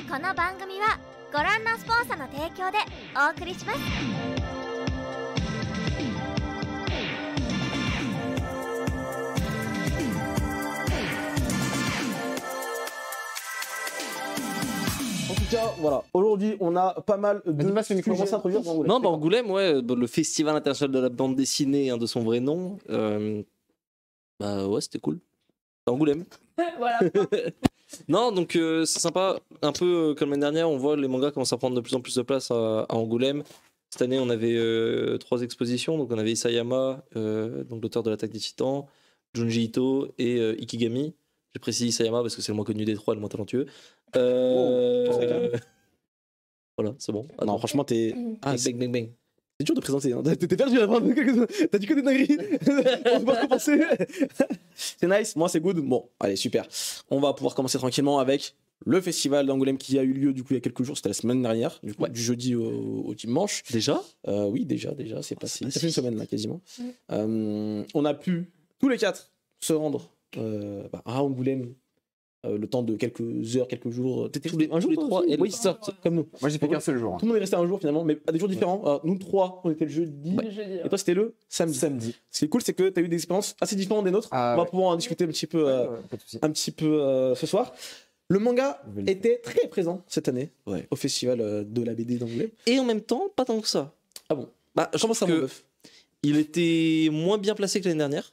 この番組はご覧のスポンサーの提供でお送りします。En tout cas, voilà. Aujourd'hui, on a pas mal de sujets à introduire dans Angoulême. Non, bah Angoulême, ouais, le Festival international de la bande dessinée, de son vrai nom. Bah ouais, c'était cool. Angoulême. Voilà. Non, donc c'est sympa. Un peu comme l'année dernière, on voit les mangas commencent à prendre de plus en plus de place à Angoulême. Cette année, on avait 3 expositions. Donc on avait Isayama, donc l'auteur de l'Attaque des Titans, Junji Ito et Ikigami. J'ai précisé Isayama parce que c'est le moins connu des 3, le moins talentueux. Voilà, c'est bon. Non, franchement, t'es. Ah, bang, bang, bang. C'est dur de présenter. Hein. T'es perdu à la fin. T'as dit que des dingueries. On va commencer. C'est nice. Moi, c'est good. Bon, allez, super. On va pouvoir commencer tranquillement avec le festival d'Angoulême qui a eu lieu du coup il y a quelques jours. C'était la semaine dernière, du coup, du jeudi au dimanche. Déjà Oui, déjà. C'est passé. Ça fait une semaine là, quasiment. On a pu tous les 4 se rendre à Angoulême. Le temps de quelques heures, quelques jours. T'étais un jour, les 3 et oui, c'est ça, comme nous. Moi j'ai fait qu'un seul jour. Tout le monde est resté un jour finalement, mais à des jours différents. Alors, nous 3, on était le jeudi. Et toi, c'était le samedi. Ce qui est cool, c'est que tu as eu des expériences assez différentes des nôtres. On va pouvoir en discuter un petit peu, ce soir. Le manga était très présent cette année au festival de la BD d'Angoulême. Et en même temps, pas tant que ça. Ah bon? Bah, Comment ça, mon bœuf? Il était moins bien placé que l'année dernière.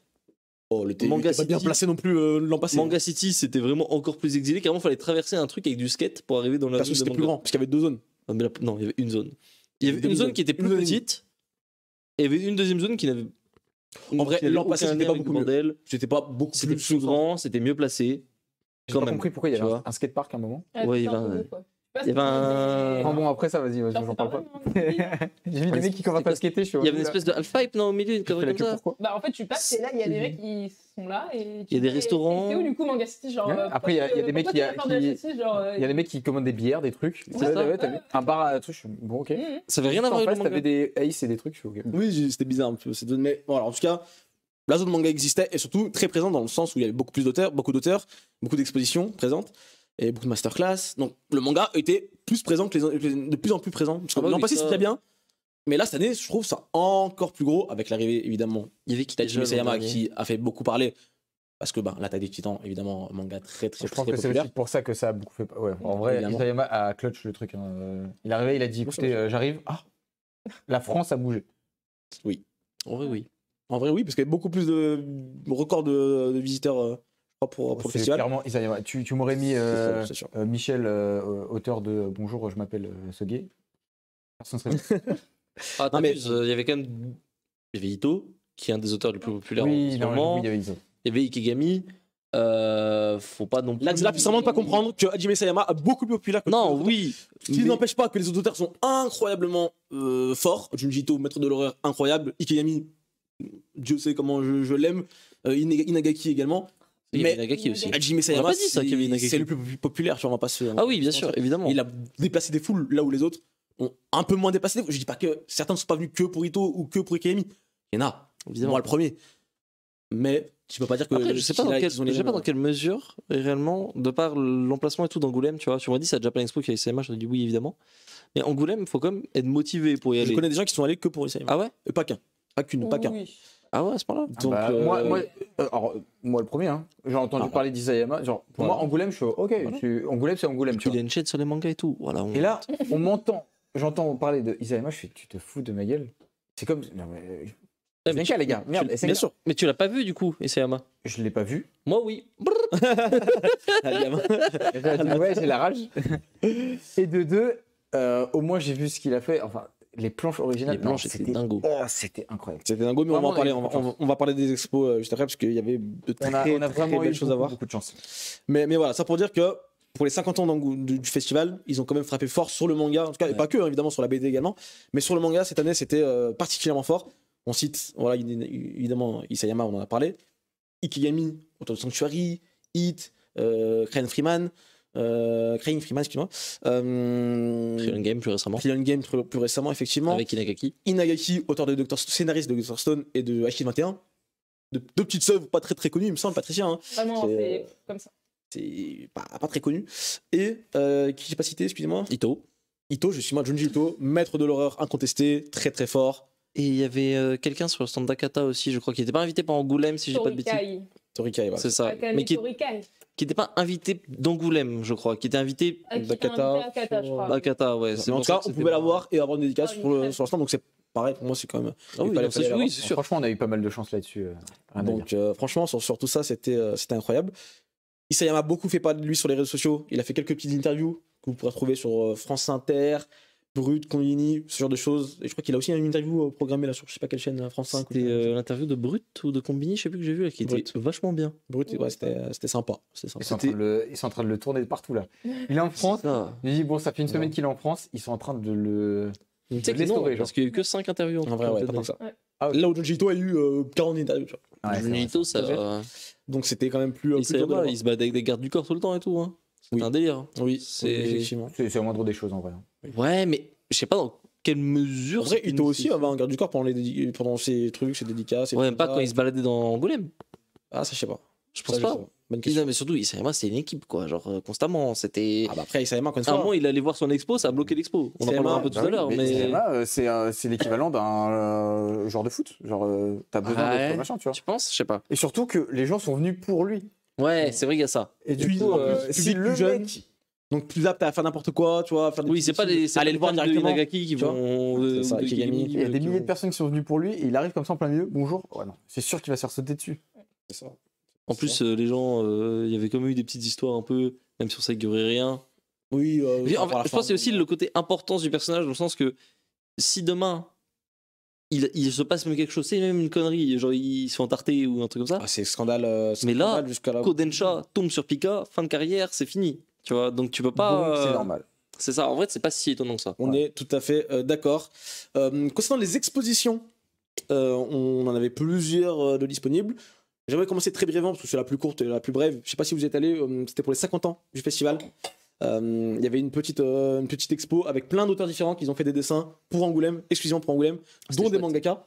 Oh, il était pas bien placé non plus l'an passé. Manga City, c'était vraiment encore plus exilé. Carrément, il fallait traverser un truc avec du skate pour arriver dans la parce que c'était plus grand, parce qu'il y avait 2 zones. Non, il y avait une zone. Il y avait une zone qui était plus petite. Et il y avait une deuxième zone qui n'avait. En vrai, l'an passé, c'était pas beaucoup mieux. C'était pas beaucoup plus grand, c'était mieux placé. J'ai pas compris pourquoi il y avait un skatepark à un moment. Ouais, il y avait un. Enfin bon, après ça, vas-y, j'en parle pas. J'ai vu des mecs qui commencent à skater. Il y avait une espèce de half-pipe au milieu, une connerie comme ça. Bah en fait, tu passes et là, il y a des mecs qui sont là. Et il y a des restaurants. C'est où du coup, Manga City genre, après, il y a des mecs qui. Il y a des mecs qui commandent des bières, des trucs. Un bar à trucs. Bon, ok. Ça avait rien à voir avec le manga. T'avais des Ace et des trucs. Oui, c'était bizarre un peu. Mais voilà, en tout cas. La zone manga existait et surtout très présente dans le sens où il y avait beaucoup d'auteurs, beaucoup d'expositions présentes et beaucoup de masterclass. Donc le manga était plus présent que de plus en plus présent. Parce que l'an passé c'était très bien, mais là cette année je trouve ça encore plus gros avec l'arrivée évidemment. Il y avait Hajime Isayama qui a fait beaucoup parler parce que l'Attaque des Titans évidemment manga très je pense que c'est aussi pour ça que ça a beaucoup fait. Ouais, en vrai Isayama a clutch le truc. Il est arrivé, il a dit écoutez j'arrive. Ah, la France a bougé. Oui. En vrai oui. En vrai, oui, parce qu'il y avait beaucoup plus de records de visiteurs pour le festival. Clairement, Isayama. Tu m'aurais mis c'est sûr. Michel, auteur de Bonjour, je m'appelle Segué. Personne serait. Non, mais il y avait quand même. Il y avait Ito, qui est un des auteurs les plus populaires en ce moment. Oui, il y avait Ito. Il y avait Ikigami. Faut pas non plus. Là, il faut vraiment pas comprendre que Hajime Isayama a beaucoup plus populaire que non, oui. Ce qui n'empêche pas que les autres auteurs sont incroyablement forts. Junji Ito, maître de l'horreur, incroyable. Ikigami. Dieu sait comment je l'aime. Inagaki également. Mais Inagaki aussi. Hajime Isayama, c'est le plus populaire. On va pas se... Ah oui, bien sûr, évidemment. Il a déplacé des foules là où les autres ont un peu moins déplacé des foules. Je dis pas que certains ne sont pas venus que pour Ito ou que pour Ikegami. Il y en a, évidemment, moi le premier. Mais tu peux pas dire que. Après, je sais pas dans quelle mesure, réellement, de par l'emplacement et tout d'Angoulême, tu vois. Tu m'as dit c'est à Japan Expo qu'il y a Isayama, je te dis oui, évidemment. Mais Angoulême, il faut quand même être motivé pour y aller. Je connais des gens qui sont allés que pour Isayama. Ah ouais? Pas qu'un. Pas qu'une, pas qu'un. Ah ouais, à ce moment-là. Donc, moi le premier, j'ai entendu parler d'Isayama. Pour moi, Angoulême, je suis ok. Angoulême, c'est Angoulême. Il y a une chaîne sur les mangas et tout. Voilà, et là, j'entends parler de Isayama, je fais, tu te fous de ma gueule. C'est comme. Non, mais. SNK, les gars. Merde, SNK. Bien sûr. Mais tu l'as pas vu du coup, Isayama? Je l'ai pas vu. Moi, oui. Ouais, j'ai la rage. Et de deux, au moins, j'ai vu ce qu'il a fait. Enfin. Les planches originales, c'était dingo. Oh, c'était incroyable. C'était dingo, mais vraiment, on va parler des expos juste après parce qu'il y avait de très belles choses à voir. Beaucoup de chance. Mais voilà, ça pour dire que pour les 50 ans du festival, ils ont quand même frappé fort sur le manga, en tout cas, et pas que, évidemment, sur la BD également, mais sur le manga cette année, c'était particulièrement fort. On cite, voilà, évidemment, Isayama, on en a parlé, Ikigami, auteur de Sanctuary, Hit, Crayon Freeman. Excuse-moi. Crayon Game plus récemment. Crayon Game plus récemment, effectivement. Avec Inagaki. Inagaki, auteur de scénariste de Dr. Stone et de H21. Deux petites œuvres pas très très connues, il me semble, Patricia. Hein. Vraiment, c'est comme ça. c'est pas très connu. Et qui j'ai pas cité, excusez-moi. Ito. Ito, je suis moi, Junji Ito, maître de l'horreur incontesté, très très fort. Et il y avait quelqu'un sur le stand d'Akata aussi, je crois, qui n'était pas invité par Angoulême, si j'ai pas de bêtises. Torikai. Torikai, voilà. C'est ça. Akane Mais qui Torikai. n'était pas invité d'Angoulême, je crois. Qui était invité Ah, qui Dakata, t'a invité à Akata, je crois. d'Akata, ouais. Mais en pour tout ça cas, que on c'était pouvait pas- l'avoir et avoir une dédicace Ah, sur le nickel. stand, donc c'est pareil, pour moi, c'est quand même. Ah oui, il fallait non, c'est- l'avoir. oui, c'est sûr. Franchement, on a eu pas mal de chance là-dessus. Rien à dire. Donc franchement, sur tout ça, c'était incroyable. Isayama a beaucoup fait parler de lui sur les réseaux sociaux. Il a fait quelques petites interviews que vous pourrez trouver sur France Inter, Brut, Konbini, ce genre de choses. Et je crois qu'il a aussi une interview programmée là sur je sais pas quelle chaîne, France 5. C'était l'interview de Brut ou de Combini, je sais plus que j'ai vu, là, qui était Brut. vachement bien. Brut, ouais, c'était sympa. C'était Ils sympa. sont en train de le tourner de partout là. Il est en France. Ça. Il dit bon, ça fait une semaine Ouais. qu'il est en France. Ils sont en train de le. Tu sais que non, l'estorer, genre. parce qu'il y a eu que 5 interviews. En vrai, ouais, pas tant que ça. Ouais. Ah, ok. Là où Junji Ito a eu 40 interviews. Tu vois. Ouais, c'est vrai, Junito, ça. Donc c'était quand même plus. plus dur de Isayama, l'avoir. il se bat avec des gardes du corps tout le temps et tout. Hein. C'est Oui. un délire. Oui, C'est- effectivement. C'est le moindre des choses en vrai. Ouais, mais je sais pas dans quelle mesure. En vrai, c'était Ito aussi nécessaire. avait un garde du corps pendant ses trucs, ses dédicaces. ses Ouais, trucs même pas comme quand ça. il se baladait dans Angoulême. Ah, ça, je sais pas. Je pense Ça, pas. sais Bonne question. Non, mais surtout, Isayama, c'était une équipe, quoi. Genre, constamment. C'était. Ah, bah après, Isayama, encore une À un fois. moment, il allait voir son expo, ça a bloqué l'expo. On en Isayama, parlera un peu tout à l'heure, mais. Isayama, c'est l'équivalent d'un joueur de foot. Genre, t'as besoin Ouais. d'autres machins, tu vois. Tu penses? Je sais pas. Et surtout que les gens sont venus pour lui. Ouais, c'est vrai qu'il y a ça. Et du Puis, coup, en plus, si public le plus jeune, mec. donc plus apte à faire n'importe quoi, tu vois. Faire des Oui, petits c'est pas soucis. les. Aller le voir fans de directement. Inagaki qui tu vois. vont. C'est ça, de Ikigami. Il y a des qui milliers vont- de personnes qui sont venues pour lui et il arrive comme ça en plein milieu. Bonjour. Ouais, non. C'est sûr qu'il va se faire sauter dessus. C'est ça. En plus, les gens, il y avait quand même eu des petites histoires un peu, même si on sait qu'il y aurait rien. Oui, Mais en fait, par la je fin, pense que c'est aussi le côté importance du personnage, dans le sens que si demain il se passe même quelque chose, c'est même une connerie, genre il se fait entarter ou un truc comme ça, Ah, c'est scandale. Mais là, scandale jusqu'à là. Kodensha tombe sur Pika, fin de carrière, c'est fini. Tu vois, donc tu peux pas. Donc, c'est normal. C'est ça, en vrai, c'est pas si étonnant que ça. On est tout à fait d'accord. Concernant les expositions, on en avait plusieurs de disponibles. J'aimerais commencer très brièvement parce que c'est la plus courte et la plus brève. Je sais pas si vous êtes allé, c'était pour les 50 ans du festival. Il y avait une petite expo avec plein d'auteurs différents qui ont fait des dessins pour Angoulême, exclusivement pour Angoulême, C'était dont des chouette. mangaka.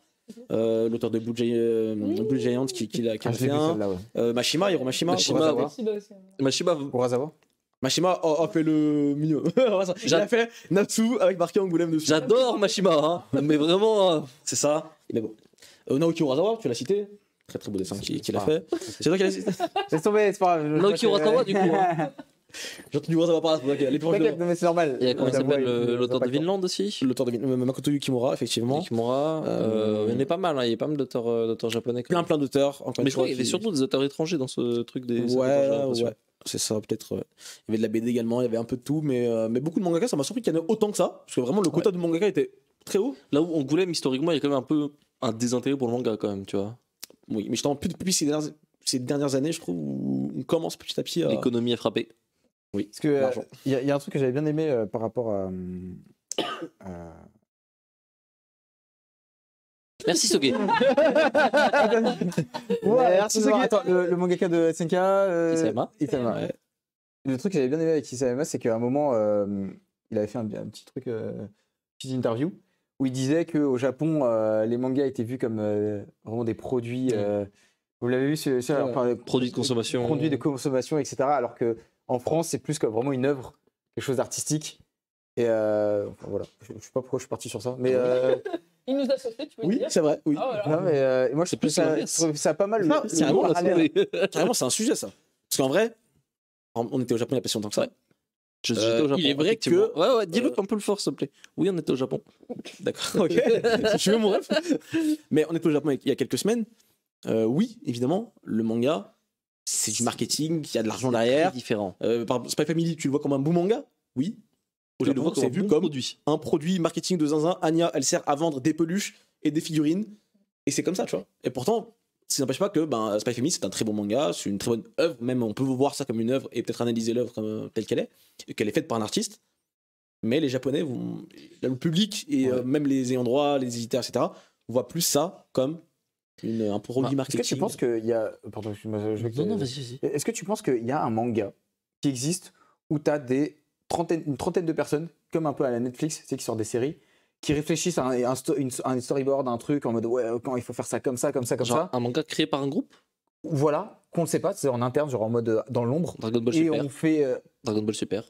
L'auteur de Blue Giant qui l'a Ah, je fait l'ai vu un. celle-là, ouais. Mashima, Hiro Mashima. Mashima, Urasawa. ouais. Shiba aussi. Mashiba, Urasawa. Mashima a fait le mieux. Il a fait Natsu avec marqué Angoulême dessus. j'adore Mashima, hein, mais vraiment. C'est ça, il est beau. Naoki Urasawa, tu l'as cité. Très très beau dessin qu'il a fait. C'est toi qui l'as cité. Laisse tomber, c'est pas grave. Naoki Urasawa, du coup. Hein. J'ai entendu Urasawa par là, c'est pour ça qu'elle est proche T'inquiète, de mais c'est normal. Il y a comment il Urasawa, s'appelle il- l'auteur pas de le temps. Vinland aussi. l'auteur de Makoto Yukimura, effectivement. Kimura, il y en a pas mal, hein, il y a pas mal d'auteurs japonais. quand même. Plein d'auteurs. Encore Mais une je crois fois, qu'il y avait qui- surtout des auteurs étrangers dans ce truc des. Ouais, j'ai l'impression. ouais. C'est ça, peut-être. Il y avait de la BD également, il y avait un peu de tout, mais beaucoup de mangaka, ça m'a surpris qu'il y en ait autant que ça. Parce que vraiment, le quota de mangaka était très haut. Là où Angoulême, historiquement, il y a quand même un peu un désintérêt pour le manga, quand même, tu vois. Oui, mais justement, depuis ces dernières années, je trouve, où on commence petit à petit à. L'économie est frappée. Parce que L'argent. il y a un truc que j'avais bien aimé par rapport à. Merci, Soge. Merci, attends, le mangaka de SNK. Isayama. Isayama. Ouais. Le truc que j'avais bien aimé avec Isayama, c'est qu'à un moment, il avait fait un petit truc, petite interview, où il disait qu'au Japon, les mangas étaient vus comme vraiment des produits. Vous l'avez vu, enfin, Produits de consommation. Produits de consommation, etc. Alors qu'en France, c'est plus comme vraiment une œuvre, quelque chose d'artistique. Et enfin, voilà, je sais pas pourquoi je suis parti sur ça, mais Il nous a sauté, tu veux Oui, dire. c'est vrai, oui. Ah, voilà. non, mais moi je C'est trouve plus ça, l'inverse. je trouve ça pas mal. Non, c'est un bon parallèle. Carrément, c'est un sujet, ça. Parce qu'en vrai, on était au Japon il y a pas si longtemps que ça. Je suis au Japon. il est vrai effectivement. que- Ouais, dis-le un peu le fort, s'il te plaît. Oui, on était au Japon. D'accord, ok. Je veux mon rêve. Mais on était au Japon il y a quelques semaines. Oui, évidemment, le manga, c'est du marketing, il y a de l'argent derrière. C'est différent. Par exemple, Spy Family, tu le vois comme un bon manga? Oui. Au Tu le Japon, vois comme c'est un vu bon comme produit. un produit marketing de zinzin. Anya, elle sert à vendre des peluches et des figurines. Et c'est comme ça, tu vois. Et pourtant, ça n'empêche pas que Spy Family, c'est un très bon manga, c'est une très bonne œuvre. Même on peut voir ça comme une œuvre et peut-être analyser l'œuvre comme telle qu'elle est, et qu'elle est faite par un artiste. Mais les Japonais, le public et même les ayants droit, les éditeurs, etc., voient plus ça comme un produit Est-ce marketing. que tu penses qu'il y a. Pardon, excuse-moi, je vais que- Non, vas-y. Est-ce que tu penses qu'il y a un manga qui existe où tu as une trentaine de personnes, comme un peu à la Netflix, tu sais, qui sortent des séries, qui réfléchissent à un storyboard, un truc en mode ouais, quand il faut faire ça comme ça, comme ça, comme Genre ça. un manga créé par un groupe Voilà, qu'on ne sait pas, c'est en interne, genre en mode dans l'ombre. Dragon Ball Et Super. on fait. Dragon Ball Super.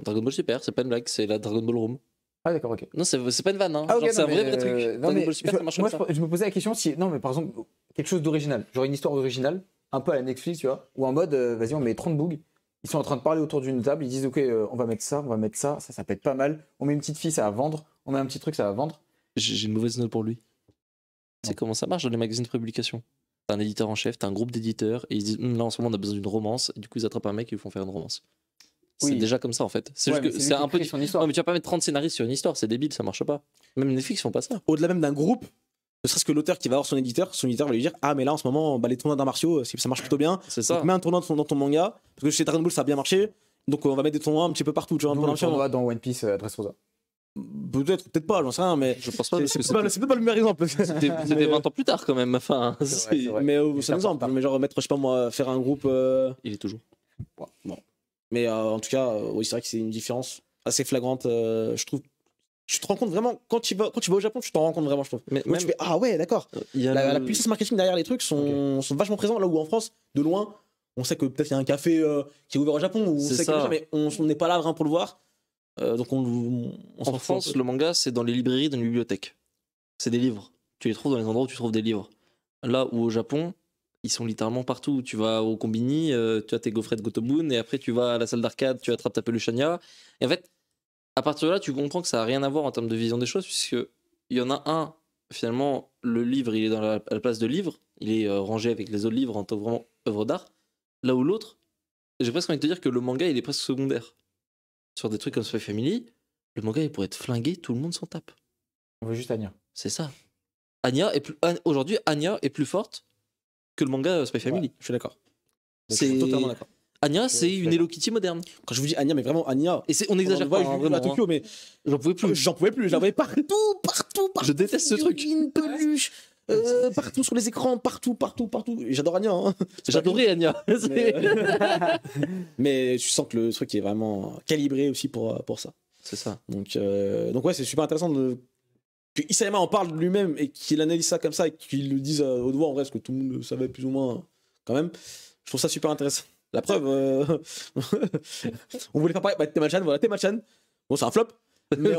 Dragon Ball Super, c'est pas une blague, c'est la Dragon Ball Room. Ah, d'accord, ok. Non, c'est pas une vanne, hein. Ah, ok, Genre, c'est un non, vrai mais, truc. non, Dragon mais Ball Super, ça marche comme moi, ça. je me posais la question si. Non, mais par exemple, quelque chose d'original. Genre une histoire originale, un peu à la Netflix, tu vois. Ou en mode, vas-y, on met 30 bougs. Ils sont en train de parler autour d'une table. Ils disent, ok, on va mettre ça, ça peut être pas mal. On met une petite fille, ça va vendre. On met un petit truc, ça va vendre. J'ai une mauvaise note pour lui. C'est comment ça marche dans les magazines de publication. T'as un éditeur en chef, t'as un groupe d'éditeurs, et ils disent là en ce moment on a besoin d'une romance, et du coup ils attrapent un mec et ils font faire une romance. C'est Oui. déjà comme ça en fait. C'est Ouais, juste mais que lui c'est qui un peu. crée son histoire. Ouais, mais tu vas pas mettre 30 scénaristes sur une histoire, c'est débile, ça marche pas. Même Netflix font pas ça. Au-delà même d'un groupe, ne serait-ce que l'auteur qui va voir son éditeur va lui dire ah mais là en ce moment bah, les tournois d'arts martiaux ça marche plutôt bien. C'est ça. Donc, mets un tournoi dans ton manga parce que chez Dragon Ball ça a bien marché. Donc on va mettre des tournois un petit peu partout, tu vois. Nous, pour le l'instant. tournoi dans One Piece, Dressrosa. Peut-être pas, j'en sais rien, mais Je pense pas. parce que c'est peut-être pas le meilleur exemple. C'était 20 ans plus tard quand même. Enfin, C'est vrai. Mais Il c'est un exemple. Mais genre mettre, je sais pas moi, faire un groupe. il est toujours. Bon. Mais en tout cas, oui, c'est vrai que c'est une différence assez flagrante, je trouve. Tu te rends compte vraiment, quand tu vas au Japon, tu t'en rends compte vraiment, je trouve. Mais Moi, même, tu fais, ah ouais, d'accord. il y a La le- puissance marketing derrière les trucs sont vachement présents, là où en France, de loin, on sait que peut-être il y a un café qui est ouvert au Japon, ou on C'est sait ça. que mais on n'est pas là vraiment pour le voir. Donc on s'en En fout un France, peu. le manga, c'est dans les librairies, dans les bibliothèques. C'est des livres. Tu les trouves dans les endroits où tu trouves des livres. Là où au Japon, ils sont littéralement partout. Tu vas au Combini, tu as tes gaufrets de Gotobun, et après tu vas à la salle d'arcade, tu attrapes ta peluche Anya. Et en fait, à partir de là, tu comprends que ça n'a rien à voir en termes de vision des choses, puisque il y en a un, finalement, le livre, il est à la place de livre, il est rangé avec les autres livres en tant que vraiment œuvre d'art. Là où l'autre, j'ai presque envie de te dire que le manga, il est presque secondaire. Sur des trucs comme Spy Family, le manga, il pourrait être flingué, tout le monde s'en tape. On veut juste Anya. C'est ça. Aujourd'hui, Anya est plus forte que le manga Spy Family. Ouais, je suis d'accord. Je C'est suis totalement d'accord. Anya, c'est suis une d'accord. Hello Kitty moderne. Quand je vous dis Anya, mais vraiment Anya. Et on n'exagère pas, Je hein, l'ai vu à vraiment. Tokyo, mais J'en pouvais plus. j'en pouvais plus. Je la voyais partout. Je déteste ce truc. Une peluche. Partout sur les écrans, partout. Et j'adore Anya. Hein. J'adorais Anya. Mais, mais tu sens que le truc est vraiment calibré aussi pour ça. C'est ça. Donc ouais, c'est super intéressant que Isayama en parle lui-même et qu'il analyse ça comme ça et qu'il le dise à haute voix en vrai, parce que tout le monde le savait plus ou moins quand même. Je trouve ça super intéressant. La preuve, on voulait faire pareil. Bah, Temal-chan, voilà, Temal-chan. Bon, c'est un flop. Mais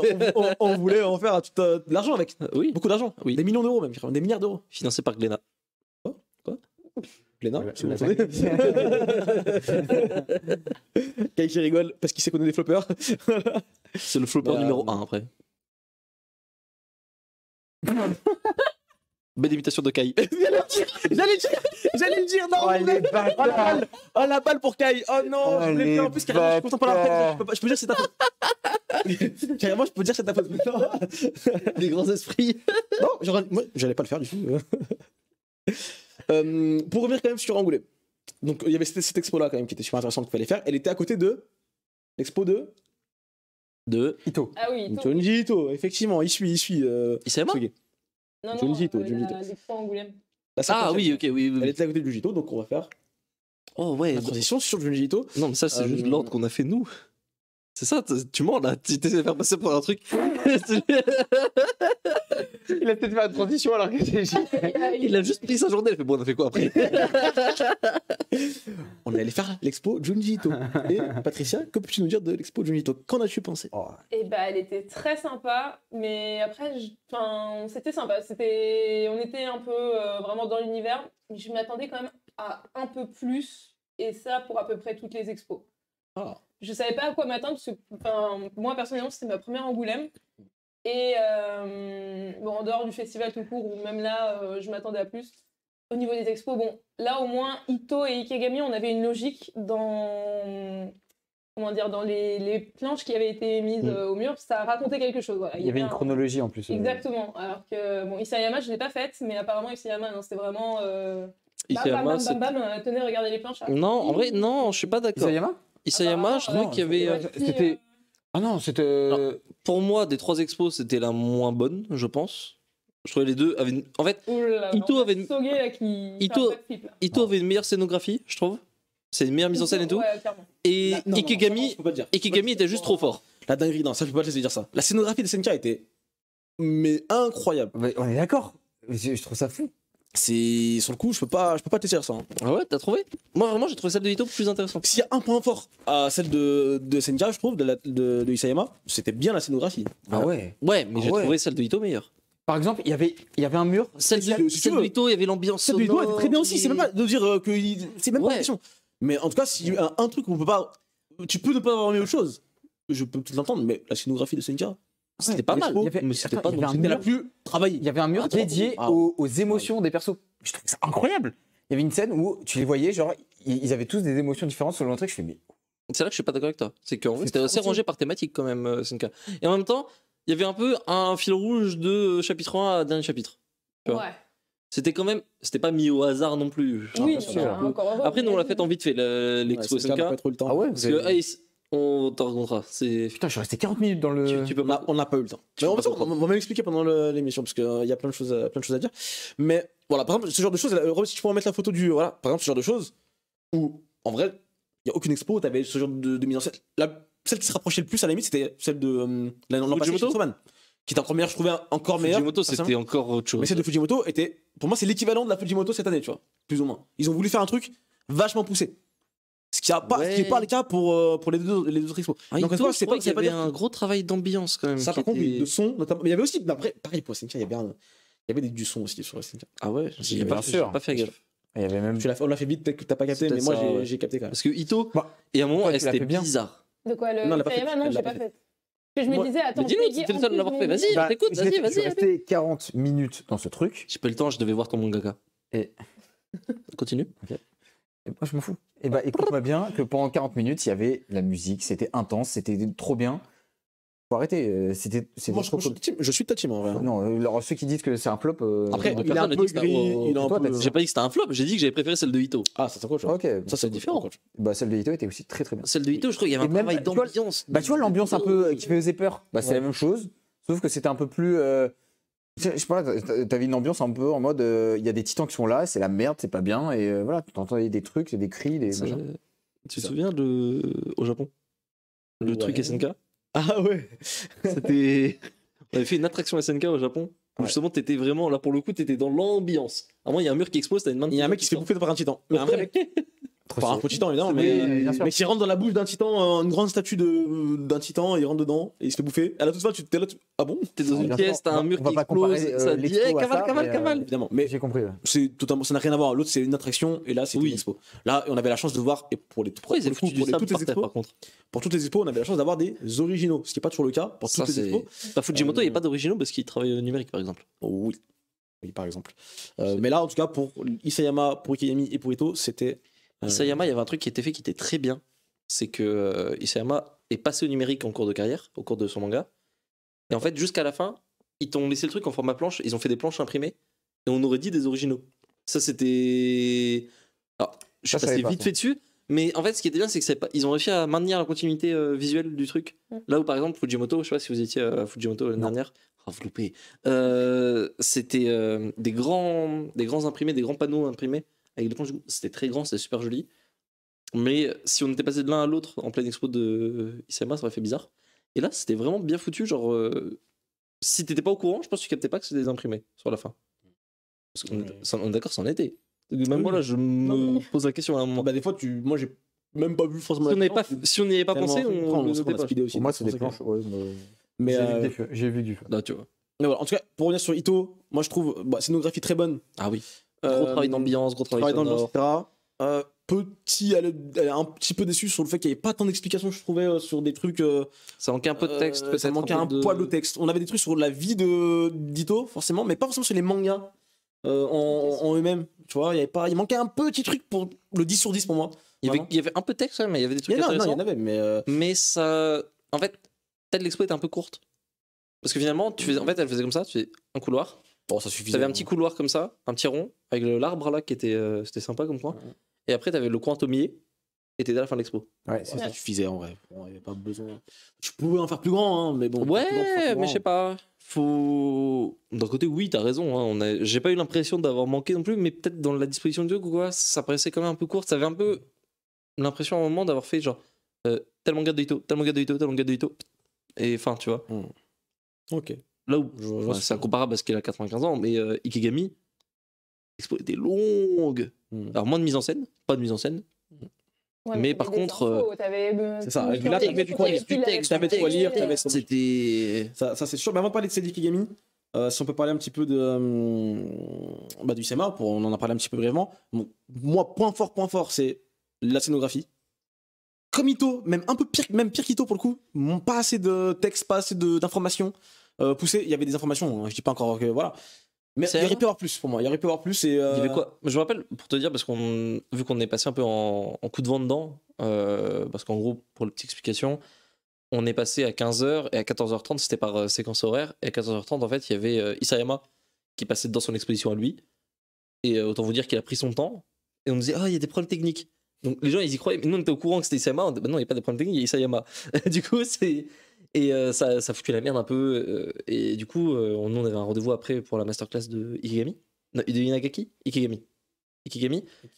on voulait en faire tout de l'argent avec. Oui. Beaucoup d'argent. Oui. Des millions d'euros même, des milliards d'euros. Financé par Glénat. Glénat, Ouais, si vous la entendez. Kai qui rigole parce qu'il sait qu'on est des floppers. C'est le flopper Mais, numéro 1 après. Belle imitation de Kai. J'allais le dire, non. Oh, les bâtards. Oh la balle pour Kai. Oh non, Oh, je voulais le les faire en plus carrément, je suis content pour la bâtards. peine. Je peux dire que c'est ta faute. Carrément, je peux dire que c'est ta faute. Les grands esprits. Non, moi, j'allais pas le faire du tout. Pour revenir quand même sur Angoulême. Donc il y avait cette expo là quand même qui était super intéressante qu'il fallait faire. Elle était à côté de l'expo de Ito. Ah oui, Ito. Junji Ito. Effectivement, il suit. Isayama Tsuge. Non, Junji Ito, non, Junji Ito. l'expo Angoulême. La Ah 50e. oui, ok, oui. Elle était à côté de Junji Ito, donc on va faire Oh ouais. la transition sur Junji Ito. Non, mais ça, c'est juste l'ordre qu'on a fait nous. C'est ça, tu mens là. Tu t'essaies de faire passer pour un truc. Il a peut-être fait la transition alors que c'est Il a juste pris sa journée. Il fait bon, on a fait quoi après? On allait faire l'expo Junji Ito. Et Patricia, que peux-tu nous dire de l'expo Junji Ito? Qu'en as-tu pensé? Et bah, elle était très sympa, mais après, enfin, c'était sympa. On était un peu vraiment dans l'univers, mais je m'attendais quand même à un peu plus, et ça pour à peu près toutes les expos. Ah. Je savais pas à quoi m'attendre, parce que enfin, moi personnellement, c'était ma première Angoulême. Et bon, en dehors du festival tout court, ou même là, je m'attendais à plus. Au niveau des expos, bon, là au moins, Ito et Ikegami, on avait une logique dans, comment dire, dans les planches qui avaient été mises au mur. Ça racontait quelque chose. Voilà. Il y avait une un- chronologie en plus. Exactement. Alors que, bon, Isayama, je ne l'ai pas faite, mais apparemment, Isayama, non, c'était vraiment. Isayama, bam, bam, bam, tenez, regardez les planches. Non, en vrai, non, je suis pas d'accord. Isayama Isayama, je trouvais non, qu'il y avait. c'était- Ah non, c'était. Non. Pour moi, des 3 expos, c'était la moins bonne, je pense. Je trouvais les deux avaient. En fait, Ito avait une- Soge, là, qui. Ito- fait un backflip, là. Ito avait une meilleure scénographie, je trouve. C'est une meilleure mise en scène et tout. Ouais, clairement. Et Non, non, Ikegami, je peux pas te dire. Ikegami était juste trop fort. La dinguerie, non, ça je peux pas te laisser dire ça. La scénographie de Senka était mais incroyable. Mais on est d'accord. Je trouve ça fou. c'est sur le coup, je peux pas te dire ça. Hein. Ah ouais, t'as trouvé? Moi, vraiment, j'ai trouvé celle de Ito plus intéressante. S'il y a un point fort à celle de Senja, je trouve, de Isayama, c'était bien la scénographie. Ah ouais. Ouais, mais Ah j'ai ouais. trouvé celle de Ito meilleure. Par exemple, il y avait un mur. Celle si tu celle veux. de Ito, il y avait l'ambiance. Celle de Ito était très bien aussi, sonore, c'est même pas de dire que. C'est même pas Ouais. la question. Mais en tout cas, si un truc où on peut pas. Tu peux ne pas avoir aimé autre chose. Je peux peut-être l'entendre, mais la scénographie de Senja, C'était pas mal. l'expo, il y avait- Mais c'était attends, pas il y avait non un c'était la mur. plus travaillée. Il y avait un mur Attends, dédié ah. aux émotions des persos. Je trouve ça incroyable. Il y avait une scène où tu les voyais, genre, ils avaient tous des émotions différentes selon le truc. Je fais, mais C'est là que je suis pas d'accord avec toi. C'est qu'en vrai, C'est c'était trop assez stylé. rangé par thématique quand même, SNK. Et en même temps, il y avait un peu un fil rouge de chapitre 1 à dernier chapitre. Tu vois. Ouais. C'était quand même. C'était pas mis au hasard non plus. Oui, bien sûr. bah, encore heureux, Après, nous, on l'a j'imagine. fait en vite fait, l'expo Ouais, Senja n'a SNK. pas trop eu le temps. ah ouais, Parce que Ace, on t'en racontera. C'est. putain, je suis resté 40 minutes dans le. Tu peux pas. On n'a pas eu le temps. Tu Mais peux en pas fait, on comprendre. va même expliquer pendant l'émission parce qu'il y a plein de choses à dire. Mais voilà, par exemple, ce genre de choses, Rob, si tu pourrais mettre la photo du. Voilà, par exemple, ce genre de choses où, en vrai, il n'y a aucune expo, tu avais ce genre de mise en scène. Celle qui se rapprochait le plus à la limite, c'était celle de l'an passé, Fujimoto Chainsaw Man, qui était encore meilleure, je trouvais encore meilleure. Fujimoto, c'était personnellement. encore autre chose. Mais celle de Fujimoto était, pour moi, c'est l'équivalent de la Fujimoto cette année, tu vois, plus ou moins. Ils ont voulu faire un truc vachement poussé. Ce qui n'est pas le cas pour les autres expos. Ah, Donc, Ito, en soi, je c'est crois pas, qu'il y c'est pas avait dire un gros travail d'ambiance quand même. ça, qui par contre, était- oui, de son, notamment. Mais il y avait aussi, mais après, pareil pour SNK, il y avait du son aussi sur SNK. Ah ouais, J'ai- j'ai bien pas, sûr. j'ai pas fait gaffe. Il y avait même. On l'a fait vite, peut-être que t'as pas capté, C'est mais moi peut-être ça, ouais. j'ai capté quand même. Parce que Ito, Bah, et à un moment, toi, tu l'as c'était fait bien. bizarre. De quoi le Non, elle l'a pas Isayama, fait. non, Elle j'ai l'a pas pas fait. Parce que je me Moi- disais, attends, Mais dis-nous, Peggy, c'était le en seul à plus, l'avoir mon fait. Dieu. Vas-y, Bah, t'écoute, je l'ai fait, je suis vas-y. resté 40 minutes dans ce truc. J'ai pas eu le temps, je devais voir ton mangaka. Et- Continue. Et moi, je m'en fous. Et bah, écoute-moi bien que pendant 40 minutes, il y avait la musique, c'était intense, c'était trop bien. Faut arrêter. C'était Moi, trop cool. je suis ta team en vrai. hein. Non, alors, ceux qui disent que c'est un flop. Après, donc il est personne un n'a peu dit que c'était- gris, il est un toi, peu. t'as- J'ai pas dit que c'était un flop, j'ai dit que j'avais préféré celle de Ito. Ah, ça c'est encore autre chose. Ok, Ça c'est différent. encore autre chose. bah, celle de Ito était aussi très très bien. Celle de Ito, je trouve qu'il y avait Et un même, travail tu vois, d'ambiance. Bah, tu vois, l'ambiance un peu qui faisait peur, bah, c'est Ouais. la même chose, sauf que c'était un peu plus. Je sais pas, t'avais une ambiance un peu en mode il y a des titans qui sont là, c'est la merde, c'est pas bien, et voilà, tu entendais des trucs, des cris, des Ça, machins. Tu te souviens au Japon le Ouais. truc SNK? Ah ouais. C'était. On avait fait une attraction SNK au Japon. Où Ouais. justement, t'étais vraiment là pour le coup, t'étais dans l'ambiance. À un moment, il y a un mur qui explose, t'as une main de Il y a un mec qui se fait bouffer par un titan. Mais un vrai mec. Trop Pas un stylé. faux titan évidemment, Mais, mais. bien sûr. Mais qui rentre dans la bouche d'un titan, une grande statue d'un titan, il rentre dedans et il se fait bouffer. À la toute fin, tu t'es là, ah bon T'es dans Alors, une bien pièce, sûr, t'as on un va- mur on va qui pas explose, comparer, ça dit l'expo à cavale, ça, cavale, mais, cavale. Évidemment. Mais J'ai compris. Ouais. c'est totalement, ça n'a rien à voir. L'autre c'est une attraction et là c'est Oui. une expo. Là on avait la chance de voir et pour les Pourquoi ils avaient foutu du sable toutes les par terre expos, par contre? pour toutes les expos, on avait la chance d'avoir des originaux, ce qui n'est pas toujours le cas pour Ça, toutes les c'est. expos. Bah, Fujimoto, il n'y a pas d'originaux parce qu'il travaille au numérique par exemple. Oui. Oui, par exemple. Mais là en tout cas pour Isayama, pour Ikeyami et pour Ito, c'était Isayama, il y avait un truc qui était fait qui était très bien. C'est que Isayama est passé au numérique en cours de carrière, au cours de son manga. Et en fait, jusqu'à la fin, ils t'ont laissé le truc en format planche. Ils ont fait des planches imprimées. Et on aurait dit des originaux. Ça, c'était. Alors, je suis Ça, je passé savais pas, vite ça. fait dessus. Mais en fait, ce qui était bien, c'est que ils ont réussi à maintenir la continuité visuelle du truc. Là où, par exemple, Fujimoto, je sais pas si vous étiez à Fujimoto l'année dernière. Ah, vous loupez. C'était des grands imprimés, des grands panneaux imprimés avec des planches. C'était très grand, c'était super joli. Mais si on était passé de l'un à l'autre en pleine expo de Isayama, ça aurait fait bizarre. Et là, c'était vraiment bien foutu. Genre, si t'étais pas au courant, je pense que tu captais pas que c'était des imprimés sur la fin. Parce qu'on on est d'accord, c'en était. Même Oui. moi, là, je Non, me non. pose la question à un moment. bah des fois moi j'ai même pas vu forcément. Si on n'y avait pas pensé, on le notait pas. Pour moi, c'est des planches. Ouais, Mais j'ai vu du feu. Là, tu vois. mais voilà, en tout cas pour revenir sur Ito, moi je trouve scénographie très bonne. Ah oui. Gros travail d'ambiance, gros travail travail d'ambiance, sonore. etc. Elle est un petit peu déçue sur le fait qu'il n'y avait pas tant d'explications, je trouvais, sur des trucs. Ça manquait un peu de texte, peut-être. Ça manquait un peu poil de texte. On avait des trucs sur la vie d'Ito, forcément, mais pas forcément sur les mangas en eux-mêmes. Tu vois, il manquait un petit truc pour le 10 sur 10 pour moi. Il y avait un peu de texte, ouais, mais il y avait des trucs Il y en intéressants. avait, mais. Mais ça. En fait, peut-être l'expo était un peu courte. Parce que finalement, en fait, elle faisait comme ça, tu fais un couloir. Bon, ça suffisait. T'avais un petit couloir comme ça, un petit rond, avec l'arbre là qui était. C'était sympa comme coin. Et après, t'avais le coin Tomier, et t'étais à la fin de l'expo. Ouais, c'est Ça ça. suffisait en vrai. Bon, il n'y avait pas besoin. Tu pouvais en faire plus grand, hein, mais bon. Ouais, plus grand. mais je sais pas. Faut. D'un côté, oui, t'as raison. Hein, j'ai pas eu l'impression d'avoir manqué non plus, mais peut-être dans la disposition du truc ou quoi, ça paraissait quand même un peu court. Ça avait un peu l'impression à un moment d'avoir fait genre tel manga de Ito, tel manga de Ito, tel manga de Ito. Et enfin, tu vois. Ok. Là où Je vois ce c'est incomparable parce qu'il a 95 ans, mais Ikigami, L'expo était longue. Alors, moins de mise en scène, pas de mise en scène. Ouais, Mais t'avais par des contre, infos, t'avais, c'est ça, tout avec sur là, les- t'avais de tu quoi l'avais- lire, tu l'avais t'avais de quoi lire, t'avais- C'était. Ça c'est sûr. Mais avant de parler de Cédric Kigami, si on peut parler un petit peu du CMA, on en a parlé un petit peu brièvement. Bon, moi, point fort, c'est la scénographie. Comme Ito, même un peu pire, même pire qu'Ito pour le coup. Pas assez de texte, pas assez d'informations poussées. Il y avait des informations, hein, je dis pas encore que voilà. Mais il y aurait pu avoir plus pour moi. Il y aurait pu avoir plus. Et, Il y avait quoi? Je me rappelle, pour te dire, parce vu qu'on est passé un peu en coup de vent dedans, parce qu'en gros, pour la petite explication, on est passé à 15h et à 14h30, c'était par séquence horaire. Et à 14h30, en fait, il y avait Isayama qui passait dans son exposition à lui. Et autant vous dire qu'il a pris son temps. Et on nous disait, ah, il y a des problèmes techniques. Donc les gens, ils y croyaient. Mais nous, on était au courant que c'était Isayama. On dit, bah non, il n'y a pas de problème technique, il y a Isayama. Du coup, c'est. Et ça foutait la merde un peu. Et du coup, nous, on avait un rendez-vous après pour la masterclass de Ikigami. Non, de Inagaki Ikigami.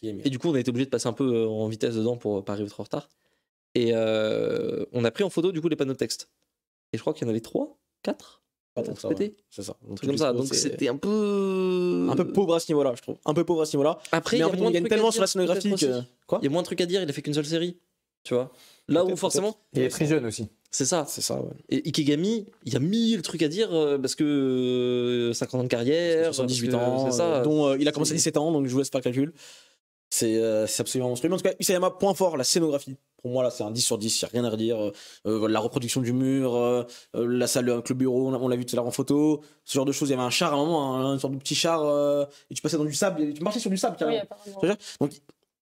Et du coup, on a été obligé de passer un peu en vitesse dedans pour pas arriver trop en retard. Et on a pris en photo, du coup, les panneaux de texte. Et je crois qu'il y en avait 3, 4 pété. C'est ça. Un truc comme ça. Donc c'était un peu. un peu pauvre à ce niveau-là, je trouve. Un peu pauvre à ce niveau-là. Après, Mais en il y a fait, moins il de gagne trucs à tellement dire, sur la scénographie peut-être que. aussi. Quoi Il y a moins de trucs à dire, il a fait qu'une seule série. Tu vois. Là où Peut-être, forcément. Il est très jeune aussi. C'est ça. C'est ça, ouais. Et Ikigami, il y a 1000 trucs à dire parce que 50 ans de carrière, 78 parce que ans, c'est ça. dont il a commencé à C'est- 17 ans, donc je vous laisse faire le calcul. C'est absolument monstrueux. Mais en tout cas, Isayama, point fort, la scénographie. Pour moi, là, c'est un 10 sur 10, il n'y a rien à redire. La reproduction du mur, la salle avec le bureau, on l'a vu tout à l'heure en photo, ce genre de choses. Il y avait un char à un moment, une sorte de petit char, et tu passais dans du sable, tu marchais sur du sable Oui, carrément. apparemment. Donc,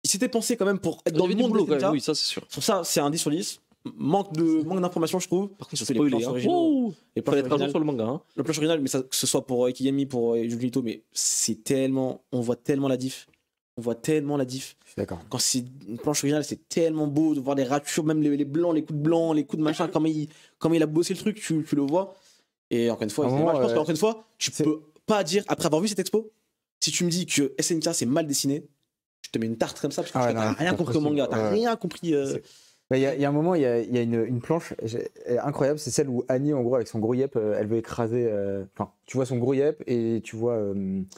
il s'était pensé quand même pour être Il y dans avait le du monde boulot de quand même, SNK. oui, ça c'est sûr. Sur ça, c'est un 10 sur 10. Manque d'informations, je trouve. Par contre, Ça ça fait les spoilé. planches Hein. originaux. Ouh, Les fallait planches être à jour originales, sur le manga. Hein. le planche original, mais ça, que ce soit pour Ikigami, pour Junji Ito, mais c'est tellement. On voit tellement la diff. On voit tellement la diff. Je suis d'accord. Quand c'est une planche originale, c'est tellement beau de voir les ratures, même les blancs, les coups de blanc, les coups de machin, comment il a bossé le truc, tu le vois. Et encore une fois, À un je moment, pense qu'encore une fois, tu c'est- peux pas dire, après avoir vu cette expo, si tu me dis que SNK c'est mal dessiné, je te mets une tarte comme ça, parce que Ah ouais, t'as non, rien c'est compris au pas manga, possible. t'as Ouais. rien compris. C'est- Il y a un moment, il y a une planche incroyable, c'est celle où Annie, en gros, avec son gros yep, elle veut écraser. Enfin, tu vois son gros yep et tu vois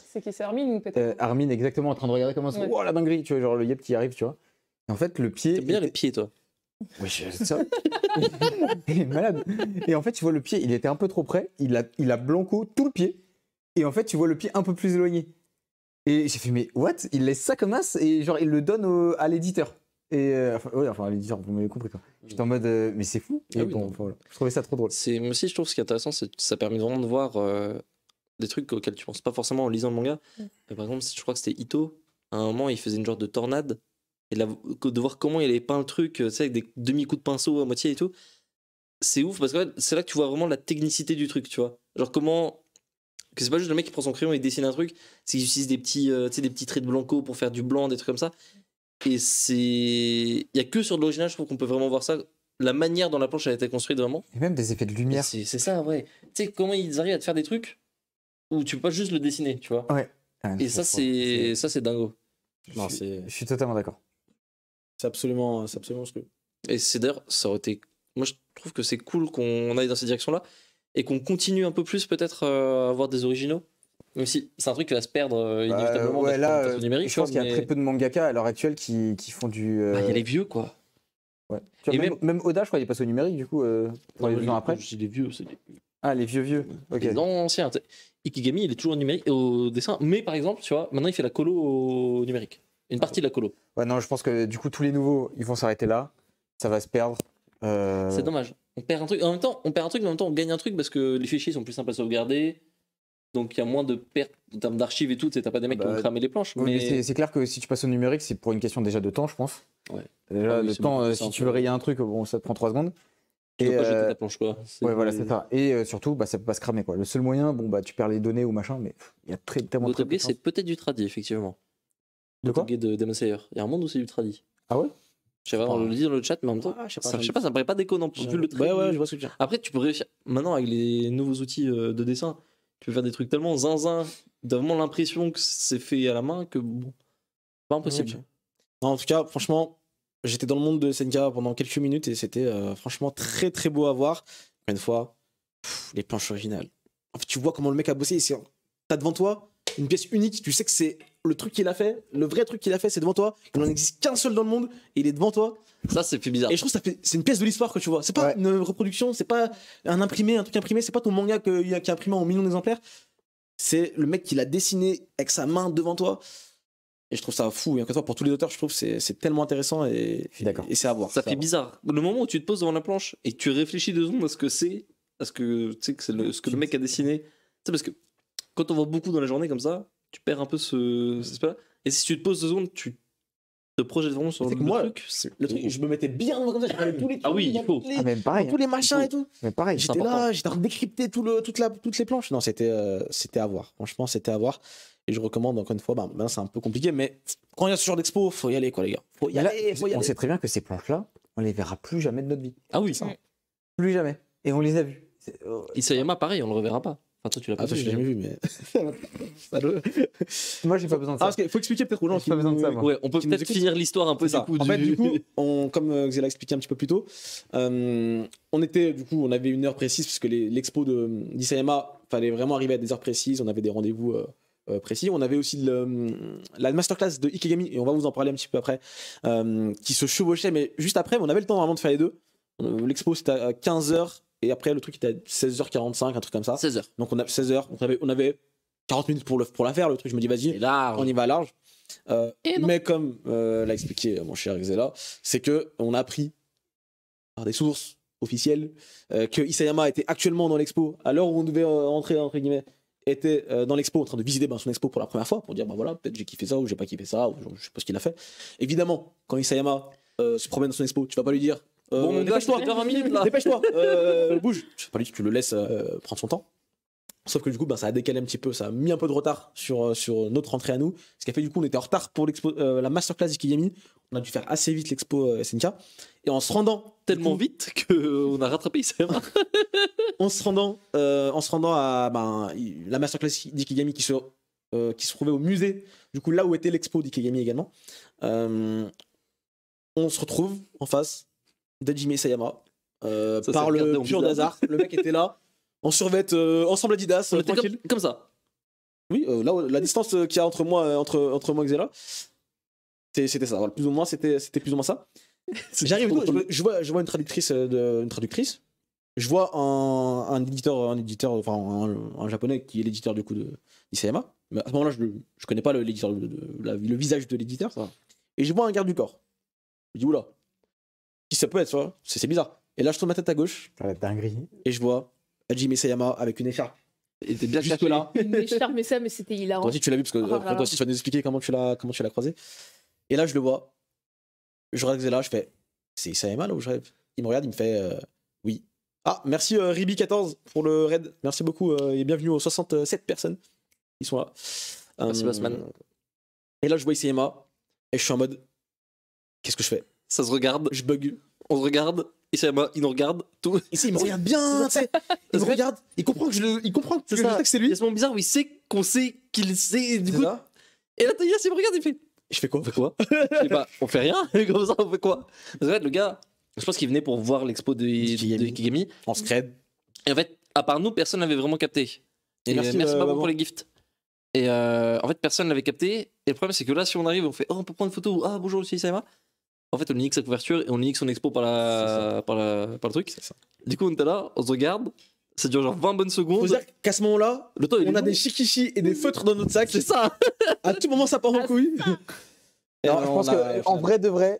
C'est qui, c'est Armin ou peut-être Armin exactement en train de regarder comment ça. Ouais. Oh la dinguerie, tu vois, genre le yep qui arrive, tu vois. Et en fait, le pied. T'aimes bien les pieds, toi. Oui, c'est ça. Il est malade. Et en fait, tu vois le pied, il était un peu trop près, il a blanco tout le pied. Et en fait, tu vois le pied un peu plus éloigné. Et j'ai fait, mais what? Il laisse ça comme as et genre, il le donne à l'éditeur. Et enfin, à l'éditeur, vous m'avez compris quoi. J'étais en mode, mais c'est fou. Et Ah oui, bon, non. enfin, voilà. Je trouvais ça trop drôle. Moi aussi, je trouve ce qui est intéressant, c'est que ça permet vraiment de voir des trucs auxquels tu penses pas forcément en lisant le manga. Et par exemple, je crois que c'était Ito. À un moment, il faisait une genre de tornade. Et de voir comment il avait peint le truc, tu sais, avec des demi-coups de pinceau à moitié et tout. C'est ouf parce que en fait, c'est là que tu vois vraiment la technicité du truc, tu vois. Genre comment. Que c'est pas juste le mec qui prend son crayon et dessine un truc, c'est qu'il utilise des petits traits de blanco pour faire du blanc, des trucs comme ça. Et c'est. Il y a que sur de l'original, je trouve qu'on peut vraiment voir ça. La manière dont la planche a été construite vraiment. Et même des effets de Et lumière. c'est ça, ouais. Tu sais, comment ils arrivent à te faire des trucs où tu peux pas juste le dessiner, tu vois. Ouais. Ah, Et ça, c'est dingo. Non, je c'est suis totalement d'accord. absolument monstrueux. Et c'est d'ailleurs, ça aurait été. Moi, je trouve que c'est cool qu'on aille dans cette direction-là et qu'on continue un peu plus, peut-être, à avoir des originaux. Même si c'est un truc qui va se perdre inévitablement ouais, d'être là, adaptation numérique. je pense qu'il y a mais- très peu de mangaka à l'heure actuelle qui font du. Bah, il y a les vieux, quoi. Ouais. Tu vois, Et même Oda, je crois, il est passé au numérique, du coup, pour les ans après. C'est les vieux, c'est Ah, les vieux. Ok. les anciens. Tu sais, Ikigami, il est toujours numérique au dessin. Mais par exemple, tu vois, maintenant, il fait la colo au numérique. Une partie de la colo. Ouais, non, je pense que du coup, tous les nouveaux, ils vont s'arrêter là. Ça va se perdre. C'est dommage. On perd un truc. En même temps, on perd un truc, mais en même temps, on gagne un truc parce que les fichiers sont plus simples à sauvegarder. Donc il y a moins de pertes en termes d'archives et tout. Tu sais, t'as pas des mecs qui vont cramer les planches. Oui, mais c'est clair que si tu passes au numérique, c'est pour une question déjà de temps, je pense. Ouais. Déjà, Ah oui, le c'est temps, beaucoup plus si simple. tu veux rayer un truc, bon, ça te prend 3 secondes. Tu peux pas jeter euh, ta planche, quoi. Ouais, voilà, c'est ça. Et surtout, bah, ça peut pas se cramer, quoi. Le seul moyen, bon, bah, tu perds les données ou machin, mais il y a tellement Votre très peu de c'est chance. peut-être du tradi, effectivement. De quoi de Demon Slayer. Il y a un monde où c'est du tradi. Ah ouais? Je sais pas, on le dit dans le chat, mais en même temps, Ah, je sais pas, ça, je sais pas, ça me paraît pas déconnant. Vu le trait. Ouais, je vois ce que tu veux dire. Après, tu peux réussir. Maintenant, avec les nouveaux outils de dessin, tu peux faire des trucs tellement zinzin, t'as vraiment l'impression que c'est fait à la main que bon, pas impossible. Ok. Non, en tout cas, franchement, j'étais dans le monde de SNK pendant quelques minutes et c'était franchement très très beau à voir. Encore une fois, les planches originales. En fait, tu vois comment le mec a bossé. T'as devant toi une pièce unique, tu sais que c'est le truc qu'il a fait, le vrai truc qu'il a fait, c'est devant toi. Il n'en existe qu'un seul dans le monde et il est devant toi. Ça, c'est plus bizarre. Et je trouve que c'est une pièce de l'histoire que tu vois. C'est pas Ouais. une reproduction, c'est pas un imprimé, un truc imprimé, c'est pas ton manga qui est imprimé en millions d'exemplaires. C'est le mec qui l'a dessiné avec sa main devant toi. Et je trouve ça fou. Et encore une fois, pour tous les auteurs, je trouve que c'est tellement intéressant et, Je suis d'accord. et c'est à voir. Ça c'est à fait voir. bizarre. Le moment où tu te poses devant la planche et tu réfléchis 2 secondes à ce que c'est, à ce que tu sais que c'est ce que le mec a dessiné. C'est parce que quand on voit beaucoup dans la journée comme ça, tu perds un peu cet aspect-là. Et si tu te poses 2 secondes, tu te projettes vraiment sur C'est le que moi, truc. Le truc, je me mettais bien comme ça, je regardais tous les Ah oui, trucs, il faut. tous les, Ah, même pareil. tous les machins il et tout. Mais pareil. C'est J'étais important. là, j'étais en train de décrypter toutes les planches. Non, c'était à voir. Franchement, c'était à voir. Et je recommande encore une fois, ben, c'est un peu compliqué, mais quand il y a ce genre d'expo, faut y aller, quoi, les gars. Faut y Mais là, aller, faut y on aller. sait très bien que ces planches-là, on les verra plus jamais de notre vie. Ah oui, ça. Plus jamais. Et on les a vues. Isayama, pareil, on le reverra pas. Enfin, toi, tu l'as pas Ah, ça, vu. je l'ai jamais vu, mais. Moi, j'ai pas besoin de Ah, ça. parce qu'il faut expliquer peut-être aux gens J'ai pas besoin de ça, moi. Ouais, on peut Qui nous peut-être écoute. finir l'histoire un peu C'est du ça. coup. En fait, du coup, comme Xé l'a expliqué un petit peu plus tôt, on avait une heure précise, puisque l'expo d'Isayama, fallait vraiment arriver à des heures précises, on avait des rendez-vous précis. On avait aussi la masterclass de Ikegami, et on va vous en parler un petit peu après, qui se chevauchait, mais juste après, on avait le temps vraiment de faire les deux. L'expo c'était à 15h, et après le truc était à 16h45, un truc comme ça. 16h. Donc on a 16h, on avait 40 minutes pour la faire, le truc. Je me dis, vas-y, Et là, on y va large. Et non. Mais comme l'a expliqué mon cher Xela, c'est que on a appris par des sources officielles que Isayama était actuellement dans l'expo à l'heure où on devait rentrer entre guillemets, était dans l'expo en train de visiter son expo pour la première fois pour dire bah voilà, peut-être j'ai kiffé ça ou j'ai pas kiffé ça ou je sais pas ce qu'il a fait. Évidemment, quand Isayama se promène dans son expo, tu vas pas lui dire bon, mon gars, je dépêche-toi, vais faire 20 minutes là. dépêche-toi, bouge. Tu vas pas lui dire, tu le laisses prendre son temps. Sauf que du coup, ça a décalé un petit peu, ça a mis un peu de retard sur notre rentrée à nous. Ce qui a fait du coup, on était en retard pour la masterclass d'Ikigami. On a dû faire assez vite l'expo SNK. Et en se rendant Tellement du coup, vite qu'on a rattrapé Isayama. en se rendant à la masterclass d'Ikigami qui se trouvait au musée, du coup là où était l'expo d'Ikigami également, on se retrouve en face d'Hajime Isayama Ça s'est par regardé le en pur bizarre. hasard. Le mec était là, en survêt, ensemble Adidas, On était tranquille. comme ça. Oui, là, la distance qu'il y a entre moi et Xela, c'était ça. Voilà, plus ou moins, c'était plus ou moins ça. J'arrive, et tout, je vois une traductrice, je vois un éditeur, enfin un japonais qui est l'éditeur du coup d'Isayama. Mais à ce moment-là, je connais pas l'éditeur, le visage de l'éditeur. Et je vois un garde du corps. Je dis oula, qui ça peut être, tu vois, c'est bizarre. Et là, je tourne ma tête à gauche La dinguerie. et je vois Hajime Isayama avec une écharpe. Il était bien Juste caché. là. Mais je fermais ça, mais c'était hilarant. Toi aussi, tu l'as vu parce que Oh là après, là. toi aussi, tu vas nous expliquer comment tu l'as croisé. Et là, je le vois. Je regarde Xela, je fais c'est Isayama là où je rêve. Il me regarde, il me fait oui. Ah, merci Ribi14 pour le raid. Merci beaucoup et bienvenue aux 67 personnes qui sont là. Merci, Bassman. Et là, je vois Isayama et je suis en mode qu'est-ce que je fais? Ça se regarde, Je bug. on se regarde, Isayama, il nous regarde, tout. Ici, il me regarde bien, tu sais. Il me regarde, il comprend que je sais que c'est lui. Il y a ce moment bizarre où il sait qu'on sait qu'il sait. Et du C'est coup, ça. et là, Toyas, il me regarde, il fait. Je fais quoi? On fait quoi? Je sais pas, on fait rien. Comme ça, on fait quoi? Parce qu'en fait, le gars, je pense qu'il venait pour voir l'expo de Ikigami. En scred. Et en fait, à part nous, personne n'avait vraiment capté. Et merci, merci Babou Babou. pour les gifts. Et en fait, personne n'avait capté. Et le problème, c'est que là, si on arrive, on fait oh, on peut prendre une photo. Ah, bonjour, aussi Isayama. En fait, on nique sa couverture et on nique son expo par le truc. C'est ça. Du coup, on était là, on se regarde. Ça dure genre 20 bonnes Faut secondes. dire qu'à ce moment-là, Le temps, il est on a long. des shikishi et des feutres dans notre sac. C'est ça. À tout moment, ça part en couille. Et Non, je on pense a- qu'en vrai de vrai,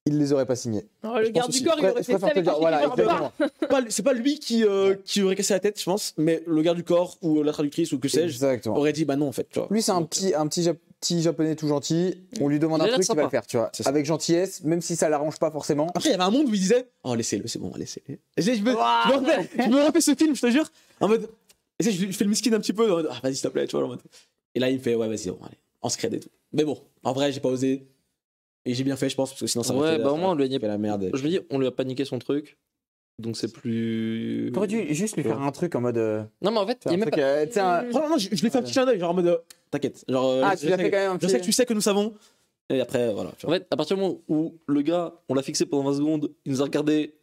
il les aurait pas signés. Oh, le Je garde pense du aussi. corps, il aurait Je fait ça préfère te avec dire, un voilà, chiffre de barre. exactement. c'est pas lui qui aurait cassé la tête, je pense, mais le garde du corps ou la traductrice ou que sais-je Exactement. aurait dit bah non en fait, tu vois. Lui, c'est un petit japonais tout gentil. On lui demande Il a un l'air truc, il va sympa. le faire, tu vois. C'est ça. Avec gentillesse, même si ça l'arrange pas forcément. Après, il y avait un monde où il disait oh laissez-le, c'est bon, laissez-le. Et je me refais ce film, je te jure, en mode et je fais le miskin un petit peu en mode ah vas-y s'il te plaît, tu vois en mode. Et là il me fait ouais vas-y bon, allez, on se crée et tout. Mais bon, en vrai, j'ai pas osé et j'ai bien fait je pense parce que sinon ça aurait Ouais, fait bah au moins, on lui a fait la merde. Je me dis, on lui a paniqué son truc. Donc c'est plus. T'aurais dû juste lui faire un truc en mode. Non, mais en fait, tu il y a vois, un même truc, pas. tu sais, un- Franchement, non, je lui ai fait un petit clin d'œil genre en mode t'inquiète, genre Ah, je tu l'as sais fait quand même un je sais que petit. tu sais que nous savons et après voilà, tu En vois. fait, à partir du moment où le gars, on l'a fixé pendant 20 secondes, il nous a regardé,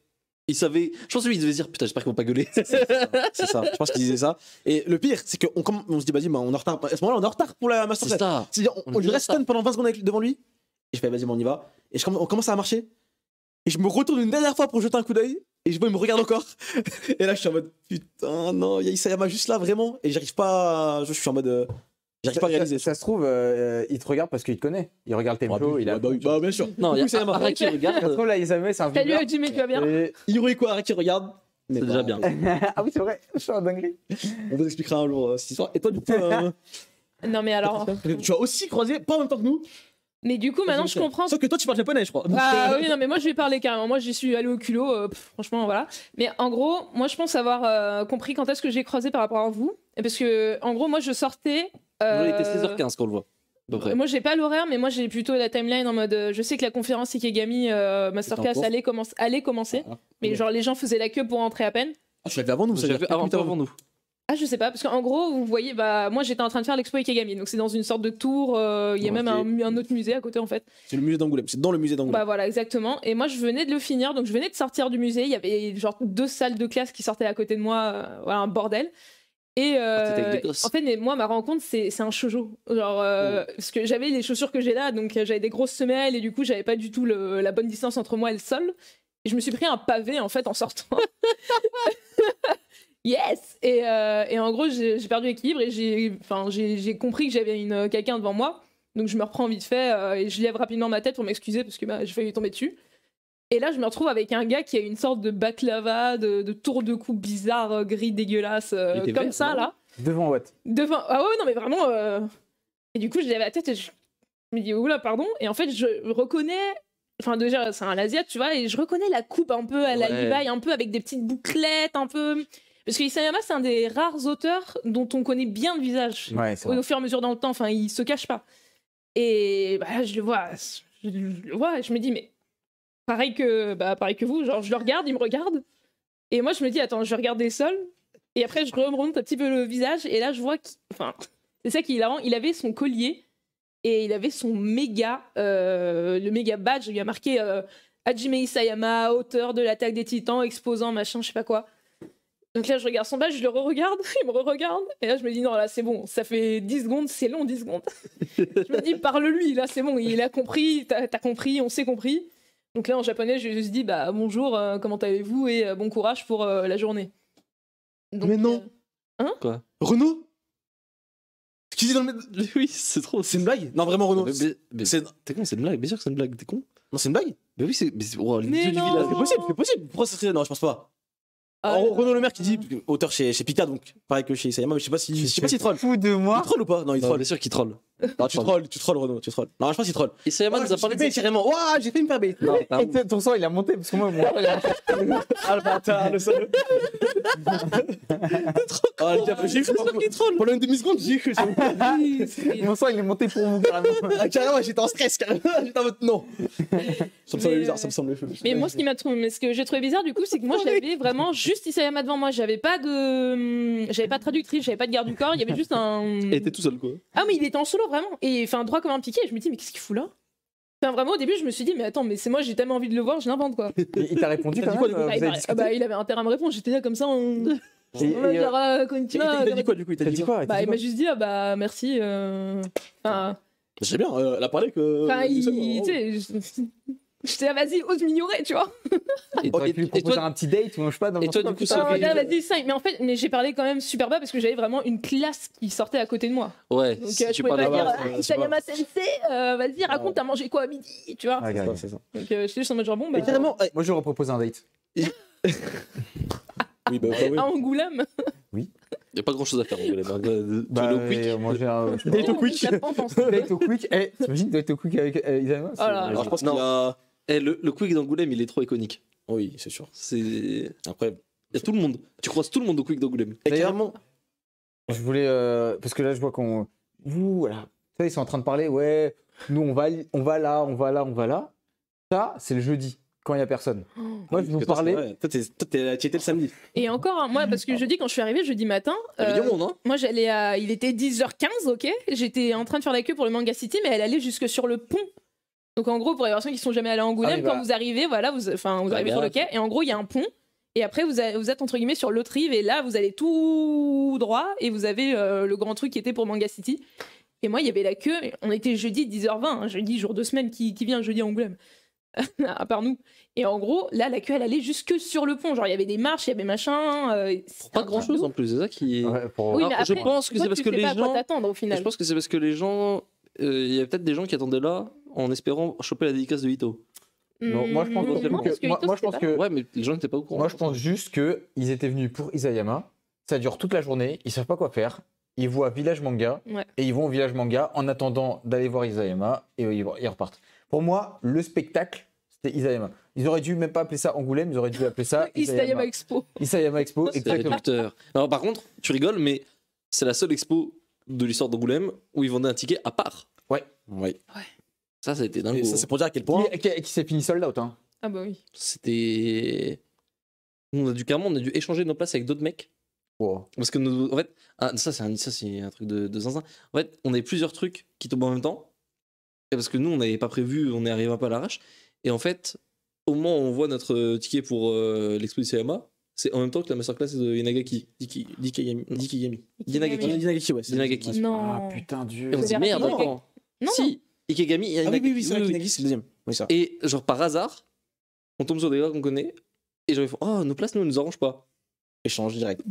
Il savait. Je pense que lui, il devait se dire putain, j'espère qu'ils vont pas gueuler. C'est ça, je pense qu'il disait ça. Et le pire, c'est qu'on se dit, vas-y, bah, on est en retard. À ce moment-là, on est en retard pour la C'est masterclass. ça. C'est-à-dire, On on est lui reste ça. stun pendant 20 secondes devant lui. Et je fais, vas-y, on y va. Et on commence à marcher. Et je me retourne une dernière fois pour jeter un coup d'œil. Et je vois, il me regarde encore. Et là, je suis en mode, putain, non, il y a Isayama juste là, vraiment. Et j'arrive pas. Je suis en mode. J'arrive pas à réaliser. Ça se trouve, il te regarde parce qu'il te connaît. Il regarde Tempo, il a. Bah, bien sûr. Non, il y a Isayama. Araki Ça se regarde. trouve, là, Isayama, c'est un Salut vlogger. Jimmy, tu vas bien? Et- Hirohiko Araki regarde. C'est déjà bien. Ah oui, c'est vrai, je suis en dinguerie. On vous expliquera un jour cette histoire. Et toi, du coup, Non, mais alors. tu as aussi croisé, pas en même temps que nous. Mais du coup, maintenant, je comprends. Sauf que toi, tu parles japonais, je crois. Ah oui, non, mais moi je vais parler carrément. Moi j'y suis allée au culot, franchement, voilà. Mais en gros, moi je pense avoir compris quand est-ce que j'ai croisé par rapport à vous. Et parce que, en gros, moi je sortais. Il était 16h15 quand on le voit. À peu près. Moi j'ai pas l'horaire, mais moi j'ai plutôt la timeline en mode. Je sais que la conférence Ikegami Masterclass cours. allait commencer. Ah, Mais genre les gens faisaient la queue pour entrer à peine. Ah, tu l'avais avant nous, ça veut J'avais dire avant, plus tard. avant nous. Ah, je sais pas, parce qu'en gros, vous voyez, bah, moi j'étais en train de faire l'expo Ikegami, donc c'est dans une sorte de tour, il y a Ok. même un autre musée à côté en fait. C'est le musée d'Angoulême, c'est dans le musée d'Angoulême. Bah voilà, exactement. Et moi je venais de le finir, donc je venais de sortir du musée, il y avait genre 2 salles de classe qui sortaient à côté de moi, voilà, un bordel. Et t'étais avec des gosses. en fait, mais moi, ma rencontre, c'est un shoujo. Genre, parce que j'avais les chaussures que j'ai là, donc j'avais des grosses semelles, et du coup, j'avais pas du tout la bonne distance entre moi et le sol. Et je me suis pris un pavé en fait en sortant. Yes! Et en gros, j'ai perdu l'équilibre et j'ai compris que j'avais quelqu'un devant moi. Donc je me reprends vite fait et je lève rapidement ma tête pour m'excuser parce que bah, j'ai failli tomber dessus. Et là, je me retrouve avec un gars qui a une sorte de baklava, de tour de cou bizarre, gris, dégueulasse, Il était comme vert, ça, non là. Devant Watt. Devant. Ah ouais, non, mais vraiment. Et du coup, je lève la tête et je me dis, oula, pardon. Et en fait, je reconnais. Enfin, déjà, c'est un Asiat, tu vois, et je reconnais la coupe un peu à la Ouais. Levi, un peu avec des petites bouclettes, un peu. Parce que Isayama, c'est un des rares auteurs dont on connaît bien le visage. Ouais, c'est vrai. Au fur et à mesure dans le temps, enfin, il se cache pas. Et bah, je le vois, et je me dis, mais pareil que vous, genre, je le regarde, il me regarde. Et moi, je me dis, attends, je vais regarder le sol. Et après, je remonte un petit peu le visage, et là, je vois enfin, c'est ça qui est hilarant, il avait son collier. Et il avait son le méga badge, il y a marqué Hajime Isayama, auteur de l'attaque des titans, exposant, machin, je sais pas quoi. Donc là, je regarde son badge, je le re-regarde, il me re-regarde. Et là, je me dis, non, là, c'est bon, ça fait 10 secondes, c'est long, 10 secondes. Je me dis, parle-lui, là, c'est bon, il a compris, t'as compris, on s'est compris. Donc là, en japonais, je lui ai dit, bah, bonjour, comment allez-vous, et bon courage pour la journée. Donc, Mais non. Renaud Ce qu'il dit dans le. Oui, c'est trop. C'est une blague? Non, vraiment, Renaud. Mais C'est t'es con, c'est une blague. Bien sûr que c'est une blague, t'es con. non, c'est une blague? Mais oui, c'est. Oh, les Mais yeux du non. village. C'est possible. Pourquoi ça serait. Non, je pense pas. Ah, Alors, Renaud Le Maire qui dit, auteur chez Pika, donc pareil que chez Isayama, mais je sais pas s'il troll. Fou de Il moi. troll ou pas? Non, il Non, troll. bien sûr qu'il troll. Non, tu trolls Renaud, tu trolls. Non, je pense qu'il troll. Isayama nous a parlé de. carrément. Ouah, j'ai fait une paire bait. Non, Et ton sang, il a monté parce que moi, mon sang, il a monté. Ah, le bâtard, le seul. Ah, j'ai cru qu'il troll. Pendant une demi-seconde, j'ai cru. Mon sang, il est monté pour vous, carrément. Ah, carrément, j'étais en stress, carrément. J'étais en mode non. Ça me semble Mais, bizarre, ça me semble chelou. Mais moi, ce que j'ai trouvé bizarre, du coup, c'est que moi, j'avais vraiment juste Isayama devant moi. J'avais pas de traductrice, j'avais pas de garde du corps. Il y avait juste un. Et t'es tout seul, quoi. Ah, mais il était en solo, vraiment. Et enfin, droit comme un piqué. Et je me dis, mais qu'est-ce qu'il fout là? Enfin, vraiment, au début, je me suis dit, mais attends, mais c'est moi, j'ai tellement envie de le voir, je l'invente, quoi. Il t'a répondu T'as quand dit quoi, même, du coup vous Ah, avez il, discuté bah, il avait intérêt à me répondre. J'étais là comme ça. On Et- va et, dire, konnichiwa. Il t'a dit quoi, du coup? Il t'a T'as dit dit quoi? quoi? Bah, il m'a juste dit, ah bah, merci. Enfin, Je sais bien, elle a parlé que. tu sais, j'étais là, vas-y, ose m'ignorer, tu vois. Et T'aurais pu lui proposer toi, un petit date ou je sais pas. Dans et un toi, truc du coup, comme ça ça. fait- Ah, vas-y, ça. Mais en fait, j'ai parlé quand même super bas parce que j'avais vraiment une classe qui sortait à côté de moi. ouais, Donc, si je tu pouvais parles pas là-bas, dire, c'est Isayama Sensei, vas-y, raconte, t'as mangé quoi à midi, tu vois. Ah, C'est regarde. ça, c'est ça. Donc, j'étais juste en mode genre, bon, bah. Et carrément. Moi, je lui repropose un date. Oui, bah oui. À Angoulême. y a pas grand chose à faire. Tu Bah, vas au quick. manger un. je sais pas. Date au quick. Date au quick. Eh, t'imagines date au quick avec Isayama? Oh là là. Alors, je pense qu'il Non. y a. Le quick d'Angoulême, il est trop iconique. Oui, c'est sûr. C'est. Après. Il y a tout le monde. Tu croises tout le monde au quick d'Angoulême. Et D'ailleurs, carrément. Je voulais. Parce que là, je vois qu'on. Vous, voilà. Ça, ils sont en train de parler. Ouais, nous, on va là, on va là, on va là. Ça, c'est le jeudi, quand il y a personne. Moi, je vais vous parler. Toi, tu étais le samedi. Et encore, hein, moi, parce que jeudi, quand je suis arrivée, jeudi matin, Il y avait du monde, hein. moi, j'allais à. Il était 10h15, ok. J'étais en train de faire la queue pour le Manga City, mais elle allait jusque sur le pont. Donc, en gros, pour les personnes qui sont jamais allées à Angoulême, Ah oui, bah. quand vous arrivez, voilà, vous arrivez sur le quai, et en gros, il y a un pont. Et après, vous êtes entre guillemets sur l'autre rive, et là, vous allez tout droit, et vous avez le grand truc qui était pour Manga City. Et moi, il y avait la queue, on était jeudi 10h20, hein, jeudi, jour de semaine, qui vient jeudi à Angoulême, à part nous. Et en gros, là, la queue, elle allait jusque sur le pont. Genre, il y avait des marches, il y avait machin. Pas grand chose en plus, c'est ça qui. Ouais, pour- Oui, Alors, mais après, je pense que toi, c'est parce tu que sais les pas à quoi gens. t'attendre au final. Je pense que c'est parce que les gens. Il y a peut-être des gens qui attendaient là en espérant choper la dédicace de Ito. Non, moi, je pense que- Non, parce que moi, Ito, moi, je c'était pense pas- que Ouais, mais les gens n'étaient pas au courant. moi, je pense juste que ils étaient venus pour Isayama. Ça dure toute la journée. Ils savent pas quoi faire. Ils voient Village Manga Ouais. et ils vont au Village Manga en attendant d'aller voir Isayama et ils repartent. Pour moi, le spectacle, c'était Isayama. Ils auraient dû même pas appeler ça Angoulême, ils auraient dû appeler ça Isayama Expo. Isayama Expo. C'est Exactement. réducteur. Alors, par contre, tu rigoles, mais c'est la seule expo de l'histoire d'Angoulême où ils vendaient un ticket à part. Oui. Ça a été dingue. Et ça, c'est pour dire à quel point. Qui s'est fini sold out. Hein. Ah bah oui. C'était. Nous, on a dû échanger nos places avec d'autres mecs. Wow. Parce que en fait, ça c'est un truc de zinzin. En fait, on avait plusieurs trucs qui tombent en même temps. Et parce que nous, on n'avait pas prévu, on est arrivé un peu à l'arrache. Et en fait, au moment où on voit notre ticket pour l'expo Isayama, c'est en même temps que la masterclass de Yanagaki. Dikigami. Yanagaki. Dinagaki, ouais. c'est- Dinagaki. Non. Ah putain, Dieu. Et on se dit C'est merde, Yanagaki. non. Non, Si, Ikegami, Ah oui, Yanagaki. oui, c'est vrai que Dinagaki, c'est le deuxième. Oui, ça. Et genre par hasard, on tombe sur des gars qu'on connaît. Et genre ils font oh, nos places, nous, elles nous arrangent pas. Échange direct.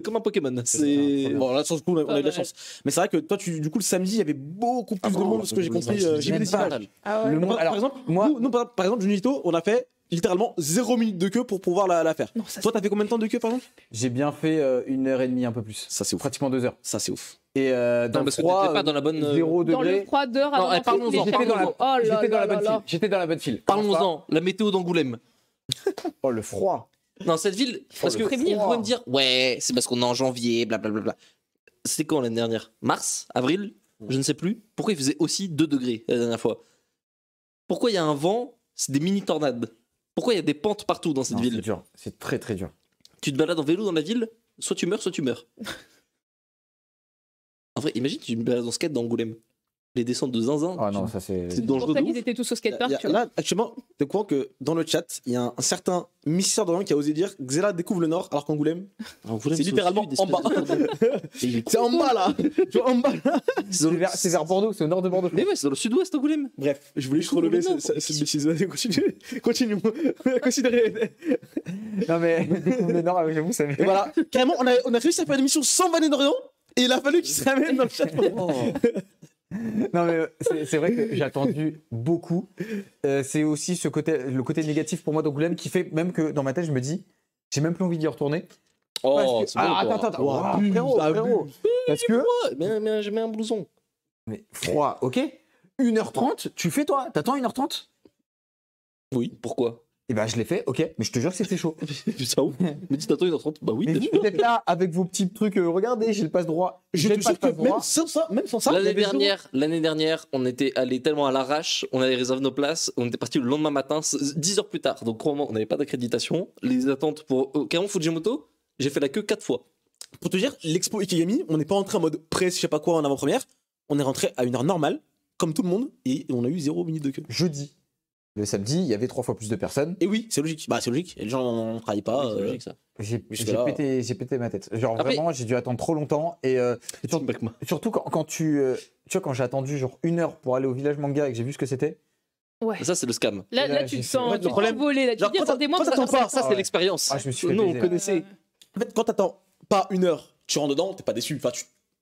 Comme un Pokémon. trop C'est. bien. Bon, là, sur le coup, on a eu de la Ouais. chance. Mais c'est vrai que toi, du coup, le samedi, il y avait beaucoup plus de bon, monde, ce que j'ai compris. J'ai vu même des pas. images. Ah ouais. Le monde, Par alors, exemple, moi, nous, par exemple, Junito, on a fait littéralement 0 minute de queue pour pouvoir la faire. Non, ça, Toi, t'as fait combien de temps de queue, par exemple? j'ai bien fait 1h30, un peu plus. Ça, c'est ouf. Pratiquement 2 heures. Ça, c'est ouf. Et dans Non, le parce que froid, t'étais pas dans la bonne. 0 dans le degré. froid d'heure avant Non, l'entrée, parlons-en, les parlons-en. J'étais dans la, chariots. Oh là j'étais dans là la bonne là là. file. J'étais dans la bonne file. Parlons-en, la météo d'Angoulême. Oh, le froid. Non, cette ville, parce le que prévenir. vous pouvez me dire, ouais, c'est parce qu'on est en janvier, blablabla. C'était quand l'année dernière? Mars? Avril? Je ne sais plus. Pourquoi il faisait aussi 2 degrés la dernière fois? Pourquoi il y a un vent? C'est des mini tornades. Pourquoi il y a des pentes partout dans cette Non, c'est ville? dur. C'est très très dur. Tu te balades en vélo dans la ville, soit tu meurs, soit tu meurs. En vrai, imagine, tu te balades en skate dans Angoulême. Les descentes de zinzin. Ah non, ça c'est. C'est C'est pour dangereux ça de qu'ils ouf. étaient tous au skatepark, tu vois. Là, actuellement, t'es au courant que dans le chat, il y a un certain mystère de qui a osé dire Xela découvre le Nord alors qu'Angoulême, Angoulême, c'est littéralement au-dessus, en bas. espèce de- C'est en bas là. Tu vois, en bas là. C'est vers Bordeaux, c'est au nord de Bordeaux. je Mais crois. ouais, c'est dans le sud-ouest, Angoulême. Bref, je voulais juste Découvre relever le Nord. cette bêtise. Vas-y, continue. Considérez. Non mais découvre le nord, j'avoue, ça Et fait. voilà, carrément, on a réussi à faire une émission sans vanner d'Orient. Et il a fallu qu'il se ramène dans le chat. Non mais c'est vrai que j'ai attendu beaucoup. C'est aussi le côté négatif pour moi d'Angoulême qui fait même que dans ma tête je me dis j'ai même plus envie d'y retourner. Oh, Parce que- c'est bon, Ah, quoi. attends. Ouah, Ouah, frérot. Parce que Ouais, mais j'ai mis un blouson. mais froid, ok. 1h30, tu fais toi. T'attends 1h30. Oui. Pourquoi? Et ben je l'ai fait, ok. Mais je te jure que c'était chaud. Ça où? Mais dis t'attends 1h30. Bah oui, Mais bien vous, sûr. vous êtes là avec vos petits trucs. Regardez, j'ai le passe droit. Je J'ai te pas jure le que passe droit. même sans ça, il y avait zéro. L'année dernière, on était allé tellement à l'arrache, on avait réservé nos places, on était parti le lendemain matin, 10 heures plus tard. Donc, crois-moi, on n'avait pas d'accréditation. Les attentes pour Caron Fujimoto, j'ai fait la queue 4 fois. Pour te dire, l'expo Ikigami, on n'est pas rentré en mode presse, je sais pas quoi, en avant-première. On est rentré à une heure normale, comme tout le monde, et on a eu 0 minute de queue. Jeudi. Le samedi, il y avait 3 fois plus de personnes. Et oui, c'est logique. Bah, c'est logique. Les gens ne travaillent pas. C'est logique ça. J'ai Jusque-là. pété ma tête. Genre Après- vraiment, j'ai dû attendre trop longtemps. Et surtout quand tu vois, quand j'ai attendu genre 1 heure pour aller au village manga et que j'ai vu ce que c'était. Ouais. Ça, c'est le scam. Là, Là, tu j'ai te fait- sens Ouais, le problème- envolé. Là, tu genre, te dis, quand attendez-moi, t'attends ça- pas, Ça, Ah c'est ouais. l'expérience. Ah, je me suis fait Nous, on baiser. connaissait. En fait, quand t'attends pas 1 heure, tu rentres dedans, t'es pas déçu. Enfin,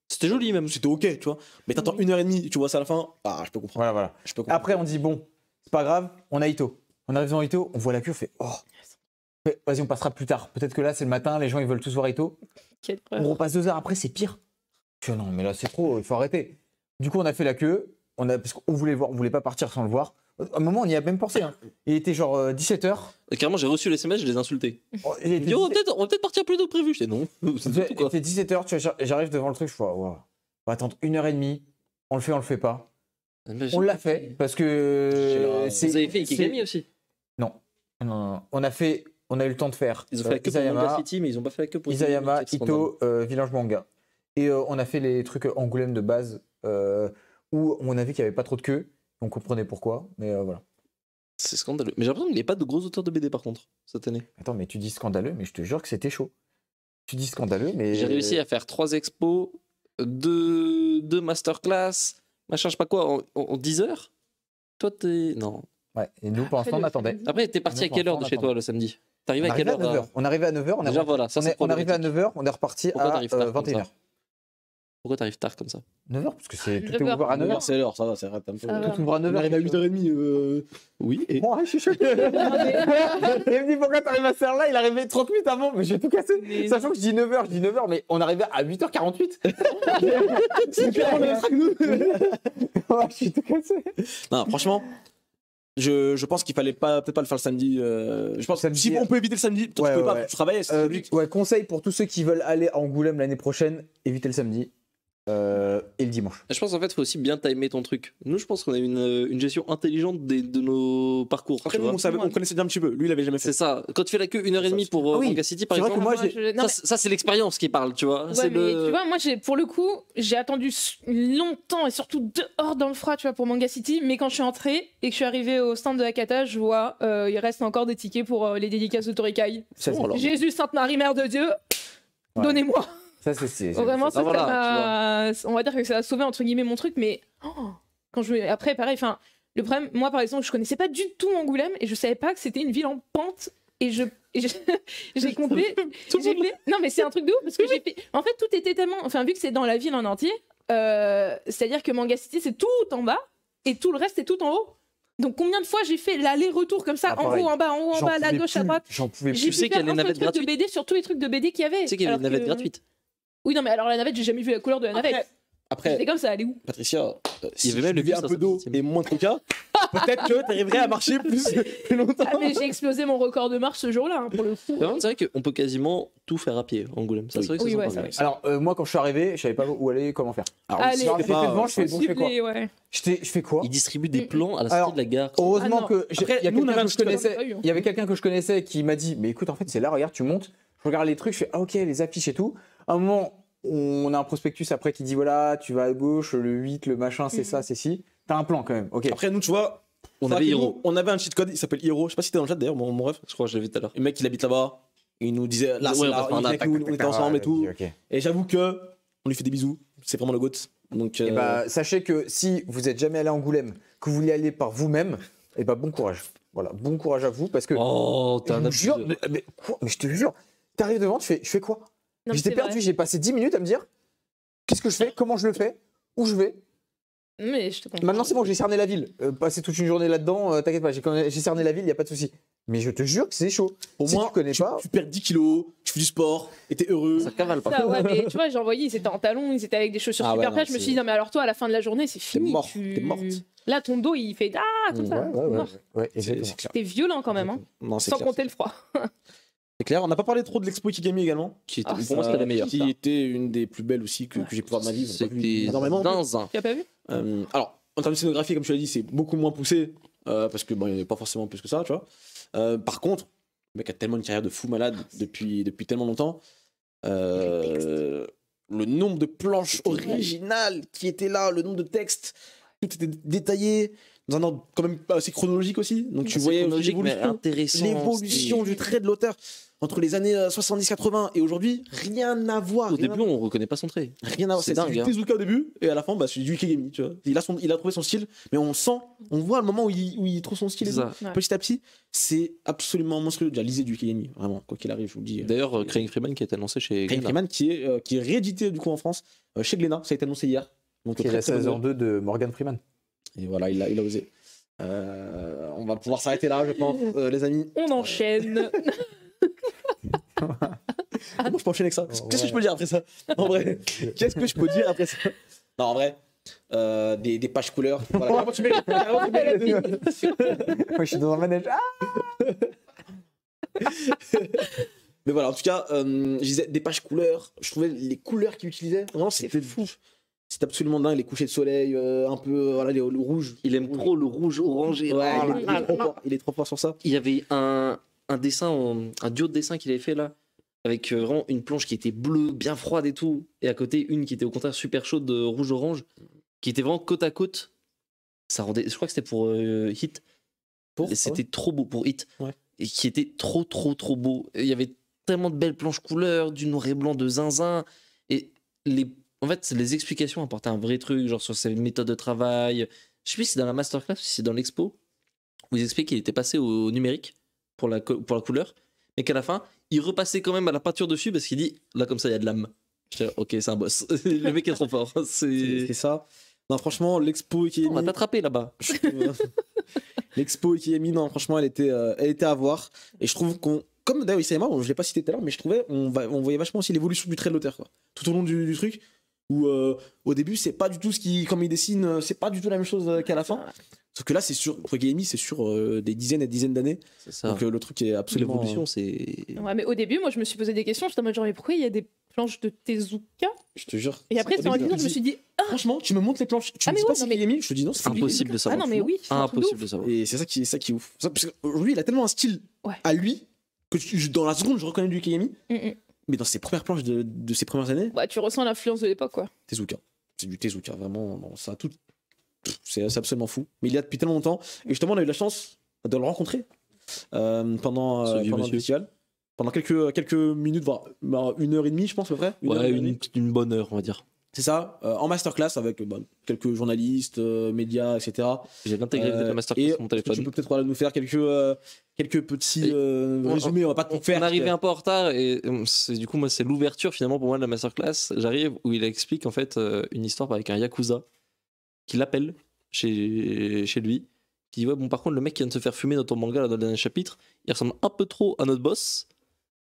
C'était joli même. c'était ok, tu vois. Mais t'attends 1h30, tu vois ça à la fin, ah, je peux comprendre. Voilà. Je peux comprendre. Après, on dit bon, c'est pas grave, on a Ito. On arrive dans Ito, on voit la queue, on fait oh. Vas-y, on passera plus tard. Peut-être que là, c'est le matin, les gens ils veulent tous voir Ito. Quelle On horreur. repasse 2 heures après, c'est pire. Je dis, non, mais là, c'est trop, il faut arrêter. Du coup, on a fait la queue, parce qu'on voulait le voir, on voulait pas partir sans le voir. À un moment, on y a même pensé. Hein. Il était genre 17h. Et carrément, j'ai reçu les SMS, je les ai insultés. Il Ils était me disent, on va peut-être partir plus tôt que prévu. Je dis non. C'est tout, quoi. 17h, tu vois, j'arrive devant le truc, je fais, wow. On va attendre 1h30, on le fait pas. On l'a fait parce que Vous avez fait Ikegami aussi. Non. On a eu le temps de faire Ils ont fait la queue pour Manga Isayama, City, mais ils ont pas fait la queue pour Isayama, Ikegami. Ito, Village Manga. Et on a fait les trucs Angoulême de base où on a vu qu'il n'y avait pas trop de queue. On comprenait pourquoi, mais voilà. C'est scandaleux. Mais j'ai l'impression qu'il n'y a pas de gros auteurs de BD par contre, cette année. Attends, mais tu dis scandaleux, mais je te jure que c'était chaud. Tu dis scandaleux, mais. J'ai réussi à faire 3 expos, 2 masterclass, machin, je sais pas quoi, en 10 heures. Toi, t'es. Non. Ouais, et nous, pour l'instant, on attendait. Après, t'es parti à Nous, quelle heure pour de chez l'instant, toi le samedi? T'es On arrivé à quelle arrivait à heure 9h. On arrivait à 9h, Déjà, voilà, ça c'est on arrivait à problématique. 9h, on est reparti Pourquoi à t'arrives tard comme 21h. ça Pourquoi t'arrives tard comme ça? 9h, parce que c'est tout est 9h. ouvert à 9h. C'est l'heure, ça va, c'est vrai. Ça va. Tout ouvre à 9h. On arrive à 8h30. Oui, et. Bon, je suis choqué. Il me dit pourquoi t'arrives à cette heure-là, il arrivait 30 minutes avant, mais j'ai tout cassé. Mais- Sachant que je dis 9h, mais on arrivait à 8h48. C'est clair, on est avec nous. Ouais, je suis tout cassé. Non, franchement, je pense qu'il fallait peut-être pas le faire le samedi. Je pense que Samedi, si on peut éviter le samedi, toi ouais, tu peux ouais, pas, ouais. tu travaillais, c'est logique. Ouais, conseil pour tous ceux qui veulent aller à Angoulême l'année prochaine, évitez le samedi et le dimanche. Je pense en fait il faut aussi bien timer ton truc. Nous je pense qu'on a une gestion intelligente de nos parcours. Après, tu nous, vois. on connaissait déjà un petit peu. Lui, il avait jamais fait. C'est ça. Quand tu fais la queue 1h30 pour Ah oui, Manga City par c'est vrai exemple, que moi, j'ai- Non, mais- ça c'est l'expérience qui parle, tu vois. Ouais, C'est mais le... tu vois, moi, pour le coup, j'ai attendu longtemps et surtout dehors dans le froid, tu vois, pour Manga City. Mais quand je suis entrée et que je suis arrivée au stand de Akata, je vois, il reste encore des tickets pour les dédicaces de Torikai. Ça, c'est- Oh, alors. Jésus, Sainte Marie, Mère de Dieu, Ouais. donnez-moi. Ça, c'est- Vraiment, ça, voilà, on va dire que ça a sauvé entre guillemets mon truc, mais quand après, pareil, enfin, le problème, moi par exemple, je connaissais pas du tout Angoulême et je savais pas que c'était une ville en pente. Et j'ai compté. Non, mais c'est un truc de ouf parce que j'ai fait. En fait, tout était tellement. Enfin, vu que c'est dans la ville en entier, c'est-à-dire que Manga City, c'est tout en bas et tout le reste, c'est tout en haut. Donc, combien de fois j'ai fait l'aller-retour comme ça, Ah, en pareil. haut, en bas, J'en à la pouvais gauche, à plus, droite. J'en pouvais J'ai plus. sais pu qu'il y a faire les un seul navettes truc de gratuites. BD sur tous les trucs de BD qu'il y avait. Tu sais qu'il y avait Alors une navette que- gratuite. Oui, non, mais alors la navette, j'ai jamais vu la couleur de la navette. Après, C'était comme ça, elle est où Patricia, si Il y avait même tu le buvais bus un à peu d'eau 117e. et moins de coca, peut-être que t'arriverais à marcher plus longtemps. Ah, mais j'ai explosé mon record de marche ce jour-là, hein, pour le coup. Mais vraiment, c'est vrai qu'on peut quasiment tout faire à pied à Angoulême. Ça, c'est vrai que Oui, c'est ouais, sympa. c'est vrai. Alors, moi, quand je suis arrivé, je savais pas où aller, comment faire. Alors, Allez. si Alors, c'était j'ai fait pas, devant, je fais bon, je fais quoi Ciblé, ouais. Je fais quoi Ils distribuent des plans à la sortie Alors, de la gare. Heureusement Ah non. que Après, il y a nous, on avait quelqu'un un que je petit connaissais. pas eu, hein. Il y avait quelqu'un que je connaissais qui m'a dit, mais écoute, en fait, c'est là, regarde, tu montes. Je regarde les trucs, je fais, ah ok, les affiches et tout. À un moment, on a un prospectus après qui dit, voilà, tu vas à gauche, le 8, le machin, c'est ça, c'est ci. T'as un plan quand même, ok. Après, nous, tu vois, On avait Hiro. On avait un cheat code, il s'appelle Hiro. Je sais pas si t'es dans le chat d'ailleurs, mon ref. Je crois que je l'ai vu tout à l'heure. Le mec, il habite là-bas. Il nous disait, là, Ouais, c'est on là, va faire il un était avec attaque, nous, on était ensemble et tout. Ok. Et j'avoue que on lui fait des bisous. C'est vraiment le GOAT. Donc, Et bah, sachez que si vous êtes jamais allé à Angoulême, que vous voulez aller par vous-même, et bah, bon courage. Voilà, bon courage à vous parce que. Oh, je t'as un vous jure, abuseur. mais quoi Mais je te jure, t'arrives devant, je fais quoi Non, mais J'étais c'est perdu, vrai. j'ai passé 10 minutes à me dire qu'est-ce que je fais, comment je le fais, où je vais. Mais je te comprends. Maintenant, c'est bon, j'ai cerné la ville. Passer toute une journée là-dedans, t'inquiète pas, j'ai cerné la ville, y a pas de souci. Mais je te jure que c'est chaud. au si moins, tu connais pas. tu perds 10 kilos, tu fais du sport, et t'es heureux. Ça cavale pas. Ça, ouais, mais tu vois, j'ai envoyé, ils étaient en talons, ils étaient avec des chaussures Ah ouais, super non, plates. Je me suis c'est- dit, non, mais alors toi, à la fin de la journée, c'est fini. mort, t'es morte. Là, ton dos, il fait ah, comme ça. mort. Ouais, C'est exactement. clair. C'était violent quand même, hein. Non, c'est Sans clair. compter le froid. C'est clair. On n'a pas parlé trop de l'expo Ikigami également. Qui était- Ah, pour moi, c'était la meilleure. Qui était une des plus belles aussi que j'ai pu voir de ma vie. J'en ai pas vu C'était énormément. dingue. Tu as pas vu? Alors, en termes de scénographie, comme tu l'as dit, c'est beaucoup moins poussé parce que bon, il n'y avait pas forcément plus que ça, tu vois. Par contre, le mec a tellement une carrière de fou malade depuis tellement longtemps. Le nombre de planches originales qui étaient là, le nombre de textes, tout était détaillé dans un ordre quand même assez chronologique aussi. Donc tu C'est voyais chronologique, mais l'évolution intéressant. l'évolution du trait de l'auteur entre les années 70-80 et aujourd'hui, rien à voir. Au rien à début, on reconnaît pas son trait. Rien à voir, C'est c'est dingue, du hein. Tezuka au début, et à la fin, bah, c'est du Ikegami, tu vois. Il a trouvé son style, mais on sent, on voit le moment où il trouve son style, et C'est ça. tout. Ouais. Petit à petit, c'est absolument monstrueux. Déjà, lisez du Ikegami, vraiment, quoi qu'il arrive, je vous le dis. D'ailleurs, Craig Freeman qui a été annoncé chez Craig Glénat. Freeman qui est réédité du coup en France, chez Glénat, ça a été annoncé hier. Donc, Qui est très, la très bonne saison nouvelle. 2 de Morgan Freeman. Et voilà, il a osé. On va pouvoir s'arrêter là, je pense, les amis. On enchaîne. Comment je peux enchaîner avec ça Qu'est-ce que Ouais. je peux dire après ça En vrai, qu'est-ce que je peux dire après ça Non, en vrai, des pages couleurs. Voilà, carrément, tu mérites, carrément, tu mérites. Moi, je suis dans un manège. Ah Mais voilà, en tout cas, je disais des pages couleurs. Je trouvais les couleurs qu'il utilisait, vraiment, c'était fou. C'était absolument dingue. Les couchers de soleil, un peu, voilà, le rouge. Il aime trop le rouge orangé. Ouais, Oh il là est là. trop fort. Il est trop fort sur ça. Il y avait un dessin, un duo de dessins qu'il avait fait là, avec vraiment une planche qui était bleue, bien froide et tout, et à côté une qui était au contraire super chaude de rouge-orange, qui était vraiment côte à côte. Ça rendait, je crois que c'était pour Hit. Pour Et c'était trop beau pour Hit. Ouais. Et qui était trop beau. Et il y avait tellement de belles planches couleurs, du noir et blanc, de zinzin. Et en fait, les explications apportaient un vrai truc, genre sur ses méthodes de travail. Je sais plus si c'est dans la masterclass ou si c'est dans l'expo, où ils expliquent qu'il était passé au numérique pour la couleur, mais qu'à la fin, il repassait quand même à la peinture dessus parce qu'il dit, là comme ça, il y a de l'âme. Je dis, ok, c'est un boss. Le mec est trop fort. C'est ça. Non, franchement, l'expo On va t'attraper là-bas. L'expo Ikeyami, non, franchement, elle était à voir. Et je trouve qu'on. Comme d'ailleurs, Isayama, je l'ai pas cité tout à l'heure, mais je trouvais, on voyait vachement aussi l'évolution du trait de l'auteur, quoi. Tout au long du truc, où au début, c'est pas du tout comme il dessine, c'est pas du tout la même chose qu'à la fin. Sauf que là, c'est sur. Pour Ikeyami, c'est sur des dizaines et dizaines d'années. C'est ça. Donc le truc est absolument. L'évolution, c'est. Ouais, mais au début, moi, je me suis posé des questions. J'étais en mode genre, mais pourquoi il y a des planches de Tezuka? Je te jure. Et après, sur un vidéo, je me suis dit, Franchement, tu me montres les planches. Tu Ah, me mais dis pas ouais, si non, mais- Ikeyami, je te dis non, c'est Impossible de ah savoir. non, mais oui, c'est un truc de Impossible ouf. de savoir. Et c'est ça qui est ouf. Parce que lui, il a tellement un style Ouais. à lui que dans la seconde, je reconnais du Ikeyami. Mm, mm. Mais dans ses premières planches de ses premières années, Bah, tu ressens l'influence de l'époque, quoi. Tezuka. C'est du Tezuka, vraiment. Non, ça a tout. C'est absolument fou. Mais il y a depuis tellement longtemps. Et justement, on a eu la chance de le rencontrer pendant Ce vieux le monsieur. festival. Pendant quelques minutes, voire 1h30, je pense, à peu près. Ouais, heure et demie. une bonne heure, on va dire. C'est ça, en masterclass avec quelques journalistes, médias, etc. J'ai l'intégralité de la masterclass et sur mon téléphone. tu peux peut-être nous faire quelques petits Et résumés, on va pas tout faire. On arrivait un peu en retard et du coup moi c'est l'ouverture finalement pour moi de la masterclass. J'arrive où il explique en fait une histoire avec un yakuza qui l'appelle chez lui, qui dit ouais bon par contre le mec qui vient de se faire fumer dans ton manga là, dans le dernier chapitre, il ressemble un peu trop à notre boss,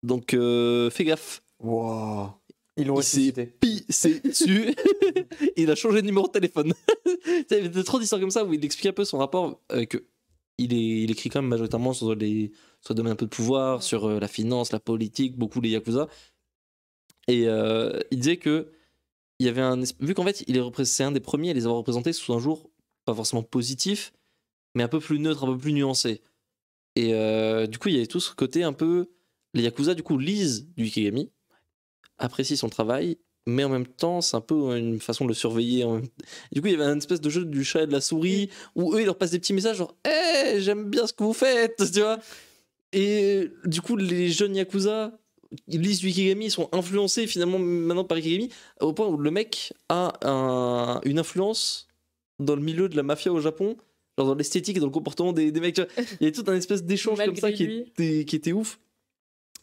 donc fais gaffe. Wow. Ils l'ont Il s'est ressuscité. pissé dessus. Il a changé de numéro de téléphone. Il y a trop d'histoires comme ça où il explique un peu son rapport avec. Il écrit quand même majoritairement sur le domaine un peu de pouvoir, sur la finance, la politique, beaucoup les yakuza. Et il disait que il y avait vu qu'en fait c'est un des premiers à les avoir représentés sous un jour pas forcément positif, mais un peu plus neutre, un peu plus nuancé. Et du coup il y avait tout ce côté un peu les yakuza du coup lisent du Ikegami, apprécient son travail, mais en même temps c'est un peu une façon de le surveiller. Du coup il y avait un espèce de jeu du chat et de la souris où eux ils leur passent des petits messages genre hey, j'aime bien ce que vous faites, tu vois. Et du coup les jeunes yakuza ils lisent du Ikegami, ils sont influencés finalement maintenant par Ikegami au point où le mec a une influence dans le milieu de la mafia au Japon, genre dans l'esthétique et dans le comportement des mecs, tu vois. Il y a tout un espèce d'échange comme Malgré ça lui. qui était ouf.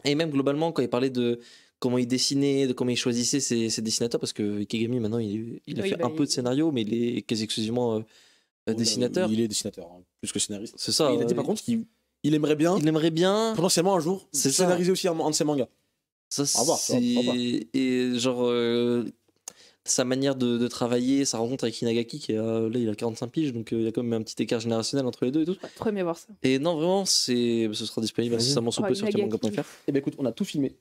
Et même globalement quand il parlait de comment il dessinait, de comment il choisissait ses dessinateurs, parce que Ikegami maintenant il a Oui, fait bah, un peu de scénario mais il est quasi exclusivement dessinateur. Il est dessinateur, hein, plus que scénariste. C'est ça. Et il a dit par contre qu'il aimerait bien, il aimerait bien. potentiellement un jour, C'est ça. scénariser aussi un de ses mangas. Ça, Au revoir, c'est... au revoir. Et genre, sa manière de travailler, sa rencontre avec Inagaki, là, il a 45 piges, donc il y a quand même un petit écart générationnel entre les deux et tout. Trop aimé voir ça. Et non, vraiment, ce sera disponible incessamment sous Oh, peu sur Inagaki. manga.fr. Et ben écoute, on a tout filmé.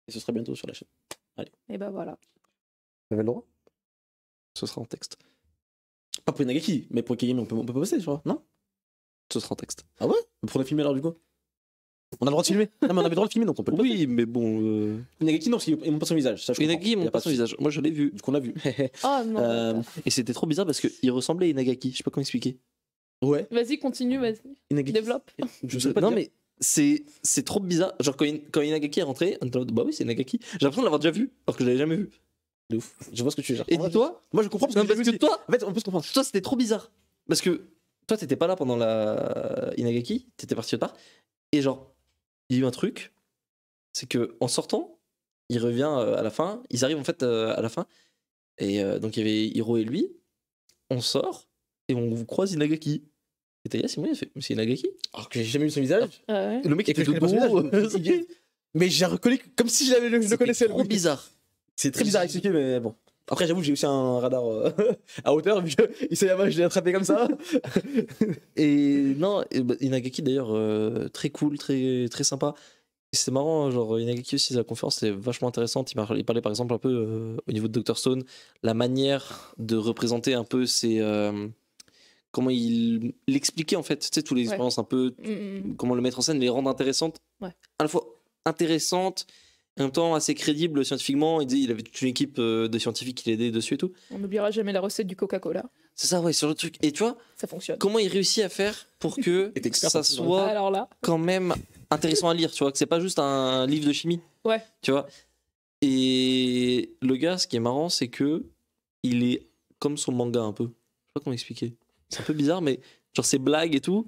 Et ce sera bientôt sur la chaîne. Et bah voilà. T'avais le droit? Ce sera en texte. Pas pour Inagaki, mais pour Ikegami, on peut poster, je crois, non? Ce sera en texte. Pour filmer alors du coup. On a le droit de filmer. Non, mais on avait le droit de filmer, donc on peut le poster. Oui, mais bon... Inagaki, non, parce qu'il montre pas son visage. Ça, je comprends. Inagaki, il Y a montre pas son de souci. visage. Moi, je l'ai vu. Du coup, on l'a vu. Oh non. Euh, Et c'était trop bizarre parce qu'il ressemblait à Inagaki. Je sais pas comment expliquer. ouais. Vas-y, continue, vas-y. Inagaki. Développe. Je sais pas Non, dire. mais c'est trop bizarre. Genre, quand Inagaki est rentré, on était en mode, bah oui, c'est Inagaki. J'ai l'impression de l'avoir déjà vu, alors que je l'avais jamais vu. De ouf. Je vois ce que tu veux dire. Et En vrai, dis-toi, moi je comprends parce non, que, parce que toi, en fait, on peut se comprendre. toi, c'était trop bizarre. Parce que toi, t'étais pas là pendant la Inagaki, t'étais parti autre part. Et genre, il y a eu un truc, c'est que en sortant, il revient à la fin. Ils arrivent en fait à la fin. Et donc, il y avait Hiro et lui. On sort et on vous croise Inagaki. Et Taya, c'est moi, il a fait, mais c'est Inagaki. Alors que j'ai jamais vu son visage. Ouais. Et le mec Et que était je de connais pas son dos. visage. Mais j'ai reconnu comme si je le connaissais. Trop bizarre. C'est très bizarre à expliquer, mais bon. Après, j'avoue que j'ai aussi un radar à hauteur, vu que Isayama, je l'ai attrapé comme ça. Et non, Inagaki d'ailleurs, très cool, très, très sympa. Et c'est marrant, genre Inagaki aussi, sa conférence c'est vachement intéressante. Il parlait par exemple un peu au niveau de Dr. Stone, la manière de représenter un peu comment il expliquait en fait, tu sais, toutes les expériences un peu, comment le mettre en scène, les rendre intéressantes. Ouais. À la fois intéressantes, et en même temps assez crédibles scientifiquement. Il disait il avait toute une équipe de scientifiques qui l'aidaient dessus et tout. On n'oubliera jamais la recette du Coca-Cola. C'est ça, ouais, sur le truc. Et tu vois, Ça fonctionne. comment il réussit à faire pour que Et t'es expert ça en plus, hein. soit Alors là, quand même intéressant à lire, tu vois, que c'est pas juste un livre de chimie. Ouais. Tu vois. Et le gars, ce qui est marrant, c'est que il est comme son manga un peu. Je sais pas comment expliquer. C'est un peu bizarre, mais genre ses blagues et tout,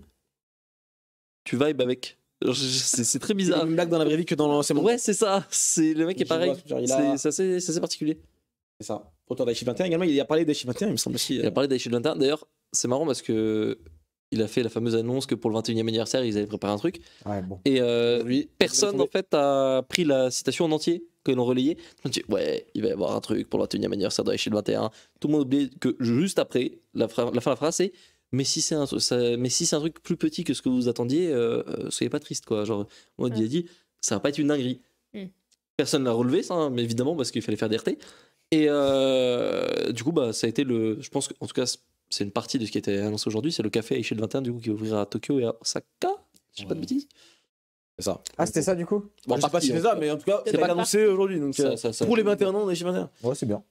tu vibes avec. Genre, c'est très C'est bizarre. la même blague dans la vraie vie que dans l'ancien monde. Ouais, c'est ça. C'est le mec est Je pareil. vois, genre, il a- C'est assez particulier. C'est ça. Auteur d'Aichi 21 également, il a parlé d'Aichi 21, il me semble aussi. Il a parlé d'Aichi Lantern. D'ailleurs, c'est marrant parce que il a fait la fameuse annonce que pour le 21e anniversaire, ils avaient préparé un truc. Ouais, bon. Et Lui, personne en fait a pris la citation en entier quand ils l'ont relayée. On dit ouais, il va y avoir un truc pour le 21e anniversaire d'Aichi 21. Tout le monde oublie que juste après, la fin de la phrase c'est mais si c'est un truc plus petit que ce que vous attendiez, soyez pas triste quoi. Genre, moi il a dit ça va pas être une dinguerie. Mm. Personne l'a relevé ça, hein, mais évidemment parce qu'il fallait faire des RT. Et du coup bah ça a été je pense qu'en tout cas c'est une partie de ce qui a été annoncé aujourd'hui, c'est le café Aichi 21 du coup qui ouvrira à Tokyo et à Osaka. Je sais pas de bêtises. C'est ça. Ah, c'était ça du coup? Bon, je sais pas si c'est ça, mais en tout cas, C'est c'est pas pas annoncé aujourd'hui. Donc, Ça- pour les 21 ans d'Aichi 21. Ouais, c'est bien.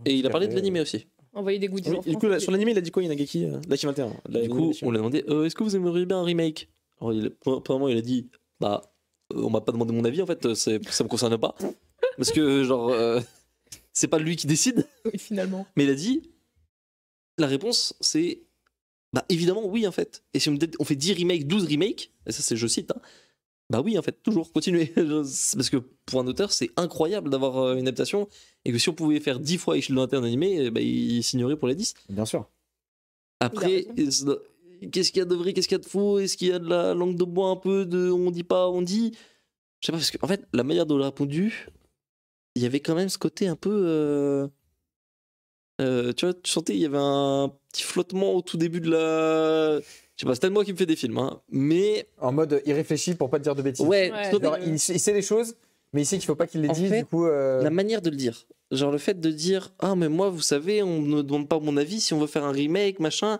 Et il a parlé de l'animé aussi. envoyer des goodies Oui, en du coup, France. sur l'anime, il a dit quoi, Inagaki d'Aichi 21? Du coup, on lui a demandé est-ce que vous aimeriez bien un remake? Alors, premièrement, il a dit bah, on m'a pas demandé mon avis en fait, ça me concerne pas. Parce que, genre, c'est pas lui qui décide. Oui, finalement. Mais il a dit la réponse, c'est bah, évidemment, oui en fait. Et si on fait 10 remakes, 12 remakes, et ça, c'est je cite, hein, bah oui en fait, toujours, continuez. Parce que pour un auteur, c'est incroyable d'avoir une adaptation et que si on pouvait faire 10 fois Aichi Lantern animé, bah, il signerait pour les 10. Bien sûr. Après, qu'est-ce qu'il y a de vrai, qu'est-ce qu'il y a de faux? Est-ce qu'il y a de la langue de bois un peu de on dit pas, on dit? Je sais pas, parce qu'en fait, la manière dont il a répondu, il y avait quand même ce côté un peu. Tu vois, tu sentais, il y avait un petit flottement au tout début de la. Je sais pas, c'est peut-être moi qui me fais des films, hein, mais. En mode, il réfléchit pour pas te dire de bêtises. Ouais, Ouais. tu sentais Genre, il sait les choses, mais il sait qu'il faut pas qu'il les En dise, fait, du coup. la manière de le dire. Genre le fait de dire ah, mais moi, vous savez, on ne me demande pas mon avis si on veut faire un remake, machin.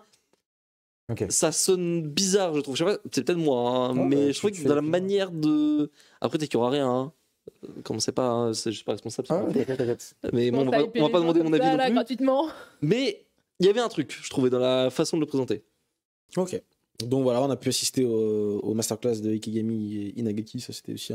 Ok. Ça sonne bizarre, je trouve. Je sais pas, c'est peut-être moi, hein, Ouais, mais bah, je trouve tu que fais dans la des films. manière de. Après, peut-être qu'il y aura rien. Hein. Commencez pas, hein, je suis pas responsable. Ah, ouais, t'inquiète. Mais bon, on va pas demander mon avis non plus. gratuitement. Mais il y avait un truc, je trouvais, dans la façon de le présenter. Ok. Donc voilà, on a pu assister au masterclass de Ikigami et Inagaki. Ça, c'était aussi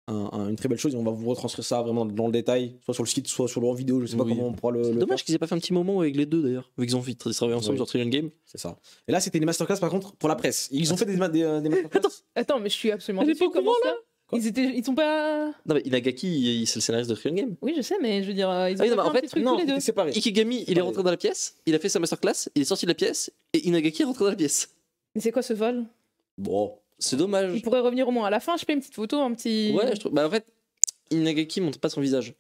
une très belle chose. Et on va vous retranscrire ça vraiment dans le détail, soit sur le site, soit sur le en vidéo. Je sais pas Oui. comment on pourra le C'est dommage faire. qu'ils aient pas fait un petit moment avec les deux d'ailleurs, vu qu'ils ont travaillé ensemble Oui. sur Trillion Game. C'est ça. Et là, c'était des masterclass par contre pour la presse. Ils ont fait des masterclass. Attends, mais je suis absolument Elle est déçue. pas au Comment courant, ça Quoi ils sont pas. Non, mais Inagaki, c'est le scénariste de Trillion Game. Oui, je sais, mais je veux dire, ils ont Ah oui, non, pas mais en fait un fait, petit truc Non, tous les deux. c'était séparé. Ikigami, il est rentré dans la pièce, il a fait sa masterclass, il est sorti de la pièce, et Inagaki est rentré dans la pièce. Mais c'est quoi ce vol? Bon. C'est dommage. Il pourrait revenir au moins à la fin. Je fais une petite photo, un petit. Ouais, je trouve. Bah, en fait, Inagaki montre pas son visage.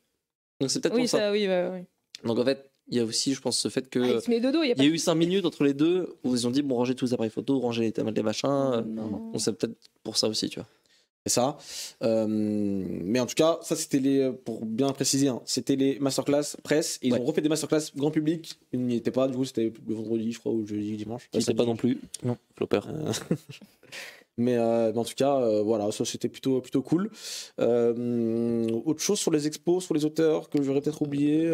Donc c'est peut-être Oui, pour ça. ça, oui, ouais. Donc en fait, il y a aussi, je pense, ce fait que. Ah, il se met de dos, il y a Il pas y a eu 5 minutes entre les deux où ils ont dit bon, rangez tous les appareils photo, rangez les machins. Non. Donc c'est peut-être pour ça aussi, tu vois. C'est ça. Mais en tout cas, ça c'était pour bien préciser, hein, c'était les masterclass presse. Et ils Ouais. ont refait des masterclass grand public. Ils n'y étaient pas, du coup c'était le vendredi, je crois, ou le jeudi, dimanche. Qui sait pas non plus. Non. Flopper. Mais en tout cas, voilà, ça c'était plutôt cool. Autre chose sur les expos, sur les auteurs que j'aurais peut-être oublié,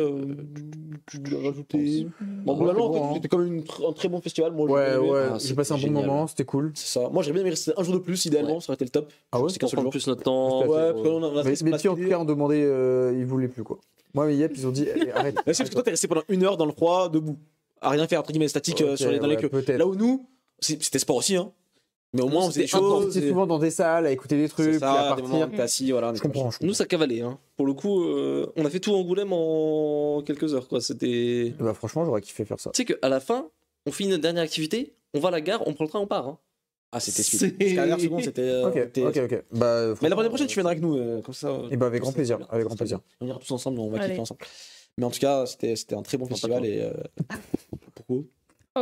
tu dois rajouter. Bon, globalement, c'est bon, en fait, hein. c'était quand même un très bon festival. Moi, j'ai Ouais, bien aimé. ouais, Ah, j'ai passé un bon génial. moment, c'était cool. C'est ça. Moi, j'aurais bien aimé rester un jour de plus, idéalement, Ouais. ça aurait été le top. Ah ouais, C'est qu'un Pour seul prendre jour. plus notre temps. Tout à fait. Ouais, parce qu'on a Mais fait puis en tout cas, on demandait, ils voulaient plus quoi. Moi, mais Yep, ils ont dit eh, arrête. C'est parce que toi, t'es resté pendant 1 heure dans le froid, debout, à rien faire, entre guillemets, statique Ok, dans les ouais, queues. peut-être. Là où nous, c'était sport aussi, hein. Mais au moins, on faisait des c'était intense. choses. J'étais souvent dans des salles à écouter des trucs, C'est puis à ça, des moments partir. où t'es assis, voilà. Je comprends. Nous, ça cavalait. Hein. Pour le coup, on a fait tout Angoulême en quelques heures. Quoi. C'était. Bah, franchement, j'aurais kiffé faire ça. Tu sais qu'à la fin, on finit notre dernière activité, on va à la gare, on prend le train, on part. Hein. Ah, c'était C'est- speed. Jusqu'à la dernière seconde, c'était. Ok. Bah, Mais la prochaine prochaine, tu viendras avec nous, comme ça. Et bah, avec grand plaisir. Avec grand plaisir. On ira tous ensemble, on va Allez. kiffer ensemble. Mais en tout cas, c'était un très bon Non, pas festival toi. et. Pourquoi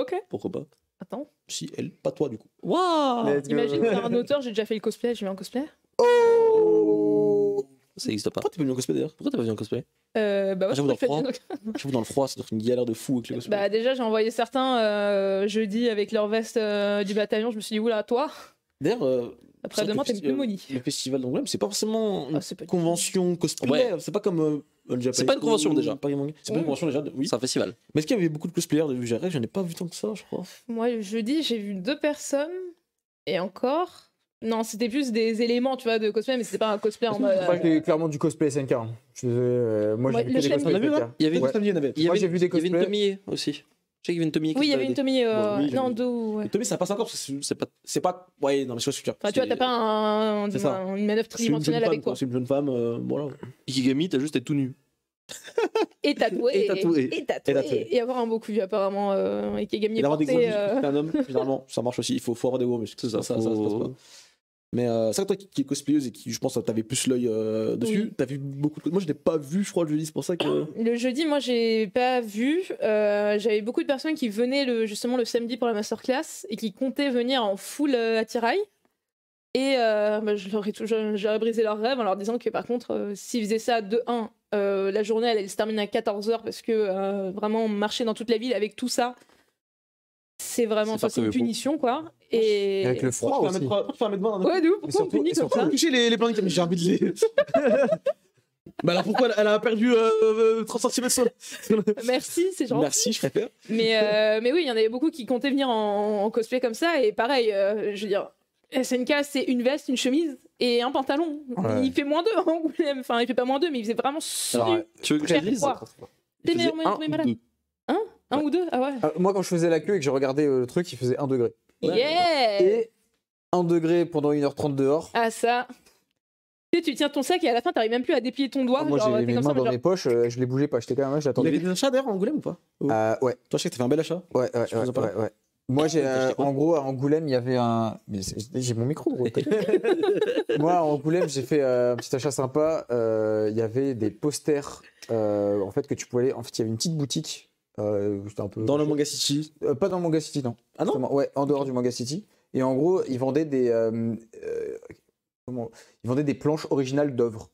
Ok, Pourquoi pas? attends. Si, elle, pas toi, du coup. Waouh! Let's go. Imagine, t'es un auteur, j'ai déjà fait le cosplay, j'ai eu un cosplay. Oh Ça existe pas. Pourquoi t'es pas venu en cosplay d'ailleurs? Pourquoi t'as pas vu un cosplay? Bah ouais, j'avoue, dans le je fais froid. des- J'avoue, dans le froid, c'est une galère de fou avec les cosplays. Bah déjà, j'ai envoyé certains jeudi avec leur veste du bataillon. Je me suis dit, oula, toi, D'ailleurs, après demain, t'es plus maudit. le festival d'Angoulême, c'est pas forcément une Ah, c'est pas- convention cosplay. Ouais. C'est pas comme C'est pas une convention, déjà. Paris Manga. C'est pas une convention déjà, oui. C'est un festival. Mais est-ce qu'il y avait beaucoup de cosplayers de VGR? J'en ai pas vu tant que ça, je crois. Moi, le jeudi, j'ai vu 2 personnes. Et encore. Non, c'était plus des éléments, tu vois, de cosplay, mais c'était pas un cosplay en mode. Moi, j'ai clairement du cosplay SNK. Hein. Je suis désolé, moi, Ouais, j'ai vu le que des chef, cosplays on a vu, SNK. là Il y avait Ouais. Samedi, il y en avait. Il y Moi, avait- j'ai vu des Il y avait une cosplays. Tomie aussi. Je sais qu'il y avait une Tomie qui Oui, il y avait se une baladait. Tomie. Bon, oui, j'ai non, vu. 2 ouais. Et Tommy, ça passe encore parce que C'est pas. c'est pas. Ouais, non, mais je vois ce que tu veux dire. Enfin, tu vois, t'as pas C'est ça. une manœuvre C'est une jeune tridimensionnelle femme, avec toi. quoi. C'est une jeune femme, voilà. Ikigami, t'as juste été tout nu. Et tatoué. Et tatoué. Et tatoué. Et tatoué. Et avoir un beau cul, apparemment. Et qui est gagné Et d'avoir des gros porté. muscles, c'est un homme, finalement, ça marche aussi. Il faut avoir des gros muscles. C'est ça, ça se passe pas. Mais ça, toi qui es cosplayeuse et qui, je pense, t'avais plus l'œil dessus, Oui. t'as vu beaucoup de. Moi, je l'ai pas vu, je crois, le jeudi, c'est pour ça que. Le jeudi, moi, j'ai pas vu. J'avais beaucoup de personnes qui venaient justement le samedi pour la masterclass et qui comptaient venir en full attirail. Et j'aurais brisé leur rêve en leur disant que par contre, s'ils faisaient ça de 1, la journée elle se termine à 14h parce que vraiment marcher dans toute la ville avec tout ça, c'est vraiment C'est pas c'est une prévu pour. punition quoi. Et Avec le froid Tu fais aussi. 1m20 dans le. ouais, d'où pourquoi on surtout- punit et comme surtout- ça? Toucher les plans de j'ai envie de les. Bah alors pourquoi elle a perdu 30 cm sur Merci, c'est gentil. Merci, je préfère. Mais oui, il y en avait beaucoup qui comptaient venir en cosplay comme ça. Et pareil, je veux dire, SNK, c'est une veste, une chemise et un pantalon. Ouais. Il fait -2 en Angoulême. Enfin, il fait pas -2, mais il faisait vraiment Alors, super. Tu veux que je te Faire dise froid. Il Des faisait meilleurs moyens de tomber malade. 1 ou 2? Ah ouais. Moi, quand je faisais la queue et que je regardais le truc, il faisait 1 degré. Ouais. Yeah! Et 1 degré pendant 1h30 dehors. Ah, ça. Tu tiens ton sac et à la fin, t'arrives même plus à déplier ton doigt. Moi, genre, j'ai t'es mes comme mains ça, mais dans genre- mes poches, je les bougeais pas. J'étais quand même là, Il y j'attendais. avait des achats d'ailleurs à Angoulême ou pas? Ouais, Toi, je sais que t'as fait un bel achat. ouais. Je faisais pas. Moi, j'ai, T'as acheté quoi en gros, à Angoulême, il y avait un. Mais j'ai mon micro, gros. Moi, à Angoulême, j'ai fait un petit achat sympa. Il y avait des posters, en fait, que tu pouvais aller. En fait, il y avait une petite boutique. C'était un peu. Dans le Manga City. Pas dans le Manga City, non. Ah non? Justement, ouais, en dehors du Manga City. Et en gros, ils vendaient des. Ils vendaient des planches originales d'œuvres.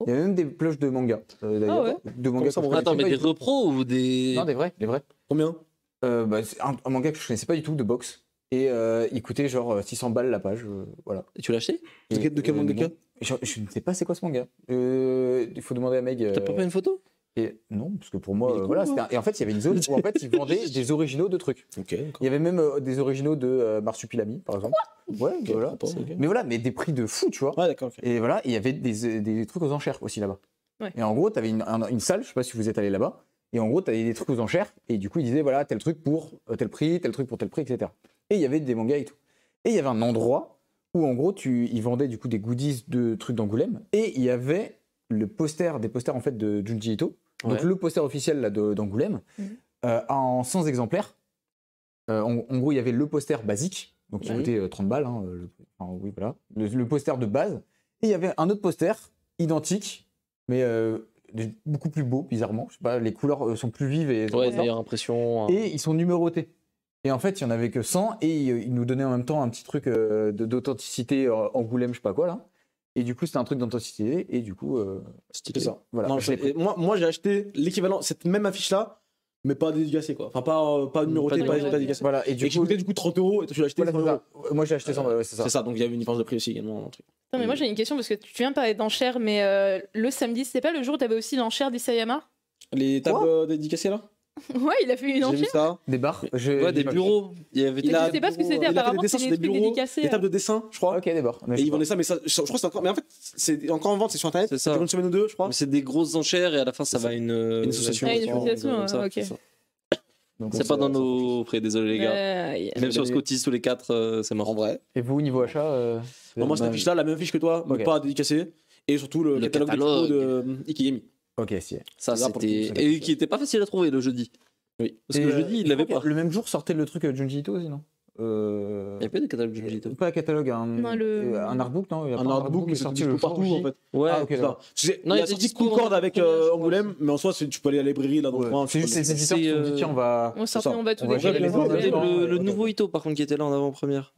Il y avait même des planches de manga, d'ailleurs. Ah ouais. De manga. ça, que je mon Attends, mais connaissais des pas du repros ou des. tout. Non, des vrais, des vrais. Combien? C'est un manga que je connaissais pas du tout, de boxe. Et il coûtait genre 600 balles la page. Voilà. Et tu l'as acheté? De quel mangaka? non. Je ne sais pas c'est quoi ce manga. Il faut demander à Meg. T'as pas pris une photo? Et non, parce que pour moi, Mais il est cool, voilà. hein. Et en fait, il y avait une zone où en fait, ils vendaient des originaux de trucs. Ok, d'accord. Il y avait même des originaux de Marsupilami, par exemple. Ouais, Ok, voilà. sympa, ok. Mais voilà, mais des prix de fou, tu vois. Ouais, d'accord. Ok. Et voilà, et il y avait des trucs aux enchères aussi là-bas. Ouais. Et en gros, tu avais une salle, je sais pas si vous êtes allé là-bas, et en gros, tu avais des trucs aux enchères, et du coup, ils disaient, voilà, tel truc pour tel prix, tel truc pour tel prix, etc. Et il y avait des mangas et tout. Et il y avait un endroit où, en gros, ils vendaient du coup des goodies de trucs d'Angoulême, et il y avait des posters en fait de Junji Ito, donc Ouais. le poster officiel là, d'Angoulême, en 100 exemplaires. En gros, il y avait le poster basique, donc qui Ouais. coûtait 30 balles, hein, oui, voilà, le poster de base. Et il y avait un autre poster identique, mais beaucoup plus beau, bizarrement. Je sais pas, les couleurs sont plus vives et Ouais, meilleure impression. et ils sont numérotés. Et en fait, il y en avait que 100 et ils nous donnaient en même temps un petit truc d'authenticité Angoulême, je sais pas quoi là. Et du coup, c'était un truc d'authenticité et du coup, C'est ça. voilà. Non, Je l'ai pris. et moi j'ai acheté l'équivalent, cette même affiche là, mais pas dédicacée quoi. Enfin, pas numérotée, Pas pas numérotée. dédicacée. Voilà. Et Et du qui coup, coûtait du coup 30 €, et toi tu l'as acheté voilà, 100 c'est €. ça. Moi, j'ai acheté 100 balles, ouais, c'est ça. C'est ça, donc il y avait une différence de prix aussi également. Un truc. Non, mais moi j'ai une question parce que tu viens de parler d'enchères, mais le samedi, c'était pas le jour où t'avais aussi l'enchère d'Isayama? Les tables Quoi dédicacées là? Ouais, il a fait une J'ai vu enchère. ça. Des bars. Ouais, des bureaux. Il y avait Il a- Je sais pas ce que c'était, il a fait des apparemment dessins c'est sur des des trucs bureaux, dédicacés. des tables de dessin, je crois. Ok, des bars. Et ils vendaient ça, mais ça, je crois que c'est encore. Mais en fait, c'est encore en vente, c'est sur internet. C'est ça. Ça dure une semaine ou deux, je crois. Mais c'est des grosses enchères et à la fin ça C'est va ça. à une association. Ah, une association, comme ça. ok. C'est ça. Donc, C'est pas dans nos prix, désolé les gars. Aïe. Même si on se cotise tous les quatre, c'est En marrant. vrai. Et vous, niveau achat Non, moi, cette affiche là, la même affiche que toi, mais Ok. pas dédicacée. Et surtout le catalogue de catalogue. Typo de Ikigami. Ok, si. Ça Là, pour le coup, c'était. c'est Et qui était pas facile à trouver le jeudi. Oui. Parce que le jeudi il l'avait pas. Le même jour sortait le truc Junji Ito aussi, non Il y a pas de catalogue de Junji Ito. Pas un catalogue, un Un artbook, non. Il y a pas artbook, mais qui est c'est sorti dispo le jour partout J. en fait. Ouais, Ah, ok, C'est d'accord. ça. Non, Il il a était sorti dispo Concorde en avec première, je crois. Angoulême, mais en soi, tu peux aller à la librairie là dans le coin. C'est juste les éditeurs C'est, qui se sont dit, tiens, on va. On sortait, ça. on va tout On va déchirer. gérer les Ouais, ordres. ouais, ouais. Le Ok. nouveau Ito par contre qui était là en avant-première.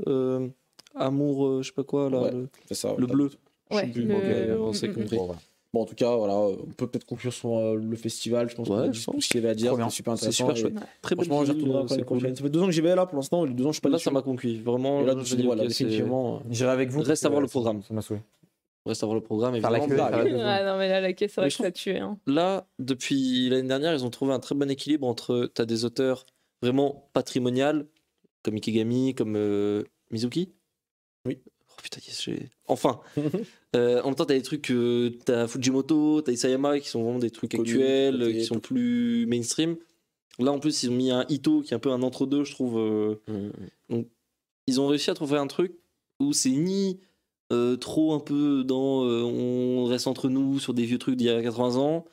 Amour, je sais pas quoi là. Ouais. Le, C'est ça. le bleu. Ouais, Je sais plus. le- Ok, on s'est compris. Bon, voilà. Bon, en tout cas, voilà, on peut peut-être conclure sur le festival. Je pense qu'on a Ouais, dit je tout pense. ce qu'il y avait à dire. Trop bien. C'est super C'est intéressant. super et chouette. Très belle Franchement, j'y ville, retournerai c'est l'année cool. prochaine. Ça fait 2 ans que j'y vais là pour l'instant. Les 2 ans, je suis pas Là dessus. ça m'a conquis. Vraiment. Et là, je je me me suis dis, dit, voilà, ok, c'est- définitivement. J'irai avec vous. Reste parce à voir que le programme. Ça m'a saoulé. On reste à voir le programme, Faire la évidemment. queue, mais- faire la queue. Non, mais là, la caisse, c'est vrai Mais que je ça tue. Hein. Là, depuis l'année dernière, ils ont trouvé un très bon équilibre entre. T'as des auteurs vraiment patrimonial, comme Ikegami, comme Mizuki. Oui. Oh putain, enfin. En même temps, t'as des trucs. T'as Fujimoto, t'as Isayama qui sont vraiment des trucs Connus, actuels, côté- qui sont plus mainstream. Là, en plus, ils ont mis un Ito qui est un peu un entre-deux, je trouve. Donc, ils ont réussi à trouver un truc où c'est ni trop un peu dans on reste entre nous sur des vieux trucs d'il y a 80 ans,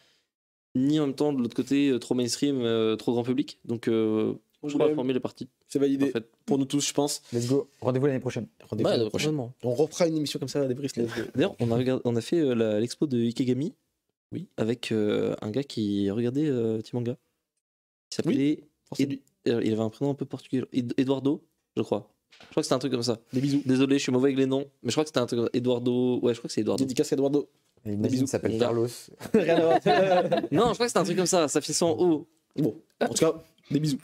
ni en même temps de l'autre côté trop mainstream, trop grand public. Donc, je crois que la formule est partie. C'est validé En fait. pour nous tous, je pense. Let's go. Rendez-vous l'année prochaine. Rendez-vous Ouais, l'année prochaine. vraiment. On refera une émission comme ça à débrief. D'ailleurs, on a fait l'expo de Ikegami, oui, avec un gars qui regardait Timanga. Il s'appelait. Il avait un prénom un peu portugais. Eduardo, je crois. Je crois que c'était un truc comme ça. Des bisous. Désolé, je suis mauvais avec les noms, mais je crois que c'était un truc comme ça. Eduardo. Ouais, je crois que c'est Eduardo. Dédicace à Eduardo. Et bisous. Imagine, s'appelle Ouais. Carlos. Rien à voir. Non, je crois que c'était un truc comme ça. Ça finissait en O. Bon, en tout cas, des bisous.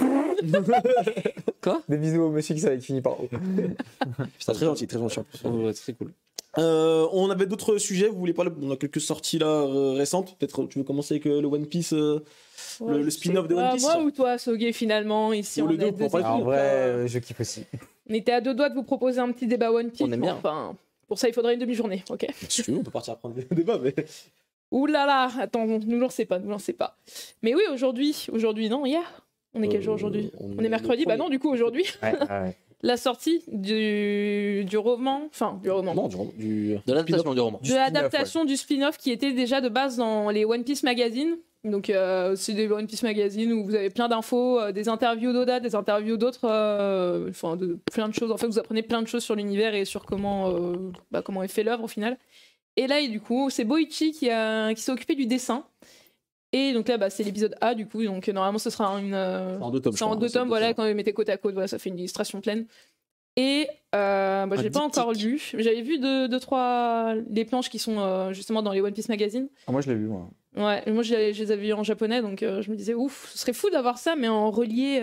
Quoi? Des bisous au monsieur qui savait finir par O. C'est très gentil, très gentil en plus. Ouais, c'est très cool. On avait d'autres sujets, vous voulez parler? On a quelques sorties là récentes. Peut-être tu veux commencer avec le One Piece, Ouais, le je spin-off sais de One pas, Piece. Moi ou toi, Soge, finalement, ici Ou on les deux, est pour deux parler de En équipes, vrai, je kiffe aussi. on était à 2 doigts de vous proposer un petit débat One Piece. On aime mais bien. Enfin, pour ça, il faudrait une demi-journée, ok? Si tu veux, on peut partir à prendre des débats, mais. Ouh là là, attends, nous lancez pas, nous lancez pas. Mais oui, aujourd'hui, non, hier. On est quel jour aujourd'hui? On est mercredi, bah non, du coup, aujourd'hui, Ouais, ouais. la sortie du roman, enfin, du roman. Non, du. De l'adaptation du roman. De l'adaptation du spin-off qui était déjà de base dans les One Piece Magazine. Donc, c'est des One Piece Magazine où vous avez plein d'infos, des interviews d'Oda, des interviews d'autres, enfin, de plein de choses. En fait, vous apprenez plein de choses sur l'univers et sur comment est fait l'œuvre au final. Et là, et du coup, c'est Boichi qui s'est occupé du dessin. Et donc là, c'est l'épisode A, du coup. Donc, normalement, ce sera En 2 tomes. c'est en 2 tomes, voilà, quand vous mettez côte à côte, voilà, ça fait une illustration pleine. Et je l'ai pas encore lu. J'avais vu 2-3 les planches qui sont justement dans les One Piece Magazine. Ah, moi, je l'ai vu, moi. Ouais, moi je les avais vus en japonais, donc je me disais, ouf, ce serait fou d'avoir ça, mais en relié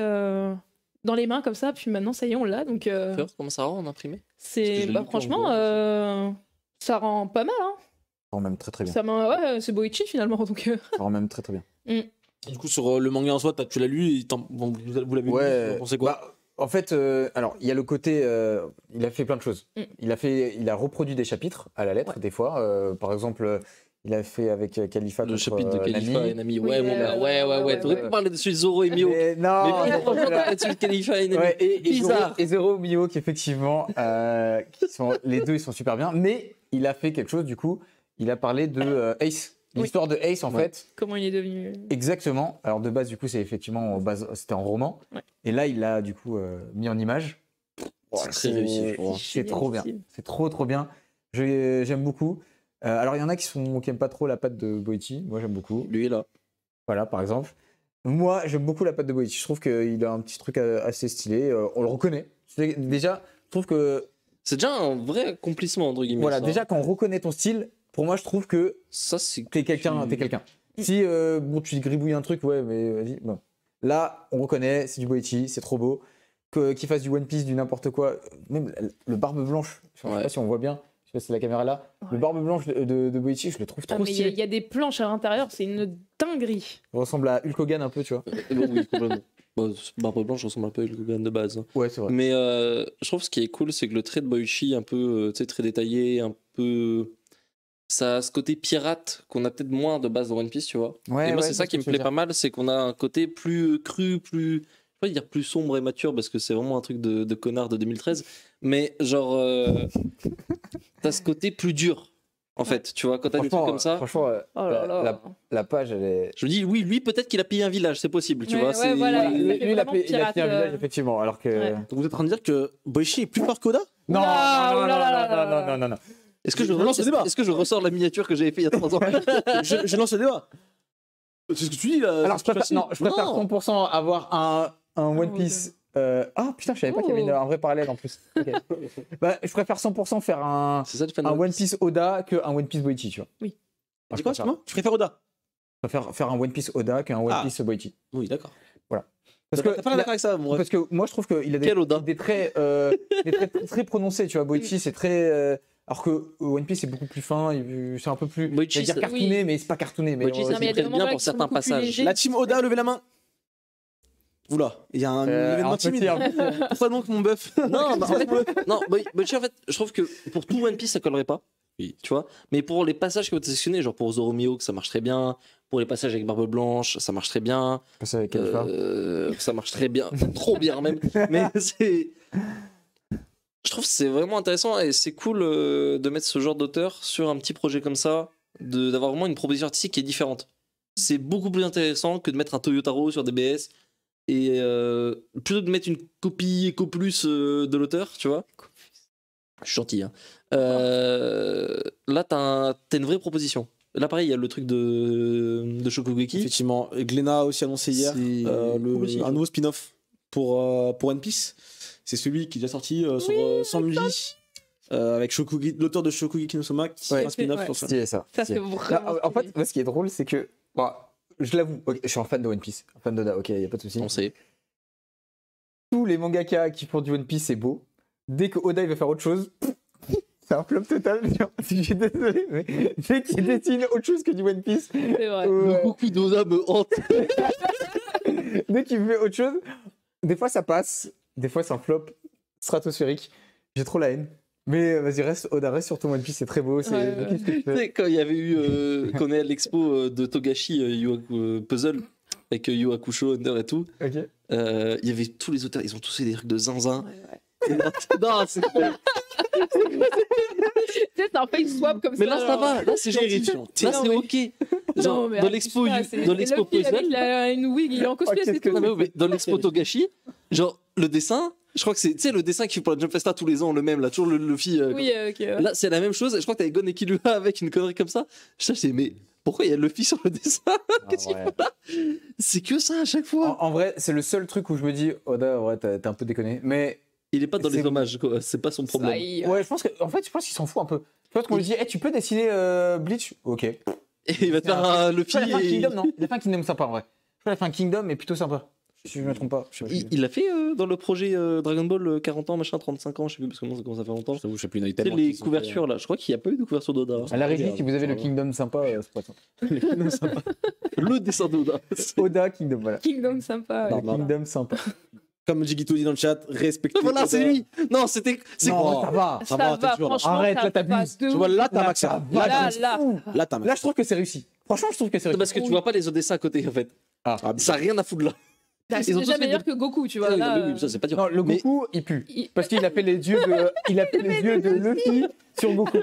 dans les mains comme ça. Puis maintenant, ça y est, on l'a. Donc Comment ça rend en imprimé? c'est, Parce que je l'ai lu franchement, ça rend pas mal. Hein. Ça rend même très très bien. Ouais, c'est Boichi finalement. Donc, Ça rend même très très bien. Du coup, sur le manga en soi, tu l'as lu et vous l'avez lu. Vous pensez quoi? Bah, en fait, alors il y a le côté, il a fait plein de choses. Il a reproduit des chapitres à la lettre des fois. Par exemple, il a fait avec Khalifa Le contre, chapitre de Khalifa Nami. et Nami. Oui, Ouais, mon gars. Ouais. T'aurais pu parler dessus de Zoro et Mio. Mais non, Mais franchement, parler dessus de Khalifa et Nami. ouais, et Bizarre. Zoro Mihawk, effectivement, les deux, ils sont super bien. Mais il a fait quelque chose, du coup, il a parlé de Ace. L'histoire de Ace, en fait. comment il est devenu. Exactement. Alors, de base, du coup, c'est effectivement, c'était en roman. Ouais. Et là, il l'a, du coup, mis en image. C'est très réussi, je trouve. C'est trop bien. Génialissime. C'est trop bien. J'aime beaucoup. Alors, il y en a qui aiment pas trop la patte de Boichi. Moi, j'aime beaucoup. Lui est là. Voilà, par exemple. Moi, j'aime beaucoup la patte de Boichi. Je trouve qu'il a un petit truc assez stylé. On le reconnaît. Déjà, je trouve que. C'est déjà un vrai accomplissement, entre guillemets. Voilà, ça. déjà, quand on reconnaît ton style, pour moi, je trouve que Ça, c'est. t'es quelqu'un. Si tu gribouilles un truc, ouais, mais vas-y. Bon. Là, on reconnaît, c'est du Boichi, c'est trop beau. Qu'il fasse du One Piece, du n'importe quoi. Même le barbe blanche, je sais pas si on voit bien. Je sais pas si la caméra est là. Ouais. Le barbe blanche de Boichi, je le trouve Ah, trop mais il stylé. y a des planches à l'intérieur, c'est une dinguerie. Il ressemble à Hulk Hogan un peu, tu vois. Oui, complètement. Barbe Blanche ressemble un peu à Hulk Hogan de base. hein. Ouais, c'est vrai. Mais je trouve ce qui est cool, c'est que le trait de Boichi, un peu très détaillé, un peu. Ça a ce côté pirate qu'on a peut-être moins de base dans One Piece, tu vois. Ouais, et moi, ouais, c'est ça je qui me vois ce que plaît tu pas mal, c'est qu'on a un côté plus cru, plus. Je vais pas dire plus sombre et mature parce que c'est vraiment un truc de connard de 2013. Mais genre. T'as ce côt plus dur, en fait. Tu vois, quand t'as des trucs comme ça. Franchement, Oh là là. la page, elle est. Je me dis, oui, lui, peut-être qu'il a payé un village, c'est possible, tu Ouais, vois. ouais, c'est- voilà. Lui, Ça fait il a vraiment payé un pirate, village, effectivement. Alors que. Ouais. Donc vous êtes en train de dire que Boichi est plus fort qu'Oda? Non, Oula, non, non, oula là là non, là. non, non, non. Est-ce que Je lance le débat. est-ce que je ressors la miniature que j'avais fait il y a 3 ans je lance le débat. C'est ce que tu dis là. Alors, je préfère, non, je préfère Non. 100% avoir un One Piece. Ah putain, je savais pas qu'il y avait un vrai parallèle en plus. Ok. Bah, je préfère 100% faire un C'est ça le fan One Piece Oda qu'un One Piece Boichi, tu vois. Oui. Alors, Dis quoi, excuse-moi? Tu préfères Oda? je préfère faire un One Piece Oda qu'un One Ah. Piece Boichi. Oui, d'accord. Parce T'as que, pas l'air d'accord avec ça, mon ref. parce que moi, je trouve qu'il a Quel Oda des traits très prononcés, tu vois. Boichi, c'est très Alors que One Piece c'est beaucoup plus fin, c'est un peu plus. Boichi, J'allais dire ça- cartooné, oui. mais c'est pas cartooné. Mais Boichi, Non, ça mais il y a s'y des prête moments bien pour qui sont certains beaucoup plus passages. légers. La team Oda, levez la main. Oula, il y a un événement un petit, timide. un petit. Pourquoi donc mon bœuf Non, bah, en fait, non, Boichi, en fait, je trouve que pour tout One Piece, ça collerait pas. Oui. Tu vois. Mais pour les passages qui ont été sélectionnés, genre pour Zoro Mihawk, ça marche très bien. Pour les passages avec Barbe Blanche, ça marche très bien. Passer avec Alpha. Ça marche très bien. Trop bien, même. Mais c'est. Je trouve que c'est vraiment intéressant et c'est cool de mettre ce genre d'auteur sur un petit projet comme ça, d'avoir vraiment une proposition artistique qui est différente. C'est beaucoup plus intéressant que de mettre un Toyotaro sur DBS et plutôt de mettre une copie Eco Plus de l'auteur, tu vois. Je suis gentil, hein. Là, t'as une vraie proposition. Là, pareil, il y a le truc de Shokugeki. Effectivement, Glénat a aussi annoncé hier C'est cool aussi, un nouveau spin-off pour One Piece. C'est celui qui est déjà sorti sur Sanji avec l'auteur de Shokugeki no Soma qui fait un spin-off ouais. sur ça. Stylé, ça. Ça, c'est Stylé. vraiment. Là, en fait, moi, ce qui est drôle, c'est que. Bon, je l'avoue, ok, je suis un fan de One Piece, un fan d'Oda, ok, y a pas de souci. On sait. Tous les mangaka qui font du One Piece, c'est beau. Dès que Oda il veut faire autre chose, c'est un flop total. Genre, je suis désolé, mais dès qu'il dessine autre chose que du One Piece, C'est vrai. ouais, Beaucoup d'Oda me hante. dès qu'il fait autre chose, des fois ça passe, des fois c'est un flop stratosphérique. J'ai trop la haine. Mais vas-y, reste, Oda, reste sur ton One Piece, c'est très beau. C'est... Ouais. Qu'est-ce que tu Tu fais sais, quand il y avait eu, quand on est à l'expo de Togashi, Puzzle, avec Yu Hakusho, Under et tout, Ok. il y avait tous les auteurs, ils ont tous fait des trucs de zinzin. Ouais, ouais. Et là, non, c'est Tu sais, c'est un face swap comme mais ça. là, ça genre. va, là, c'est gentil. Terrifiant. Là, Non, c'est mais- ok. Genre, Non, mais dans abuse l'expo, pas, c'est dans l'expo Luffy, le mec, Puzzle, il a une wig, il est en cosplay, Oh, c'est qu'est-ce que tout. non, mais dans l'expo Togashi, genre, le dessin, je crois que c'est, tu sais, le dessin qu'il fait pour la Jump Festa tous les ans, le même, là, toujours le Luffy. Oui, ok. ouais. Là, c'est la même chose. Je crois que t'avais Gon et Killua avec une connerie comme ça. Je sais, mais pourquoi il y a Luffy sur le dessin? Qu'est-ce qu'il Ouais. faut là? C'est que ça à chaque fois. En vrai, c'est le seul truc où je me dis, Oda, ouais, t'as un peu déconné. Mais Il est pas dans les c'est- hommages, quoi. C'est pas son problème. Aïe. ouais, je pense qu'il s'en fout un peu. Je pense qu'on lui dit, tu peux dessiner Bleach? Ok. Et il va te faire un Luffy. Il a fait un et- Kingdom, non? Il a fait un Kingdom sympa en vrai. Je crois qu'il a fait un Kingdom, mais plutôt sympa. Si je me trompe pas. Il l'a fait dans le projet Dragon Ball 40 ans, machin, 35 ans, je sais plus, parce que moi ça commence à faire longtemps. Je t'avoue, je sais plus, il y en a eu Tu sais, tellement les qui sont couvertures là, je crois qu'il n'y a pas eu de couverture d'Oda. À la régie, si vous avez le Ouais. Kingdom sympa, c'est pas ça. Le dessin d'Oda. Oda Kingdom, voilà. Kingdom sympa. Non, ouais. Le Kingdom sympa. Comme Jigito dit dans le chat, respectez. Voilà, Oda. c'est lui. Non, c'était. C'est Non, quoi ça va. Ça Ça va, t'es va, toujours là. franchement, Arrête, ça là, t'abuses. passe de Tu vois, ouf. là, t'as Là, max. ça va, Là, là, là. Là, t'as max. Là, je trouve que c'est réussi. Franchement, je trouve que c'est réussi. parce que tu vois pas les autres dessins à côté en fait. Ah. Ça n'a rien à foutre là. Bah, Ils ont C'est tous déjà fait meilleur que Goku, tu vois. Oui, Là, oui, oui, ça c'est pas dur. Non, le Mais- Goku, il pue. il- Parce qu'il a fait les yeux de, Luffy sur Goku.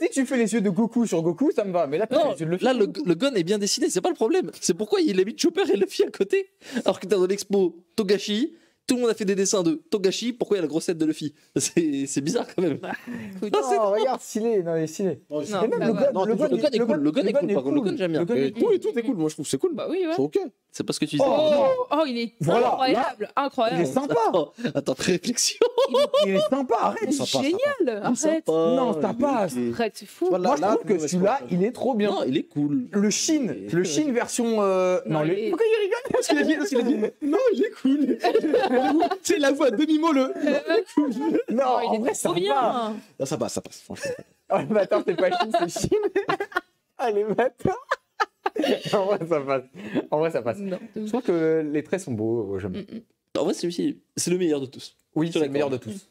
Si tu fais les yeux de Goku sur Goku, ça me va. Mais là, tu fais Non, les yeux de Luffy. là le gun est bien dessiné, c'est pas le problème. C'est pourquoi il a mis Chopper et Luffy à côté. Alors que t'as dans l'expo Togashi, tout le monde a fait des dessins de Togashi, pourquoi il y a la grosse tête de Luffy? C'est bizarre quand même. écoute, Non, regarde, stylé. Non, il est stylé. Non, Non, Et ça même va. le gun, Non, le le gun, gun est cool, le gun est cool, par contre, le gun, j'aime bien. Le gun Et est tout cool. et tout est cool. Moi, je trouve que c'est cool. Bah oui, ouais. C'est ok. C'est pas ce que tu dis. Oh, il est Voilà, incroyable, Il incroyable. est sympa. Attends, réflexion. Il est sympa, arrête. C'est Sympa, génial. Arrête. Non, ça passe. Arrête, c'est fou. Voilà. Moi, je là, trouve que ouais, je celui-là, comprends. il est trop bien. Non, il est cool. Le Shin version. Non, il est- pourquoi il rigole? Parce qu'il a dit, non, il est cool. Tu sais, la voix à demi-mot le. Non, Oh, en il vrai, est ça trop va. bien. Là, ça passe, franchement. Oh, le bâtard, c'est pas Shin, c'est Shin. Ah, les bâtards. En vrai, ça passe. En vrai, ça passe. Non, Je trouve que les traits sont beaux, j'aime. En vrai, celui-ci, c'est le meilleur de tous. Oui, Je c'est suis le meilleur de d'accord. tous.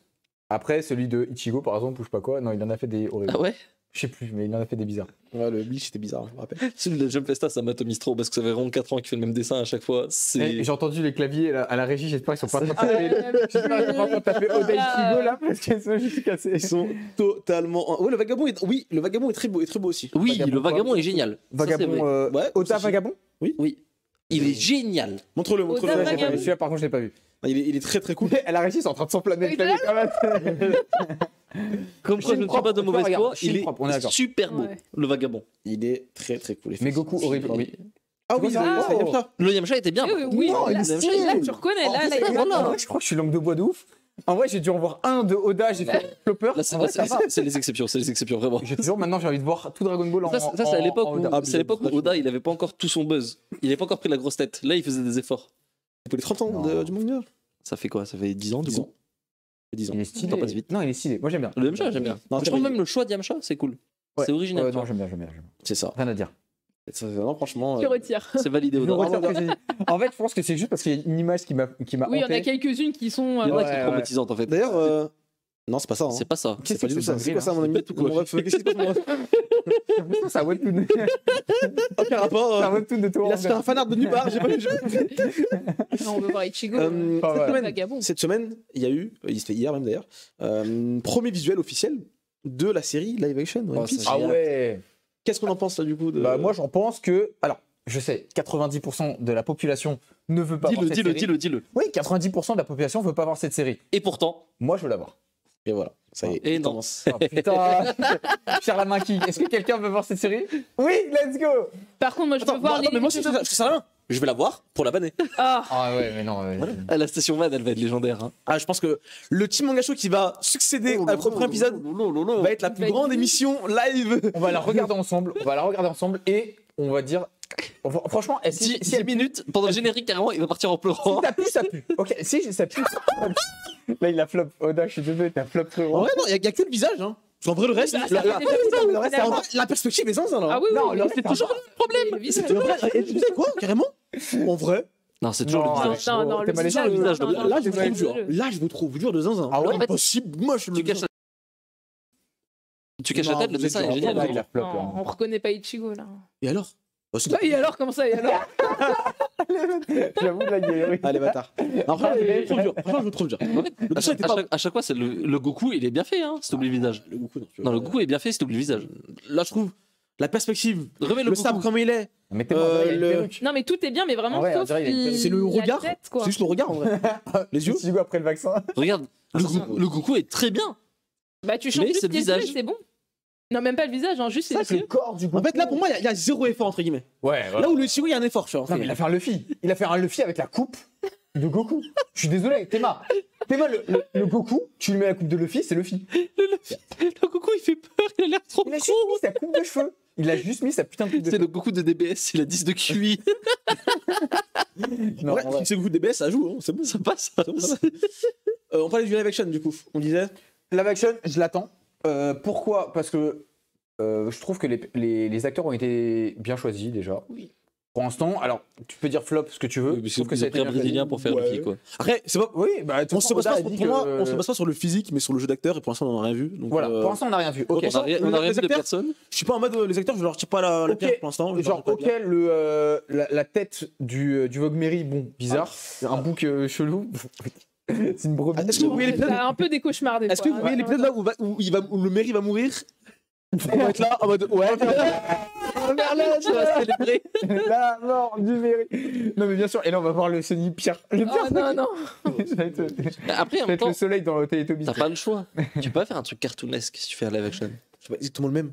Après, celui de Ichigo, par exemple, ou je sais pas quoi, non, il en a fait des horribles. Ah ouais? Je sais plus, mais il en a fait des bizarres. Ouais, le Bleach, c'était bizarre, je me rappelle. Celui de Jump Festa, ça m'atomise trop parce que ça fait vraiment 4 ans qu'il fait le même dessin à chaque fois. Et C'est. j'ai entendu les claviers à la régie, j'espère qu'ils sont pas en train de Ah, taper. J'espère qu'ils sont pas en train de taper Oda Ichigo là, parce qu'ils sont juste cassés. Ils sont totalement. Ouais, le vagabond est très beau, aussi. Oui, Vagabond le quoi vagabond est génial. Ça, c'est Vagabond, vrai. Ouais, Ota aussi. Vagabond. Oui. Il est génial. Montre-le, Oda montre-le. Ouais, j'ai pas Vagabond. vu. Celui-là, par contre, je l'ai pas vu. Il est très très cool. À la régie, ils sont en train de s'enflammer le clavier quand même. Comme quoi, je ne suis pas de mauvaise Regarde, foi, Shin il propre, on est est d'accord. super beau, Ouais. le vagabond. Il est très très cool. Mais Goku, horrible. Oui. Ah oui, Tu vois ça ça y a ça. Le Yamcha était bien. Oui, oui, Non, il là, est stylé. là, tu reconnais. En Là, plus, là, il y a- en vrai, je crois que je suis langue de bois de ouf. En vrai, j'ai dû en voir un de Oda, j'ai fait flopper. Là, c'est En vrai, ça va. c'est les exceptions, vraiment. J'ai toujours, maintenant, j'ai envie de voir tout Dragon Ball en. Ça, c'est à l'époque en où, Oda. Ah, c'est à l'époque où Oda, il avait pas encore tout son buzz. Il avait pas encore pris la grosse tête. Là, il faisait des efforts. Pour les 30 ans Non. du manga. Ça fait quoi? Ça fait 10 ans, du 10 coup. ans. 10 ans. Il est stylé. Ça passe vite. Non, il est stylé. Moi, j'aime bien. Le Yamcha, j'aime bien. Non, Je c'est trouve vrai. même le choix de Yamcha, c'est cool. Ouais. C'est original. tu Non, vois. j'aime bien. C'est ça. Rien à dire. Non, franchement. Tu retires. C'est validé au Je retire ce que j'ai dit. En fait, je pense que c'est juste parce qu'il y a une image qui m'a Oui, il y en a hanté. quelques-unes qui sont. Il y en a Ouais, qui sont ouais. traumatisantes en fait. D'ailleurs, non, c'est pas ça. Hein. C'est pas ça. C'est pas du tout ça. C'est dinguerie, quoi ça, là mon ami? tout quoi. Mon ref, qu'est-ce qui se passe, mon ref? C'est un webtoon. Aucun rapport. C'est un webtoon de toi. Il a fait un fanart de nulle part. J'ai pas vu. Non, on veut voir Ichigo. Pas mal. Vagabond. Cette semaine, il y a eu, c'était hier même d'ailleurs, premier visuel officiel de la série live action One Oh, Piece. ça, Ah ouais. Qu'est-ce qu'on en pense là du coup de... Bah, moi, j'en pense que. Alors, je sais, 90% de la population ne veut pas voir cette série. Dis-le. Oui, 90% de la population veut pas voir cette série. Et pourtant, Moi, je veux la voir. Et voilà, ça y est. Et il non. commence. Oh, putain. Pierre Lamanqui, est-ce que quelqu'un veut voir cette série? Oui, let's go. Par contre, moi, je veux voir les. mais moi je sais rien. Je vais la voir pour la banner. Ah, Ah ouais, mais non. à la station Van, elle va être légendaire. Hein. Ah, je pense que le Team Manga Show qui va succéder au premier épisode va être la plus Va être grande nul. émission live. On va la regarder ensemble. On va la regarder ensemble et on va dire. Franchement, si 10 minutes, pendant le générique, carrément, il va partir en pleurant. ça pue, ça pue. Ok, si ça pue. Là, il a flop. Oda, je suis désolé, t'as flop très En gros. vrai, non, il y a que le visage. Hein. Parce qu'en vrai, le reste, Bah, ça fait déjà le reste, en vrai, la perspective est sans là. ah oui, Non, oui, le oui, reste, c'est c'est toujours le problème. Et en vrai, et tu sais quoi, carrément? En vrai, Non, c'est toujours Non, le visage. Non, non, T'es le mal visage, échangé, le visage, non, là, non, là, non, je vous non, trouve dur. non, Là, je vous trouve dur de zinzin. Ah ouais, impossible. Moi, je Tu caches la tête, le vous dessin êtes est dur. génial. Là, il a flop. Non, on reconnaît pas Ichigo là. Et alors? Bah, c'est- Bah, et alors, comment ça, et alors? J'avoue, la gueule. Allez, bâtard. Non, franchement, je vous trouve dur. Franchement, je vous trouve dur. Le À dessin était pas. à chaque fois, c'est le Goku, il est bien fait, hein, si t'oublies le visage. Le Goku, non. Non, le Goku est bien fait si t'oublies le visage. Là, je trouve la perspective, Remets le le sabre Goku. comme il est. Mais t'es mort, il a une le- perruque. Non, mais tout est bien, mais vraiment, En vrai, on sauf dirait, il a une perruque. C'est le la regard. tête, quoi. C'est juste le regard en vrai. Les yeux. Ichigo après le vaccin. Regarde, Ah, le Goku est très bien. Bah, tu changes Mais juste c'est le les yeux visage. et c'est bon. Non, même pas le visage, hein, juste Ça, les c'est le yeux. corps du Goku. En fait, là, pour moi, il y a zéro effort entre guillemets. Ouais, voilà. Là où le Ichigo, il y a un effort, tu vois. Non, mais il a fait un Luffy. Il a fait un Luffy avec la coupe de Goku. Je suis désolé, Théma. Théma, le Goku, tu lui mets la coupe de Luffy, c'est Luffy. Le Goku, il fait peur, il a l'air trop Il a juste con. mis sa coupe de cheveux. Il a juste mis sa putain de coupe de C'est cheveux. le Goku de DBS, il a 10 de QI. Non, Ouais, en vrai. c'est le Goku DBS, ça joue, hein, c'est bon. Ça passe. On parlait du live action du coup. On disait. Live action, je l'attends. Pourquoi? Parce que je trouve que les acteurs ont été bien choisis déjà. Oui. Pour l'instant, alors tu peux dire flop ce que tu veux. Parce je trouve que que ça a c'est été pris un bien choisi. brésilien pour faire Ouais. Luffy, quoi. Après, c'est pas. Oui, bah On se base Oda pas a pour dit moi, que- on se base pas sur le physique, mais sur le jeu d'acteur et pour l'instant on n'a rien vu. Donc, Voilà, pour l'instant on n'a rien vu. Ok. pour ça, On a rien les vu de acteurs, personne. je suis pas en mode les acteurs, je leur tire pas la Ok. pierre pour l'instant. je Genre, leur tire ok, pas la pierre. la tête du Vogue Mary, bon, bizarre. C'est un bouc chelou. C'est une brebis. Est-ce que vous voyez les T'as un peu des cauchemars des fois. Est-ce que vous voyez hein. l'épisode là où le Mary va mourir? On va être là en mode ouais. Merlin, tu vas célébrer. La mort du Mary. Non, mais bien sûr. Et là, on va voir le Sony pire. Le pire, Oh non, non. ça va être, Après, en ça va même être le temps, soleil dans le Télétobie. t'as pas le choix. Tu peux pas faire un truc cartoonesque si tu fais un live action. C'est pas exactement le même.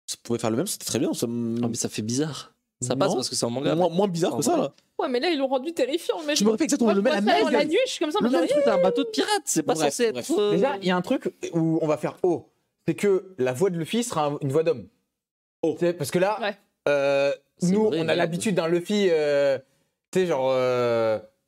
Ça pouvait faire le même, c'était très bien. Ça Non, mais ça fait bizarre. Ça passe Non. parce que c'est un manga. moins bizarre En que ça vrai. là. Ouais, mais là, ils l'ont rendu terrifiant. Mais Je me rappelle exactement moi, le je même vois la ça dans la même. nuit, je suis comme ça. Le moi, même je truc, t'as un bateau de pirates. C'est pas Bref, censé être. bref. Déjà, il y a un truc où on va faire oh. C'est que la voix de Luffy sera une voix d'homme. Oh. Tu sais, parce que là, Ouais. C'est nous, vrai, on a merde. l'habitude d'un Luffy, tu sais, genre.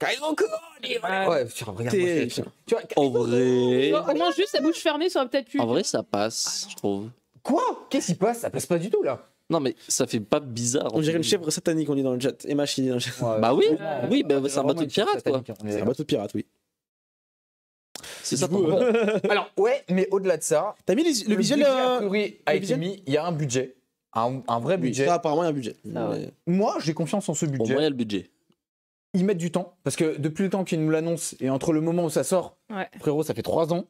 Kaizoku, ouais, putain, regarde, moi, T'es- tu vois, En vrai. Au moins, juste sa bouche fermée, ça aurait peut-être pu. En vrai, ça passe, je trouve. quoi? Qu'est-ce qui passe? Ça passe pas du tout là. Non, mais ça fait pas bizarre. On dirait une chèvre satanique, on dit dans le chat. Emma qui dit dans le chat. Bah oui, Ouais. oui, bah, c'est un bateau de pirates, quoi. C'est un bateau de pirate, oui. C'est ça Du coup, pour moi. Alors, ouais, mais au-delà de ça, T'as mis le visuel. budget, a priori, a le été visuel mis. Il y a un budget. Un vrai Oui, budget. ça, apparemment, il y a un budget. Ah ouais. Mais- Moi, j'ai confiance en ce Au budget. moins, il y a le budget. Ils mettent du temps. Parce que depuis le temps qu'ils nous l'annoncent et entre le moment où ça sort, Ouais. frérot, ça fait 3 ans.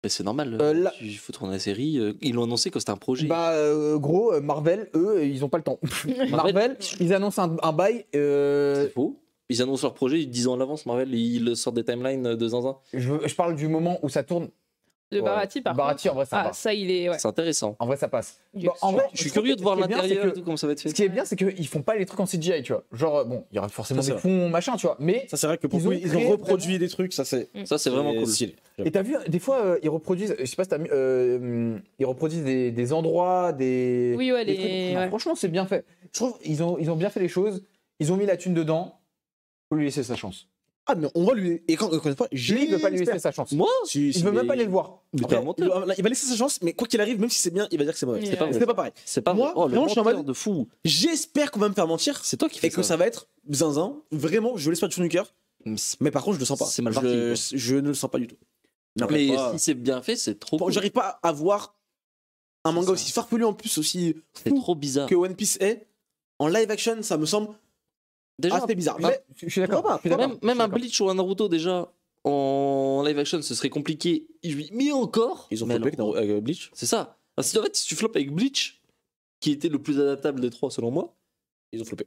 Mais c'est normal. Là- Il faut tourner la série. Ils l'ont annoncé que c'était un projet. Bah, gros, Marvel, eux, ils ont pas le temps. Marvel, ils annoncent un bail. C'est faux. Ils annoncent leur projet 10 ans à l'avance, Marvel. Ils sortent des timelines de zinzin. Je parle du moment où ça tourne. Le Ouais. Barati, par Barati, en vrai, contre. ça Ah, passe. ça, il est. Ouais. C'est intéressant. En vrai, ça passe. Il Bon, est en vrai, Je suis trouve curieux que de voir ce qui est bien, l'intérieur et c'est tout, comment ça va être Ce fait. qui est bien, c'est qu'ils font pas les trucs en CGI, tu vois. Genre, bon, il y aura forcément Ça, des c'est fonds, machin, tu vois. Mais. Ça, c'est vrai que pour Ils vous, ont ils créé ont reproduit des trucs, ça, c'est. Ça, c'est vraiment cool. stylé. Et t'as vu, des fois, ils reproduisent, je sais pas si t'as mis, ils reproduisent des endroits, des. Oui, ouais, des les- trucs. Non, ouais. franchement, c'est bien fait. Je trouve ils ont bien fait les choses. Ils ont mis la thune dedans. Faut lui laisser sa chance. Ah, mais on va lui. Et encore une fois, Lui, il veut pas lui laisser sa chance. Moi Il veut même pas aller le voir. Mais Après, t'es un menteur. il va laisser sa chance, mais quoi qu'il arrive, même si c'est bien, il va dire que c'est mauvais. C'est pas vrai. C'est pas pareil. C'est pas Moi, vrai. Oh, le vraiment, je suis en menteur mode- de fou. J'espère qu'on va me faire mentir C'est toi qui fais et que ça. ça va être zinzin. Vraiment, je l'espère du fond du cœur. Mais par contre, je le sens pas. C'est mal Je- parti, Je ne le sens pas du tout. Mais Pas- si c'est bien fait, c'est trop Bon, cool. j'arrive pas à voir un manga ça. aussi farfelu en plus, aussi C'est fou trop bizarre. que One Piece est. En live action, ça me semble Déjà, assez bizarre. bah, Mais Je suis d'accord. Pourquoi pas, je suis d'accord, même je suis un d'accord. Bleach ou un Naruto, déjà, en live action, ce serait compliqué. Mais encore. ils ont Mais fait avec alors, Bleach. C'est ça. Parce que, en fait, si tu floppes avec Bleach, qui était le plus adaptable des trois selon moi. Ils ont floppé.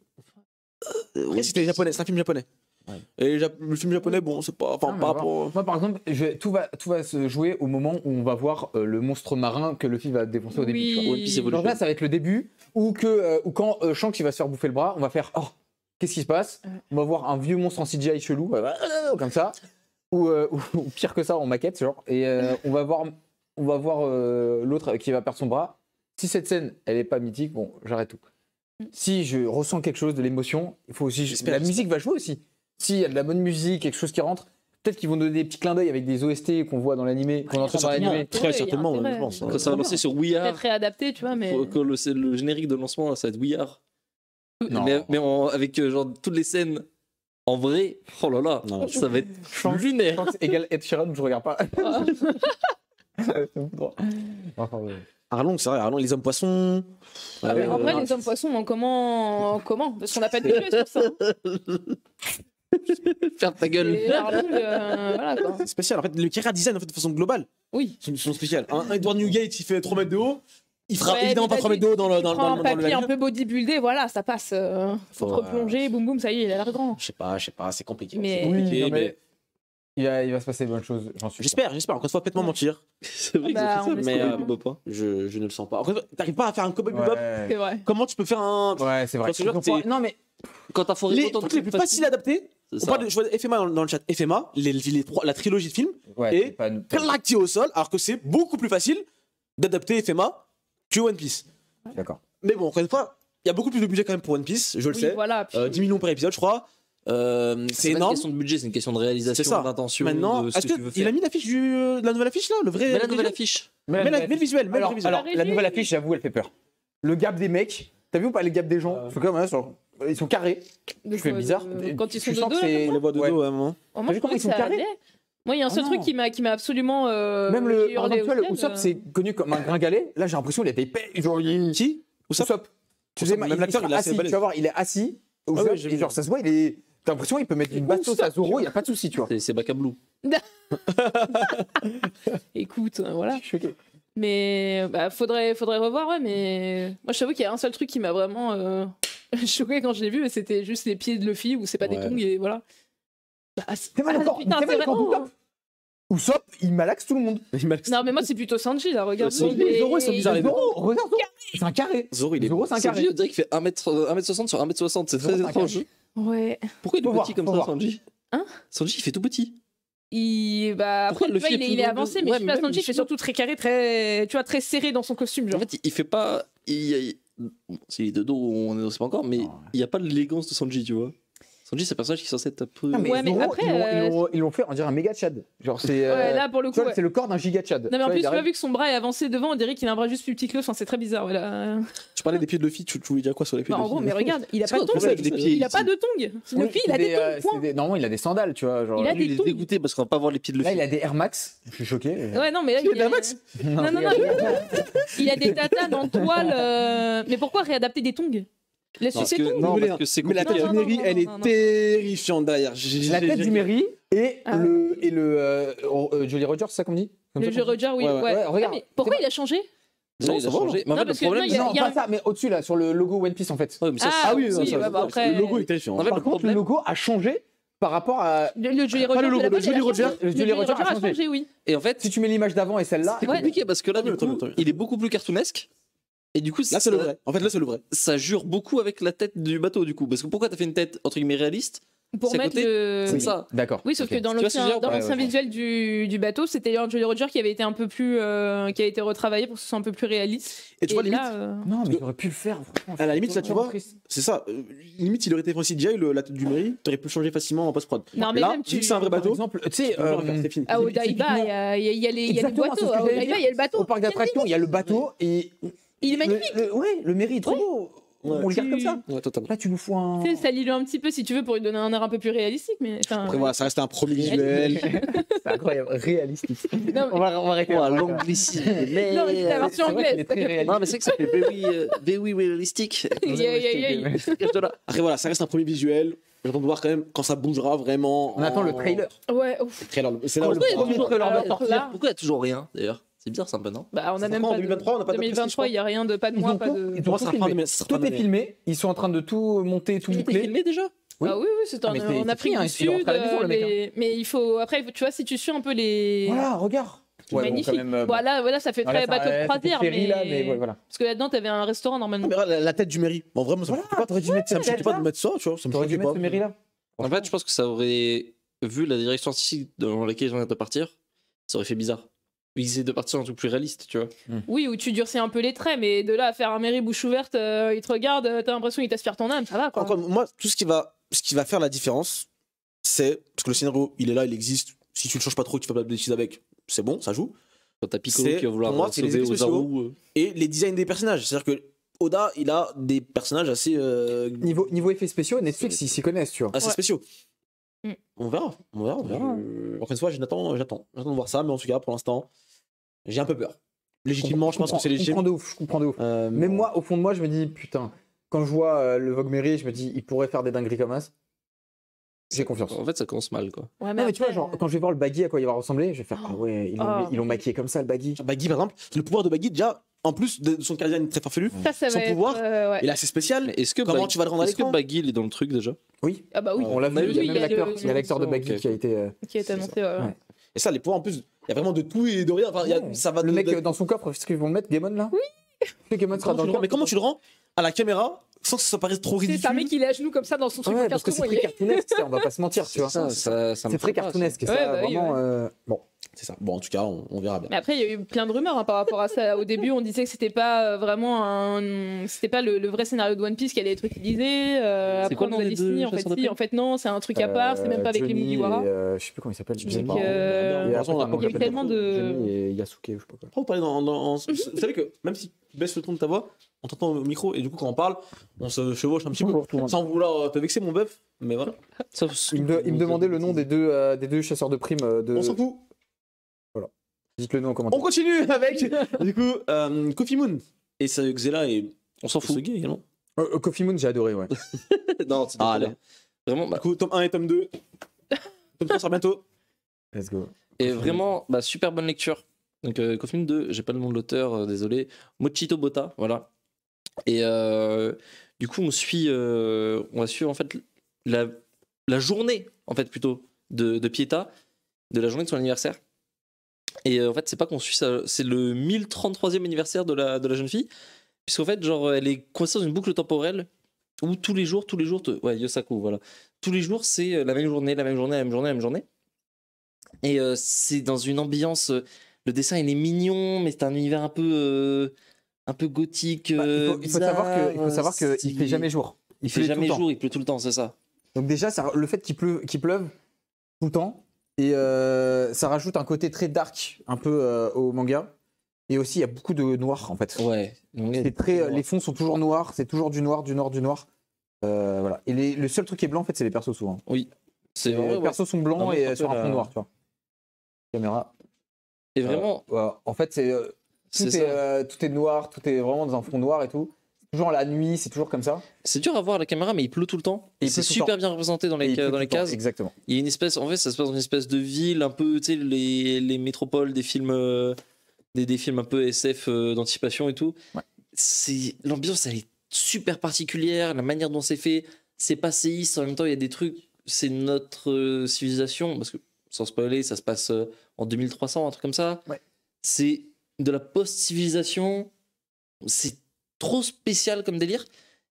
Ouais, Après, c'était japonais, c'est un film japonais. Ouais. Et le film japonais, bon, c'est pas. Enfin, Non, mais par on va rapport. Moi, par exemple, tout va se jouer au moment où on va voir le monstre marin que Luffy va défoncer au début. Oui. Tu vois. One Piece Genre Evolution. là, ça va être le début, ou quand Shanks il va se faire bouffer le bras, on va faire oh, qu'est-ce qui se passe? On va voir un vieux monstre en CGI chelou, comme ça, ou pire que ça en maquette, genre, et on va voir l'autre qui va perdre son bras. Si cette scène, elle est pas mythique, bon, j'arrête tout. Si je ressens quelque chose, de l'émotion, il faut aussi. J'espère, La j'espère. musique va jouer aussi. S'il y a de la bonne musique, quelque chose qui rentre, peut-être qu'ils vont donner des petits clins d'œil avec des OST qu'on voit dans l'animé, qu'on entend dans certainement. l'animé. Très Ouais, il y a certainement, intérêt. je pense. Quand ça va lancer sur We Are, Peut-être réadapté, tu vois, mais. que le générique de lancement, là, ça va être We Are. Non. Mais avec genre toutes les scènes en vrai, oh là là, Non. ça va être Shanks- lunaire. Shanks égale Ed Sheeran, je regarde pas. Enfin, ouais. Arlong, c'est vrai, Arlong, les hommes poissons. Ah, mais en vrai, Euh, les hommes poissons, comment Parce qu'on n'a pas de budget sur ça. Ferme ta gueule. Et Arlong, voilà quoi. C'est spécial. En fait, le Kira design, en fait, de façon globale, Oui. sont spéciales. Un Edward Newgate, il fait 3 mètres de haut. Il fera Ouais, évidemment mais pas 3 mètres de haut dans le. Tu prends un dans papier un l'anime. peu bodybuildé, voilà, ça passe. Faut te Ouais. replonger, boum boum, ça y est, il a l'air grand. Je sais pas, c'est compliqué. Mais- C'est Oui, compliqué, non, mais il va se passer de bonnes choses, j'en suis sûr. j'espère. Encore une fois, faites-moi mentir. C'est vrai que Bah, c'est on ça, espère. mais Bobo pas. Je ne le sens pas. Encore une fois, t'arrives pas à faire un Cowboy Bebop. Ouais, C'est vrai. Comment tu peux faire un. ouais c'est vrai. Parce que genre, c'est- Non, mais Quand t'as foré Les autant de trucs les plus trucs faciles à adapter. c'est On ça. parle de, je vois FMA dans le chat. FMA, la trilogie de films, ouais, Et c'est pas- claqué au sol, alors que c'est beaucoup plus facile d'adapter FMA que One Piece. D'accord. Mais bon, encore une fois, il y a beaucoup plus de budget quand même pour One Piece, je le Oui, sais. voilà. puis- 10 millions par épisode, je crois. C'est pas une énorme. question de budget, c'est une question de C'est réalisation, ça. d'intention, Maintenant, de ce est-ce que tu veux qu'il faire. a mis l'affiche de la nouvelle affiche là, le vrai Mais la visuel nouvelle affiche. Mais le visuel, mais le vrai visuel. Alors, la nouvelle affiche, j'avoue, elle fait peur. Le gap des mecs, t'as vu ou pas les gaps des gens? Ils sont comme ça, genre, ils sont carrés. de Je fais quoi, bizarre. Quand ils sont Tu de sens dos, que là, c'est- On les voit de Ouais. dos à un moment. Oh, moi, T'as vu je comment trouvais ils sont que ça carrés allait. Moi, il y a un seul Ah truc non. qui m'a absolument. Même le, j'ai par hurlé exemple, tu vois, au le ciel, Usopp, c'est connu comme un gringalet. Là, j'ai l'impression qu'il était épais. Genre, Qui Usopp. Tu sais, Usopp, même l'acteur, il est assez assis. balèze. Tu vas voir, il est assis. Usopp, ouais, j'ai et vu. genre, ça se voit, il est. T'as l'impression qu'il peut mettre une bastos à Zoro, il n'y a pas de souci, tu vois. C'est Bakablou. Écoute, voilà. Je suis choqué. Mais bah, faudrait revoir, ouais. Mais moi, je t'avoue qu'il y a un seul truc qui m'a vraiment choqué quand je l'ai vu, et c'était juste les pieds de Luffy où c'est pas des Ouais. tongs et voilà. Bah, T'es mal encore. putain, T'es c'est mal encore vraiment- Usopp. Usopp, il malaxe tout le monde. Non, mais moi, c'est plutôt Sanji là. Regarde. Zoro, ils sont bizarres, les deux. Zoro, regarde Zoro. C'est un carré. Zoro, il est. Zoro, c'est un carré. Sanji, on dirait qu'il fait 1m60 sur 1m60, c'est Zoro, très c'est un étrange. carré. Ouais. Pourquoi il est Faut petit voir, comme faut ça, voir. Sanji Hein Sanji, il fait tout petit. Bah, Pourquoi après, le tu vois, film est il plus est long avancé, de- mais Ouais, je sais pas, mais Sanji même, fait surtout très carré, très, tu vois, très serré dans son costume, genre. En fait, il fait pas. Bon, s'il est de dos, on ne sait pas encore, mais Non. il n'y a pas l'élégance de Sanji, tu vois. Sanji, c'est un personnage qui est censé être un peu. Non, mais Ouais, mais Zoro, après, ils l'ont fait, on dirait un méga Chad. Genre, c'est. Ouais, là, pour le tu coup. vois, Ouais. c'est le corps d'un giga Chad. Non, mais en plus, il tu vois, arrive- vu que son bras est avancé devant, on dirait qu'il a un bras juste plus petit que l'autre. Enfin, c'est très bizarre. Voilà. Tu parlais des pieds de Luffy, tu voulais dire quoi sur les pieds Bah, de en Luffy gros, mais regarde, il a C'est pas de quoi le tongs. problème avec les pieds Il a pas ici de tongs. Oui, Luffy, il a des tongs, point. Normalement, il a des sandales, tu vois. Genre, Il a Lui, des il est tongs. dégoûté parce qu'on va pas voir les pieds de Luffy. Là, il a des Air Max. Je suis choqué. Ouais, non, mais là, Il a des Max Non, non, non. Il a des tatanes en toile. Mais pourquoi réadapter des tongs? Laisse-lui Parce ses que, tongs. non, Désolé, parce que c'est Mais la compliqué. tête Non, du non, Mary, non, elle non, est non. terrifiante derrière. La tête du Mary et Ah. le Jolly Roger, c'est ça qu'on dit Comme Le ça jeu qu'on dit Roger, oui. Ouais, ouais. Ouais. Ouais, regarde. Mais pourquoi il a changé? Non, Non, il ça a va, changé. Mais en Non, fait, le parce que problème, là, il y a- Non, pas ça, mais au-dessus, là, sur le logo One Piece, en fait. Ouais, mais ça, Ah, c'est- oui, non, oui, ça, bah, ça, après- le logo est terrifiant. En fait, Par le contre, problème- le logo a changé par rapport à. Le Jolly Pas Roger. le logo, de la le base, il a Jolly Roger. changé. Le Jolly Roger a changé. oui. Et en fait, Si tu mets l'image d'avant et celle-là, c'est compliqué parce que là, Tant mieux, du tant coup, mieux, tant mieux. il est beaucoup plus cartoonesque. Et du coup, Là, c'est le vrai. En fait, là, c'est le vrai. ça jure beaucoup avec la tête du bateau, du coup. Parce que pourquoi t'as fait une tête, entre guillemets, réaliste pour c'est à mettre côté. le. C'est ça. D'accord. Oui, sauf ok. que dans Tu vois ce que je veux l'ancien dire dans l'ancien visuel du bateau, c'était Jolly Roger qui avait été un peu plus. Qui a été retravaillé pour que ce soit un peu plus réaliste. Et tu vois, limite, là, Non, mais il aurait pu le faire. franchement, à la limite, là, tu tellement vois, triste. c'est ça. Limite, il aurait été fait en CGI, la tête du Mary, t'aurais pu le changer facilement en post-prod. Non, mais là, même vu que c'est un vrai Par bateau, exemple, tu sais, c'est fini. À Odaiba, typiquement- il y a les Exactement, bateaux. c'est ce que À j'allais Odaiba, dire. il y a le bateau. Au parc d'attractions, il y a le bateau et. Il est magnifique. Ouais, le mairie est trop beau. Ouais. On le garde comme ça. Ouais, totalement. Là, tu nous fous un. Tu sais, ça lit un petit peu si tu veux pour lui donner un air un peu plus réalistique. Mais enfin, Après, voilà, ça reste un premier visuel. C'est incroyable, réalistique. Non, On va arrêter. Oh, l'anglicisme. Non, mais c'est la version C'est vrai qu'il est anglaise. très réaliste. Non, mais c'est que ça fait very réalistique. Yeah. Après, voilà, ça reste un premier visuel. J'attends de voir quand même quand ça bougera vraiment. On attend le trailer. Ouais, ouf. Le trailer. C'est là Oh, où le le premier trailer Alors va sortir. là- Pourquoi il y a toujours rien d'ailleurs? C'est bizarre, c'est un peu, non? Bah, on Ça a même sera en pas. 2023, on n'a pas de date précise, 2023, il n'y a rien de pas de Ils mois, ont pas tout- de. ils ont Moi, ça tout sera filmé. fin d'année, ça sera fin Tout est d'année. filmé. Ils sont en train de tout monter, tout Il était boucler. filmé déjà? Oui. Ah oui, oui, c'est en, mais c'est en Afrique fini, hein, du il Sud. rentre à la maison, le mec, mais il faut. Après, tu vois, si tu suis un peu les. Voilà, regarde. Ouais, bon, Magnifique. quand même, Voilà, ça fait voilà, très ça- bateau de ça fait croisière. ferry, là, mais ouais, voilà. Parce que là-dedans, t'avais un restaurant normalement. Mais regarde, la tête du Mary. En vrai, moi, ça me Voilà, choquait pas. t'aurais dû mettre Ça me cette choquait pas tête-là. de mettre ça, tu vois. Ça me T'aurais dû choquait mettre pas. ce mairie là. En fait, je pense que ça aurait vu la direction artistique dans laquelle ils ont de partir, ça aurait fait bizarre. Ils essaient de partir sur un truc plus réaliste, tu vois. Oui, où tu durcis un peu les traits, mais de là à faire un mairie bouche ouverte, il te regarde, t'as l'impression qu'il t'aspire ton âme, ça va quoi. Encore, moi, tout ce qui va faire la différence, c'est parce que le scénario, il est là, il existe. Si tu le changes pas trop, tu fais pas de bêtises avec, c'est bon, ça joue. Quand t'as Piccolo C'est- qui va vouloir pour moi, c'est les sauver effets aux spéciaux. Zaru. Et les designs des personnages, c'est-à-dire que Oda, il a des personnages assez Niveau effets spéciaux, Netflix, ils s'y connaissent, tu vois. assez Ouais. spéciaux. Mm. On verra. Encore une fois, j'attends de voir ça, mais en tout cas, pour l'instant, j'ai un peu peur. Légitimement, je pense que c'est Je légitime. comprends de ouf. Même moi, au fond de moi, je me dis, putain, quand je vois le Vogue Mary, je me dis, il pourrait faire des dingueries comme ça. J'ai confiance. En fait, ça commence mal, quoi. Ouais, Non, mais tu vois, après, genre, quand je vais voir le baggy à quoi il va ressembler, je vais faire, ah ouais, ils l'ont maquillé comme ça, le baggy. Baggy, par exemple, le pouvoir de Baggy, déjà, en plus de son caractère très farfelu, ça son va être, pouvoir, ouais. il est assez spécial. Mais est-ce que Comment tu vas le rendre à Est-ce que l'écran Baggy il est dans le truc déjà? Oui, Ah bah oui, on l'a On a vu, vu, il y a oui, même il y a l'acteur, le- il y a l'acteur de baggy ok. qui a été. qui est annoncé. Ouais. Ouais. Et ça, les pouvoirs, en plus, il y a vraiment de tout et de rien. Enfin, ça va Le de- mec de- dans son coffre, est-ce qu'ils vont le mettre, Gamon là Oui. Le Gamon sera Comment dans tu le le rends- Mais coffre. comment tu le rends à la caméra sans que ça paraisse trop C'est ridicule? un mec, il est à genoux comme ça dans son truc Ouais, en parce que c'est carton. très cartoonesque, tu sais, on va pas se mentir, tu vois. Ça me C'est fait très pas, cartoonesque et Ouais, ça, bah oui, vraiment. Bon, C'est ça. Bon, en tout cas, on verra bien. Mais après, il y a eu plein de rumeurs par rapport à ça. Au début, on disait que c'était pas vraiment c'était pas le vrai scénario de One Piece qui allait être utilisé. Après, quoi on le nous a nom dit des deux si, en fait, chasseurs de si. primes En fait, non, c'est un truc à part. C'est même pas avec les Johnny Mugiwara. et, je sais plus comment il s'appelle. Donc, sais pas. euh, Et De toute façon, on a après, il y a eu t'as tellement de- Johnny et Yasuke, je sais pas quoi. Après, vous parlez vous savez que même si tu baisses le ton de ta voix, on t'entend au micro et du coup, quand on parle, on se chevauche un petit peu. Bonjour tout le monde. Sans vouloir te vexer, mon bœuf. Mais voilà. Il me demandait le nom des deux chasseurs de primes de. On s'en fout. Dites-le nous en commentaire. On continue avec, du coup, Coffee Moon. Et ça, Xela et On s'en fout. Kosuge également. Coffee Moon, j'ai adoré, ouais. Non, c'est Ah, trop allez. bien. Vraiment, Du coup, tome 1 et tome 2. Tome 3 sort bientôt. Let's go. et vraiment, super bonne lecture. Donc, Coffin 2, j'ai pas le nom de l'auteur, désolé. Mochito Bota, voilà. Et du coup, on va suivre en fait la journée, en fait, plutôt, de Pieta, de la journée de son anniversaire. Et en fait, c'est pas qu'on suit ça, c'est le 1033e anniversaire de la jeune fille. Puisqu'en fait, genre, elle est coincée dans une boucle temporelle où tous les jours, ouais, Yosaku, voilà. Tous les jours, c'est la même journée, la même journée, la même journée, la même journée. Et c'est dans une ambiance. Le dessin, il est mignon, mais c'est un univers un peu gothique. Il faut savoir qu'il fait jamais jour. Il fait pleut tout jamais le temps. jour, il pleut tout le temps, c'est ça. Donc déjà, le fait qu'il pleuve tout le temps, et ça rajoute un côté très dark un peu au manga. Et aussi, il y a beaucoup de noir en fait. Ouais. Les fonds sont toujours noirs, c'est toujours du noir, du noir, du noir. Voilà. Et le seul truc qui est blanc en fait, c'est les persos souvent. C'est Les vrai, ouais. persos sont blancs Un et autre sur un appel fond à- noir, tu vois. Caméra. Et vraiment, En fait, c'est tout est noir, tout est vraiment dans un fond noir et tout. Toujours la nuit, c'est toujours comme ça. c'est dur à voir à la caméra, mais il pleut tout le temps. Et Et il c'est pleut tout le super bien représenté dans Et il les, pleut dans tout les le temps, cases. Exactement. Il y a une espèce, en fait, ça se passe dans une espèce de ville, un peu, tu sais, les métropoles des films, des films un peu SF d'anticipation et tout. Ouais. L'ambiance, elle est super particulière, la manière dont c'est fait, c'est passéiste, en même temps, il y a des trucs, c'est notre civilisation, parce que, sans spoiler, ça se passe en 2300, un truc comme ça. Ouais. C'est de la post-civilisation, c'est trop spécial comme délire.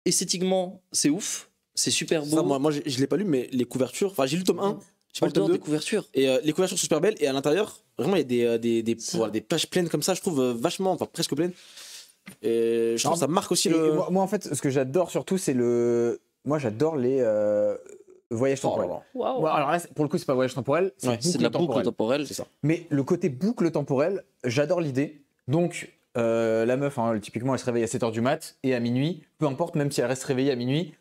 Esthétiquement, c'est ouf. C'est super beau. Ça, moi je l'ai pas lu, mais les couvertures. Enfin, j'ai lu le tome 1, j'ai pas En le tome dehors 2. des couvertures. Et les couvertures sont super belles. Et à l'intérieur, vraiment, il y a des pages pleines comme ça, je trouve vachement, enfin presque pleines. Et je trouve que ça marque aussi Et le. moi, en fait, ce que j'adore surtout, c'est le. Moi, j'adore les voyages temporels. Waouh. Bon, alors là, pour le coup, c'est pas voyage temporel, c'est Ouais, C'est de la boucle temporelle. C'est ça. Mais le côté boucle temporelle, j'adore l'idée. Donc, la meuf, hein, typiquement, elle se réveille à 7h du mat et à minuit, peu importe, même si elle reste réveillée à minuit,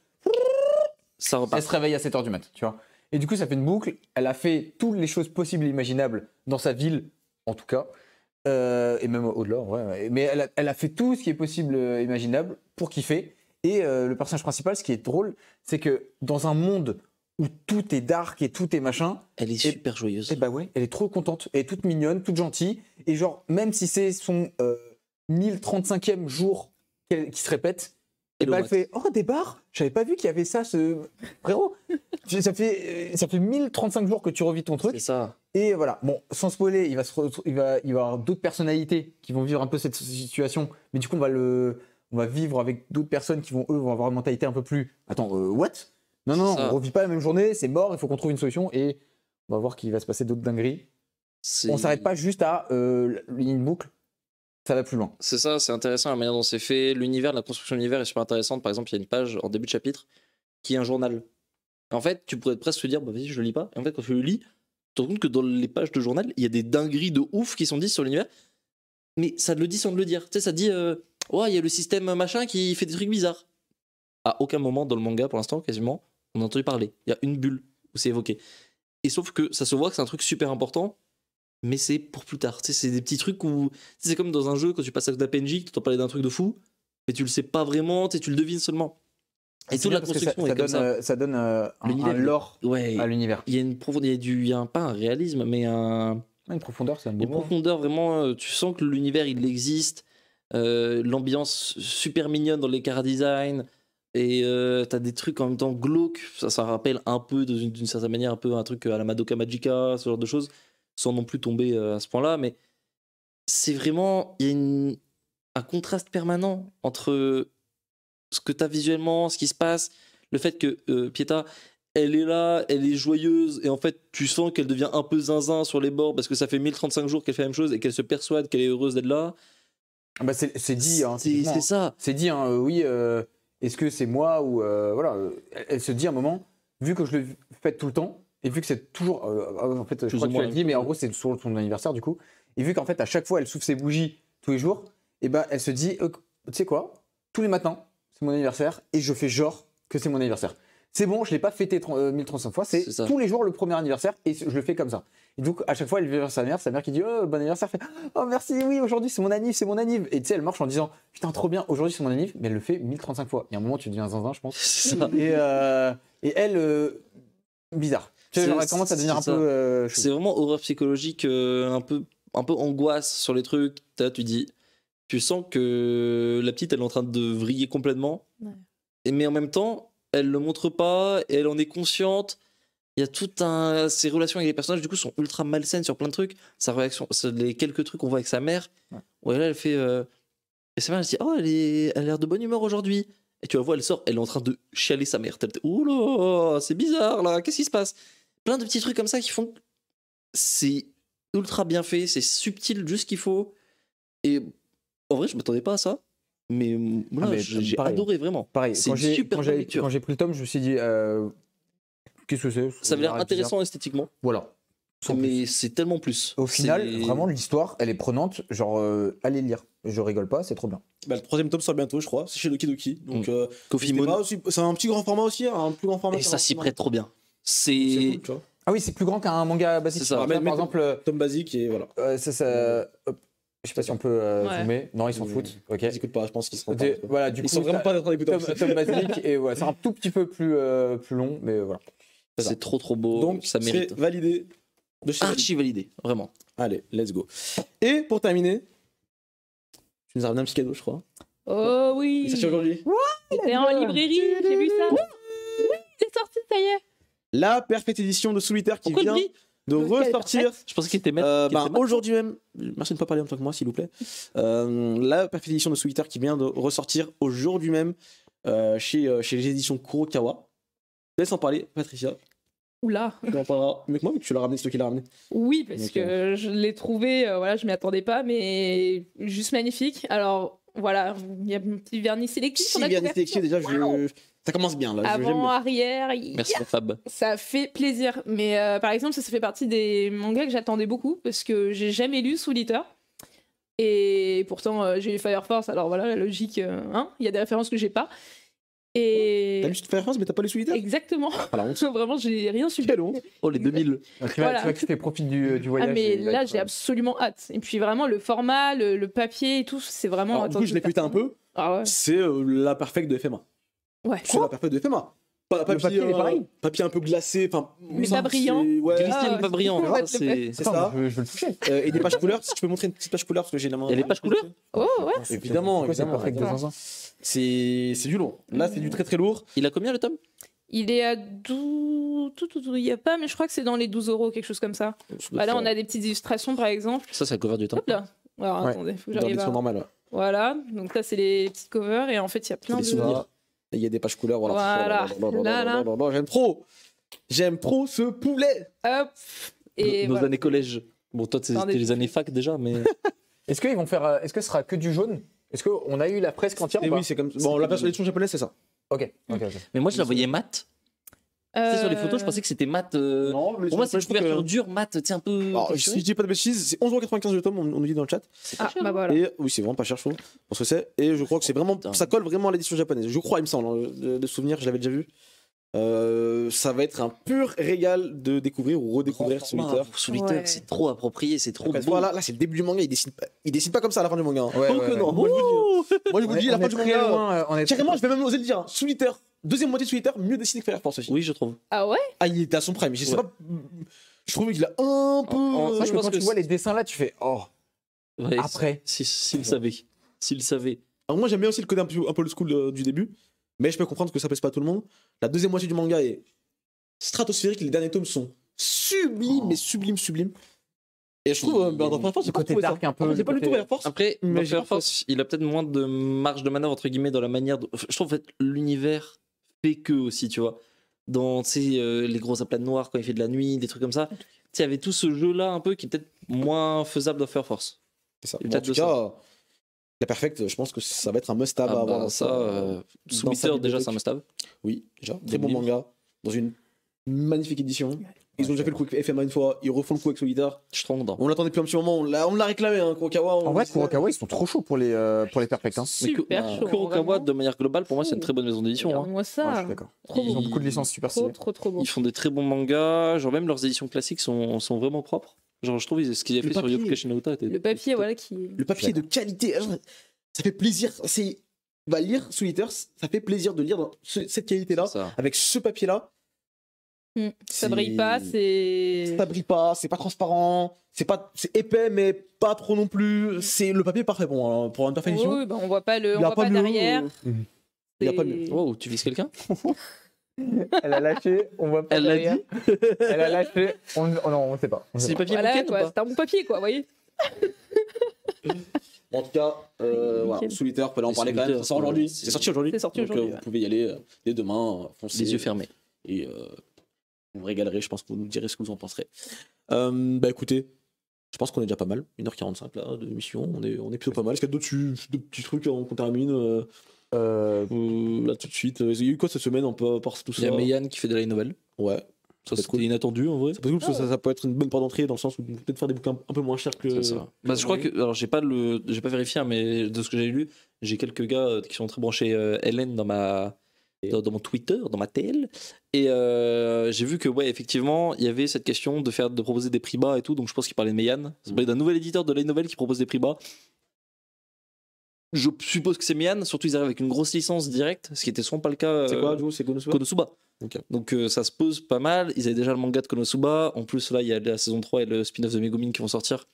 Ça elle repart. se réveille à 7h du mat, tu vois. Et du coup, ça fait une boucle. Elle a fait toutes les choses possibles et imaginables dans sa ville, en tout cas. Et même au-delà, en vrai. Mais elle a fait tout ce qui est possible et imaginable pour kiffer. Et le personnage principal, ce qui est drôle, c'est que dans un monde où tout est dark et tout est machin, Elle est super joyeuse. et bah ouais, elle est trop contente, elle est toute mignonne, toute gentille, et genre, même si c'est son 1035e jour qui se répète, et Hello, bah elle Max. fait « Oh, des bars, j'avais pas vu qu'il y avait ça, ce... Frérot, ça fait 1035 jours que tu revis ton truc. C'est » ça. Et voilà, bon, sans spoiler, il va y avoir d'autres personnalités qui vont vivre un peu cette situation, mais du coup, on va vivre avec d'autres personnes qui vont, eux, vont avoir une mentalité un peu plus... Attends, what? Non, ça. on revit pas la même journée, c'est mort, il faut qu'on trouve une solution, et on va voir qu'il va se passer d'autres dingueries. On s'arrête pas juste à une boucle, ça va plus loin. C'est ça, c'est intéressant la manière dont c'est fait. L'univers, la construction de l'univers est super intéressante. Par exemple, il y a une page en début de chapitre qui est un journal. En fait, tu pourrais presque te dire, bah vas-y, je le lis pas. Et en fait, quand tu le lis, tu te rends compte que dans les pages de journal, il y a des dingueries de ouf qui sont dites sur l'univers. Mais ça te le dit sans te le dire. Tu sais, ça te dit, ouais, il y a le système machin qui fait des trucs bizarres. À aucun moment dans le manga, pour l'instant, quasiment, on a entendu parler. Il y a une bulle où c'est évoqué. Et sauf que ça se voit que c'est un truc super important, mais c'est pour plus tard. Tu sais, c'est des petits trucs où. Tu sais, c'est comme dans un jeu, quand tu passes à côté d'un PNJ, tu t'entends parler d'un truc de fou, mais tu le sais pas vraiment, tu sais, tu le devines seulement. Et C'est toute bien la parce que construction est comme ça. ça donne un L'univers, lore Ouais, à l'univers. il y a une profondeur, il y a pas un réalisme, mais Une profondeur, c'est un beau une mot. profondeur vraiment. Tu sens que l'univers il existe, l'ambiance super mignonne dans les chara design, et t'as des trucs en même temps glauques. Ça rappelle un peu, d'une certaine manière, un peu un truc à la Madoka Magica, ce genre de choses, sans non plus tomber à ce point-là, mais c'est vraiment. Il y a un contraste permanent entre ce que tu as visuellement, ce qui se passe, le fait que Pieta, elle est là, elle est joyeuse, et en fait, tu sens qu'elle devient un peu zinzin sur les bords parce que ça fait 1035 jours qu'elle fait la même chose et qu'elle se persuade qu'elle est heureuse d'être là. Bah c'est dit, hein, typiquement. C'est ça. C'est dit, hein, oui, est-ce que c'est moi ou. Voilà, elle se dit à un moment, vu que je le fais tout le temps, et vu que c'est toujours. En fait, je Plus crois ou que tu l'as moins. dit, mais en gros, c'est sur son anniversaire du coup. Et vu qu'en fait, à chaque fois, elle souffle ses bougies tous les jours, et ben elle se dit, tu sais quoi, tous les matins, c'est mon anniversaire, et je fais genre que c'est mon anniversaire. C'est bon, je l'ai pas fêté 1035 fois, c'est C'est ça. tous les jours le premier anniversaire, et je le fais comme ça. Et donc, à chaque fois, elle vient vers sa mère qui dit, oh, bon anniversaire, fait, oh merci, oui, aujourd'hui c'est mon anniv, c'est mon anniv. Et tu sais, elle marche en disant, putain, trop bien, aujourd'hui c'est mon anniv, mais elle le fait 1035 fois. Il y a un moment, tu deviens zinzin, je pense. C'est ça. Et elle, bizarre. Tu sais, C'est- genre, elle commence à devenir un c'est peu. ça. chou. C'est vraiment horreur psychologique, un peu angoisse sur les trucs. Tu dis, tu sens que la petite, elle est en train de vriller complètement. Ouais. Mais en même temps, elle le montre pas, et elle en est consciente. Il y a tout ses relations avec les personnages, du coup, sont ultra malsaines sur plein de trucs. Sa réaction, les quelques trucs qu'on voit avec sa mère, Ouais. où là, elle fait. Et sa mère, elle se dit, oh, elle a l'air de bonne humeur aujourd'hui. Et tu la vois, elle sort, elle est en train de chialer sa mère. Ouh là, c'est bizarre là, qu'est-ce qui se passe? Plein de petits trucs comme ça qui font que c'est ultra bien fait, c'est subtil, juste ce qu'il faut. Et en vrai, je m'attendais pas à ça. Mais là, mais j'ai pareil. adoré vraiment. Pareil, C'est quand une j'ai super quand bonne j'ai lecture. quand j'ai pris le tome, je me suis dit, qu'est-ce que c'est? Ça avait l'air bizarre. intéressant esthétiquement, Voilà. Sans plus. mais c'est tellement plus. Au final, C'est- vraiment, l'histoire, elle est prenante. Genre, allez lire. Je rigole pas, c'est trop bien. Bah, le troisième tome sort bientôt, je crois. C'est chez Doki Doki. Donc, Coffee n'hésitez Moon. pas aussi- c'est un petit grand format aussi, un plus grand format. Et qu'un ça s'y grand prête trop bien. C'est C'est. cool, tu vois. Ah oui, c'est plus grand qu'un manga basique. C'est ça. Là, Mais- par mais- exemple, Tome basique et voilà. hop, je sais pas si on peut Ouais. zoomer. Non, ils s'en foutent. Ok. Ils écoutent pas, je pense qu'ils seront pas. Voilà, du Ils coup, sont vraiment pas en train d'écouter. tome basique et voilà, c'est un tout petit peu plus long, mais voilà. C'est ça. C'est trop beau. Donc, ça c'est mérite. validé de chez Archi validé, vraiment. Allez, let's go. Et pour terminer, tu nous as ramené un petit cadeau, je crois. Oh oui. Et ça, c'est aujourd'hui. C'était en librairie, j'ai vu ça. Oui, c'est sorti, ça y est. La Perfect Edition de Solitaire qui Pourquoi le vient prix de ressortir. Je pensais qu'il était maître. qu'il était maître. Aujourd'hui même, merci de ne pas parler en tant que moi, s'il vous plaît. La Perfect Edition de Solitaire qui vient de ressortir aujourd'hui même chez les éditions Kurokawa. laisse en parler, Patricia. Oula. Tu en parleras mieux que moi, mais tu l'as ramené, c'est toi qui l'as ramené. Oui, parce Donc, que je l'ai trouvé, voilà, je m'y attendais pas, mais juste magnifique. Alors, voilà, il y a un petit vernis sélectif. Si, sur la vernis couverture. sélectif, déjà, ça commence bien là. j'aime Avant, bien. arrière, Merci Fab. ça fait plaisir. Mais par exemple, ça fait partie des mangas que j'attendais beaucoup parce que j'ai jamais lu Soul Eater. Et pourtant, j'ai lu Fire Force, alors voilà, la logique, hein, il y a des références que j'ai pas. Et. T'as lu Fire Force, mais t'as pas lu Solitaire. Exactement. Ah la honte. Vraiment, j'ai rien suivi. Quelle honte. Oh, les 2000. Tu Voilà. vois que tu fais profit du voyage. Ah, mais il va là, être, j'ai absolument hâte. Et puis vraiment, le format, le papier et tout, c'est vraiment. Alors, du coup, je l'ai pété un peu. Ah ouais. C'est la perfect de FMA. Ouais. C'est la perfect de FMA. papier, il est pareil. Papier un peu glacé, enfin. Mais ça, pas brillant. c'est- Ouais. Christian, Ah, pas brillant. ouais, ça, c'est c'est. C'est ça. Je veux le toucher. Et des pages couleurs. Si tu peux montrer une petite page couleur parce que j'ai la main. Il y a les pages couleurs Oh ouais. Évidemment, Pourquoi c'est évidemment. perfect de zinzin C'est du lourd. Là, c'est du très très lourd. Il a combien le tome? Il est à 12. Il n'y a pas, mais je crois que c'est dans les 12 euros, quelque chose comme ça. Bah là, on a des petites illustrations, par exemple. Ça, c'est la cover du tome. Hop là. Alors, Ouais. attendez, faut que Dans j'arrive l'édition à. normale. Ouais. Voilà. Donc là, c'est les petites covers. Et en fait, il y a plein Des de. souvenirs. Et il y a des pages couleurs. Voilà. Voilà. Là. J'aime trop. J'aime trop ce poulet. Hop. Et Nos voilà. années collège. Bon, toi, c'était Attendez. les années fac déjà, mais. Est-ce qu'ils vont faire. Est-ce que ce sera que du jaune? Est-ce qu'on a eu la fresque entière Et ou pas oui, c'est comme. Bon, la version japonaise, c'est ça. Ok. Mais moi, je la voyais mat. Tu sais, sur les photos, je pensais que c'était mat. Non, mais Pour moi, c'est une couverture dure, mat, tu sais, un peu. Alors, si je dis pas de bêtises, c'est 11,95€ le tome, on nous dit dans le chat. Ah, bah voilà. Et oui, c'est vraiment pas cher, je trouve, pour ce que c'est. Et je crois que c'est vraiment. Putain. Ça colle vraiment à l'édition japonaise. Je crois, il me semble, hein, de souvenir, je l'avais déjà vu. Ça va être un pur régal de découvrir ou redécouvrir Solitaire. Solitaire, Ouais. c'est trop approprié, c'est trop Après, beau. voilà, là, c'est le début du manga, il dessine pas comme ça à la fin du manga. Hein. Ouais, Oh ouais, que ouais. non, moi je vous le dis. Moi je vous le dis, à la fin du très manga. loin. On est Carrément, je vais même oser le dire. Hein, Solitaire, deuxième moitié de Solitaire, mieux dessiné que Fire Force aussi. Oui, je trouve. Ah ouais. Ah, il était à son prime. Je sais Ouais. pas. Je trouvais qu'il a un peu. Moi, Parce je que pense quand que tu vois les dessins là, tu fais oh. Ouais, Après. S'il savait. S'il savait. Alors moi j'aime bien aussi le côté un peu le school du début, mais je peux comprendre que ça plaise pas à tout le monde. La deuxième moitié du manga est stratosphérique, les derniers tomes sont sublimes, mais sublimes. Et je trouve, dans Fire Force, Le côté dark un peu. C'est pas du tout Fire Force. Après, Mais dans j'ai Fire pas Force, il a peut-être moins de marge de manœuvre, entre guillemets, dans la manière. Je trouve en fait l'univers fait que aussi, tu vois. Dans tu sais, les gros aplats noirs quand il fait de la nuit, des trucs comme ça. Tu sais, il y avait tout ce jeu-là un peu qui est peut-être moins faisable dans Fire Force. C'est ça. Et Bon, en peut-être tout de cas, la perfecte, je pense que ça va être un must-have à avoir. Ça, dans Soul sa Eater, déjà, bibliothèque. c'est un must-have. Oui, déjà. Très Des bon livres. manga, dans une magnifique édition. Ils ont déjà fait le coup avec FMA une fois, ils refont le coup avec Solitaire. Je suis trop content. On l'attendait depuis un petit moment, on l'a réclamé, hein, Kurokawa. En vrai, Kurokawa, ils sont trop chauds pour les perfects. Hein. Super chaud. Kurokawa, vraiment. de manière globale, pour moi, c'est une très bonne maison d'édition. Hein. Regarde-moi Ouais, je ça. suis d'accord. Trop Ils ont beau. beaucoup de licences super Trop, stylées. trop beau. Ils font des très bons mangas, genre même leurs éditions classiques sont vraiment propres. Genre, je trouve ce qu'ils avaient Le fait sur papier. Yofuka Shinauta était. Le papier, voilà, qui. Le papier est de qualité, ça fait plaisir. Va lire Solitaire, ça fait plaisir de lire dans cette qualité-là, Ça. avec ce papier-là. Ça brille pas, c'est. Ça brille pas, c'est pas transparent, c'est épais mais pas trop non plus. C'est le papier est parfait bon pour une parfaite édition. Oui, bah, on voit pas Il le, on y a voit pas mieux, derrière. il y a pas C'est- mieux. Wow, tu vises quelqu'un? Elle a lâché, on voit pas. Elle l'a derrière. dit? Elle a lâché, non, on sait pas. C'est du papier Voilà, moquette ou quoi. pas? C'est un bon papier, quoi, vous voyez. En tout cas, voilà, Nickel. Solitaire, on peut en Et parler quand même. Solitaire, Ça sort aujourd'hui. c'est- C'est sorti aujourd'hui. C'est sorti Donc, aujourd'hui, vous ouais. pouvez y aller dès demain, foncer. Les yeux fermés. Et vous vous régalerez, je pense que vous nous direz ce que vous en penserez. Bah écoutez, je pense qu'on est déjà pas mal. 1h45 là de mission, on est plutôt pas mal. Est-ce qu'il y a d'autres petits trucs qu'on termine là tout de suite? Il y a eu quoi cette semaine un peu à part tout ça? Il y a Meian qui fait de la nouvelle. Ouais, Ça, peut être c'était cool. inattendu en vrai. C'est pas cool parce que ça peut être une bonne porte d'entrée dans le sens où vous pouvez peut-être faire des bouquins un peu moins chers que. C'est ça. Bah, je crois que, alors j'ai pas vérifié, hein, mais de ce que j'ai lu, j'ai quelques gars qui sont très branchés LN dans mon Twitter, dans ma TL, et j'ai vu que ouais effectivement il y avait cette question de proposer des prix bas et tout, donc je pense qu'il parlait de Meian. Ça parlait d'un nouvel éditeur de la nouvelle qui propose des prix bas. Je suppose que c'est Meian, surtout ils arrivent avec une grosse licence directe, ce qui était souvent pas le cas. C'est quoi, du coup? C'est Konosuba? Konosuba. Ok. Donc ça se pose pas mal. Ils avaient déjà le manga de Konosuba. En plus, là, il y a la saison 3 et le spin-off de Megumin qui vont sortir.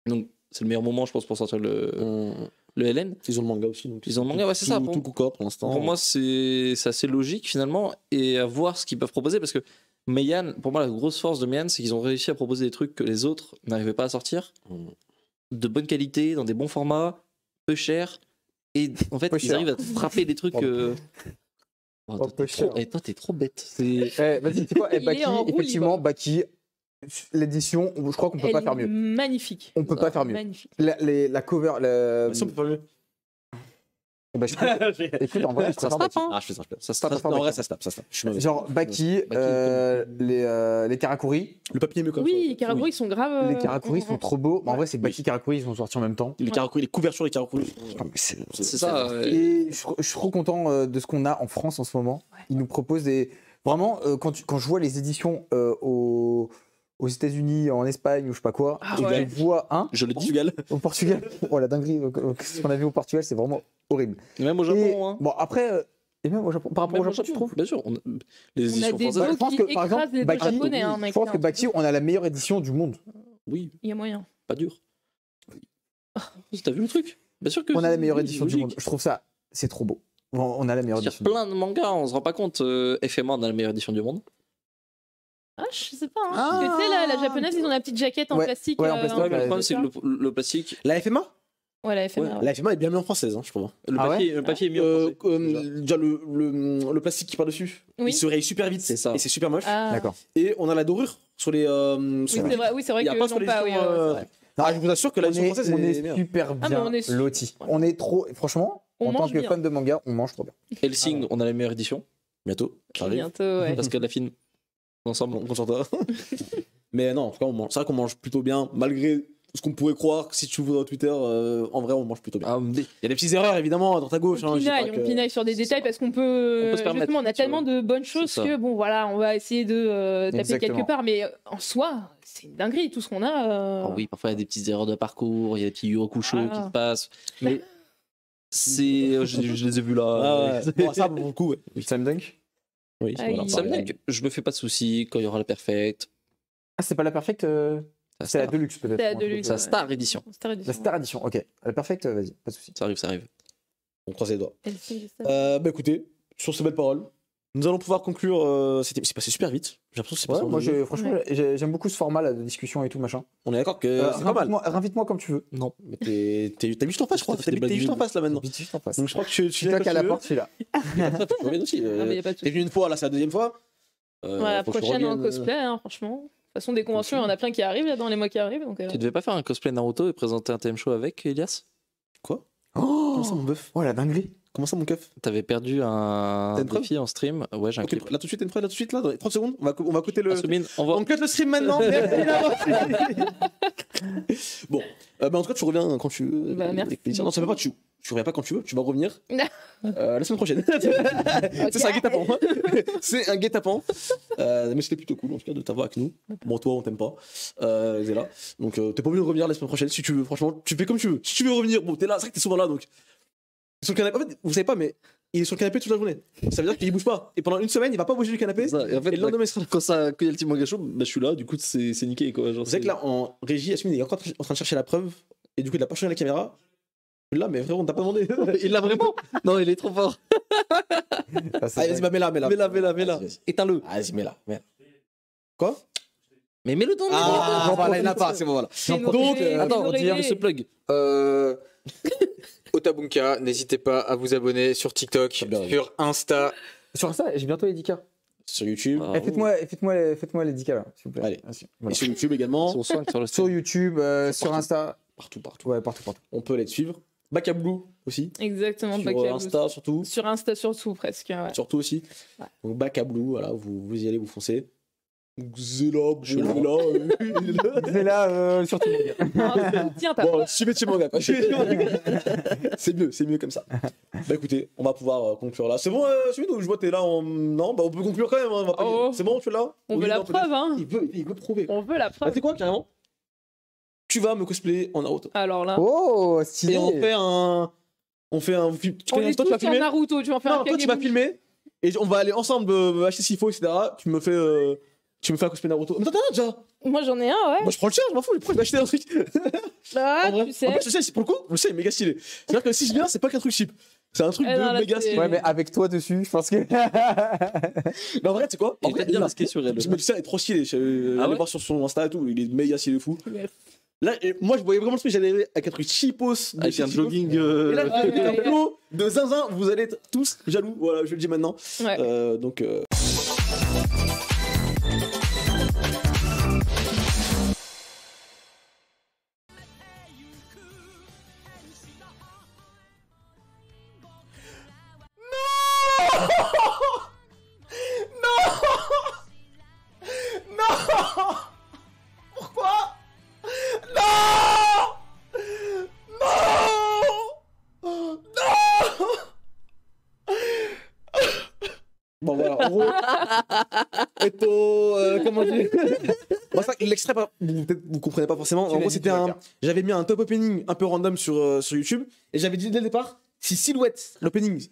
Donc c'est le meilleur moment, je pense, pour sortir le LN. Ils ont le manga aussi. Donc Ils ont le manga, ouais, c'est ça. Tout concorde pour l'instant. Pour moi, c'est assez logique finalement. Et à voir ce qu'ils peuvent proposer. Parce que Meian, pour moi, la grosse force de Meian, c'est qu'ils ont réussi à proposer des trucs que les autres n'arrivaient pas à sortir. De bonne qualité, dans des bons formats, peu cher. Et en fait, Peu ils cher. arrivent à frapper des trucs. Pardon. Oh, Oh, peu cher. toi, t'es trop bête. C'est... Vas-y, c'est quoi Il est Baki, en roue effectivement, libre. Baki, l'édition, je crois qu'on peut Elle pas faire est mieux. Magnifique. On peut pas faire mieux. Magnifique. La cover, Si on peut faire mieux. bah, écoute, en vrai, je Ça préfère se tape, Baki. hein. Ah, je fais ça. Ça se Ça tape. se tape. Non, en vrai, ça se tape. Je suis mauvais. Genre Baki, les Karakuri. Le papier est mieux comme ça. Oui, les Karakuri, ils sont graves. Les Karakuri sont trop beaux. Mais en vrai, c'est que Baki et Karakuri, ils sont sortis en même temps. Les Karakuri, les couvertures des Karakuri. C'est ça. Et je suis trop content de ce qu'on a en France en ce moment. Ils nous proposent des. Vraiment, quand je vois les éditions aux États-Unis, en Espagne ou je sais pas quoi, Ah et que ouais. je vois Je le dis. Portugal. au Portugal. Oh la dinguerie, ce qu'on a vu au Portugal, c'est vraiment horrible. Même au Et, Japon, hein. bon, après, et même au Japon, par rapport Même au Japon, tu trouves Bien sûr. Les On a éditions des françaises. beaux je pense qui que, par exemple, écrasent les deux Baki, japonais, hein, je mec. pense que non. Baki, on a la meilleure édition du monde. Oui, Il y a moyen. pas dur. T'as vu le truc? Bien sûr que On a la meilleure oui, édition du logique. monde. Je trouve ça, c'est trop beau. On a la meilleure Il y a édition. plein de mangas, on se rend pas compte. FMA, on a la meilleure édition du monde. Ah, je sais pas. Hein. Ah. Parce que tu sais, là, la japonaise, ils ont la petite jaquette en Ouais, plastique. ouais, en plastique, Ouais, mais le ouais, problème, c'est que le plastique, La FMA Ouais, la FMA. ouais. La FMA est bien mieux en française, je trouve. le Ah papier, le papier est mieux. en français, déjà. Déjà, le plastique qui part dessus, Oui. il se raye super vite. C'est ça. Et c'est super moche. Ah. D'accord. Et on a la dorure sur les. Oui, c'est vrai, oui, c'est vrai Il y a que pas sur non, pas. Oui, l'édition. c'est vrai. Ah, je vous assure que On l'édition française est est meilleure. super Ah, mais bien on est su- lotis. Ouais. On est trop. Franchement, On en tant mange que bien. fan de manga, on mange trop bien. Hellsing, on a la meilleure édition. Bientôt. Ça arrive. Bientôt, ouais. Parce que la fine, ensemble. On s'en sort. Mais non, en tout cas, c'est vrai qu'on mange plutôt bien, malgré ce qu'on pourrait croire. Si tu ouvres Twitter, en vrai, on mange plutôt bien. Ah, mais- Il y a des petites erreurs, évidemment, à droite à gauche. hein, je dis pas On que- pinaille sur des détails parce qu'on peut. On peut se permettre, justement, on a tu tellement vois. de bonnes choses C'est ça. que, bon, voilà, on va essayer de taper Exactement. quelque part. Mais en soi, c'est une dinguerie, tout ce qu'on a. Ah oui, parfois il y a des petites erreurs de parcours, il y a des petits Yokusho Voilà. qui se passent. Mais c'est. Je les ai vus là. Ah ouais. Bon, ça, pour le coup, ouais. Slam Dunk. Oui, Ah, voilà, il- Ça me pareil. dit que je me fais pas de soucis quand il y aura la perfect. Ah, c'est pas la perfecte. La C'est la Star. Deluxe peut-être. C'est la un truc Deluxe, comme Sa ça. Star Edition. Star La Edition. Star Edition, ok. La perfecte, vas-y, pas de soucis. Ça arrive, ça arrive. On croise les doigts. Hellsing, Star- Bah écoutez, sur ces belles paroles, nous allons pouvoir conclure. C'est passé super vite. J'ai l'impression que c'est Ouais, passé en moi, deux minutes. franchement, j'aime beaucoup ce format là, de discussion et tout machin. On est d'accord que c'est pas mal. Invite-moi comme tu veux. Non. Mais t'es juste en face, je crois. Ça fait des T'es juste en blagues. face là maintenant. Vite, juste en face. Donc je crois que tu Tu toques à la porte, je suis là. Tu reviens aussi. Ah, mais y a pas de T'es souci. venu une fois, là c'est la deuxième fois. Ouais, la Faut que tu prochaine en reviennes, cosplay, hein, franchement. De toute façon, des conventions, il y en a plein qui arrivent là, dans les mois qui arrivent. Donc, Tu devais pas faire un cosplay Naruto et présenter un thème show avec, Elias? Quoi Oh, Comment ça mon bœuf oh la dinguerie. Comment ça mon keuf T'avais perdu un T'as une preuve défi en stream. Ouais, j'ai un Ok, clip. là tout de suite, t'es une preuve, là tout de suite, là, dans les 30 secondes, on va coter le. Asumine, on va. On cut le stream maintenant. Merci d'avance. Bon, bah en tout cas, tu reviens quand tu veux. Bah, merci. Avec plaisir. Non, ça veut pas, tu reviens pas quand tu veux, tu vas revenir la semaine prochaine. Ok. C'est un guet-apens. C'est un guet-apens. Mais c'était plutôt cool en tout cas de t'avoir avec nous. Bon, toi, on t'aime pas. Zéla. Donc, t'es pas obligé de revenir la semaine prochaine si tu veux. Franchement, tu fais comme tu veux. Si tu veux revenir, bon, t'es là, c'est vrai que t'es souvent là donc. Sur le canapé, en fait, vous savez pas, mais il est sur le canapé toute la journée. Ça veut dire qu'il bouge pas. Et pendant une semaine, il va pas bouger du canapé. Ça, et en fait, Et le lendemain, il sera là. quand il y a le team manga show, bah, je suis là, du coup, c'est niqué quoi. Genre, Vous savez que là, en régie, Yasmine est encore en train de chercher la preuve. Et du coup, il a pas changé la caméra. Là, mais frérot, on t'a pas demandé. il l'a vraiment. Non, il est trop fort. Allez, vas-y, bah, mets-la. Mets-la. Éteins-le. Vas-y, mets-la. Quoi Mais mets-le dans le Ah, voilà, il n'a pas, c'est bon, voilà. C'est une Donc, origine, Attends, une on dit origine. ce plug. Otabunka, n'hésitez pas à vous abonner sur TikTok, Ça bien, sur Insta. Sur Insta, j'ai bientôt les 10K. Sur YouTube. Ah, Faites-moi les 10K là, s'il vous plaît. Allez. Merci. Et Voilà. sur YouTube également. Sur soin sur le Sur YouTube, sur partout. Insta. Partout. Ouais, partout. On peut aller te suivre. Bac à Blue aussi. Exactement, Sur Bac à Blue. Insta surtout. Sur Insta surtout, presque. Ouais. Surtout aussi. Ouais. Donc Bac à Blue, voilà, vous y allez, vous foncez. Zéla, Je suis là. C'est là, sur Twitter. Tiens, t'as Bon, suivez chez manga quoi. C'est mieux comme ça. Bah écoutez, on va pouvoir conclure là. C'est bon, celui où je vois t'es là en. Non, bah on peut conclure quand même. Hein, on va pas Oh. dire. C'est bon, tu es là. On Oui, veut la non, peut-être. preuve, hein. Il veut prouver. On veut la Bah, preuve. tu sais quoi, carrément tu vas me cosplayer en Naruto. Alors là, Oh, Et stylé. on fait un. Tu on connais est toi, tous tu vas sur filmer. Naruto, tu vas en faire Non, un toi tu vas filmer. Et on va aller ensemble acheter ce qu'il faut, etc. Tu me fais un cosplay Naruto. Mais t'en as un déjà. Moi j'en ai un, ouais. Moi je prends le cher, je m'en fous. Pourquoi je vais acheter un truc Ah, En vrai. tu sais. En plus, le cher, pour le coup, le cher est méga stylé. C'est-à-dire que si je viens, c'est pas qu'un truc cheap. C'est un truc Eh non, de là, méga c'est- stylé. Ouais, mais avec toi dessus, je pense que. Mais en vrai, tu sais quoi En Il vrai, fait bien là, masqué sur elle. mais le cher est trop stylé. Je Ah allez ouais voir sur son Insta et tout. Il est méga stylé fou. Là, moi, je voyais vraiment le truc, j'allais avec un truc cheapos. Avec un jogging. Et là, Ouais, je fais un ouais. vélo de zinzin, vous allez être tous jaloux. Voilà, je le dis maintenant. Ouais. Donc. Pourquoi? Non! Non! Non! Bon voilà, en gros, comment dire? Bon, ça, l'extrait, peut-être vous comprenez pas forcément. En gros, c'était j'avais mis un top opening un peu random sur YouTube et j'avais dit dès le départ si Silhouette, opening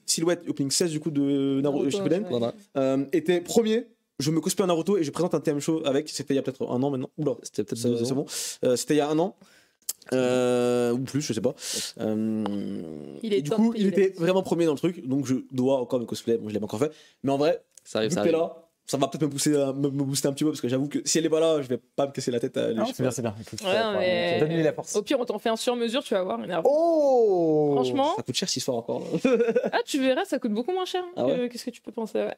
16 du coup de Naruto Naruto, Shippuden, ouais. Voilà. était premier. Je me cosplay en Naruto et je présente un TM show avec. C'était il y a peut-être un an maintenant. Oula, C'était peut-être c'est 2 c'est ans. bon. C'était il y a un an. Ou plus, je sais pas. Il est et du top, coup, il il est était top. vraiment premier dans le truc, donc je dois encore me cosplay. Bon, je l'ai pas encore fait, mais en vrai, Ça arrive, vu ça que t'es arrive. là, ça va peut-être me pousser, me booster un petit peu parce que j'avoue que si elle est pas là, je vais pas me casser la tête à aller. Non, je sais c'est bien, pas. c'est bien. Écoute, Ouais, mais- donne-lui la force. Au pire, on t'en fait un sur mesure, tu vas voir. Énerve. Oh Franchement, Ça coûte cher cette histoire encore. ah, tu verras, ça coûte beaucoup moins cher. Ah ouais Qu'est-ce que tu peux penser, ouais.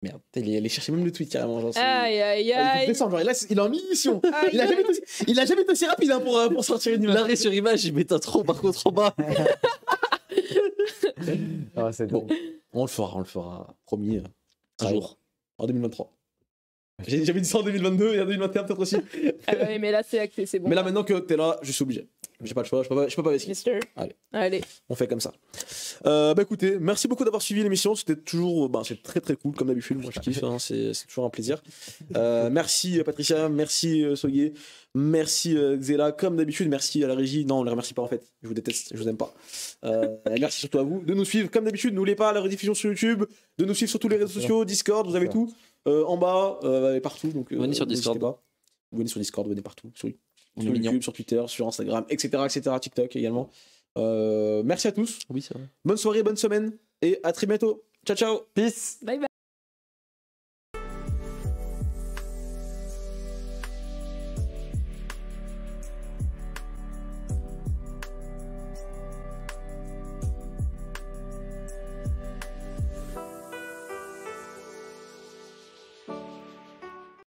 Merde, il allait chercher même le tweet carrément. Genre, Aïe, aïe, il faut aïe. descendre, genre, et là, il est en mission. Aïe, Il a jamais été aussi rapide hein, pour sortir une image. L'arrêt sur image, il met un trop par contre en bas. Ah, c'est Bon. bon. On le fera, promis. Un jour. En 2023. J'avais dit ça en 2022 et en 2021 peut-être aussi. Ah ouais, mais là, c'est acté, c'est bon. Mais là, maintenant que t'es là, je suis obligé. J'ai pas le choix, je peux pas baisser. Mister. Allez. On fait comme ça. Bah écoutez, merci beaucoup d'avoir suivi l'émission. C'était toujours, c'est très très cool comme d'habitude. Moi je kiffe, hein, c'est toujours un plaisir. Merci Patricia, merci Soye, merci Xela, comme d'habitude. Merci à la régie. Non, on les remercie pas en fait. Je vous déteste, je vous aime pas. Merci surtout à vous de nous suivre comme d'habitude. N'oubliez pas la rediffusion sur YouTube, de nous suivre sur tous les réseaux sociaux, Discord, vous avez tout en bas et partout. Donc Venez sur n'hésitez Discord. pas. Venez sur Discord, venez partout. Sur On est YouTube, mignons. sur Twitter, sur Instagram, etc., TikTok également. Merci à tous. Oui, c'est vrai. Bonne soirée, bonne semaine et à très bientôt. Ciao, ciao. Peace. Bye bye.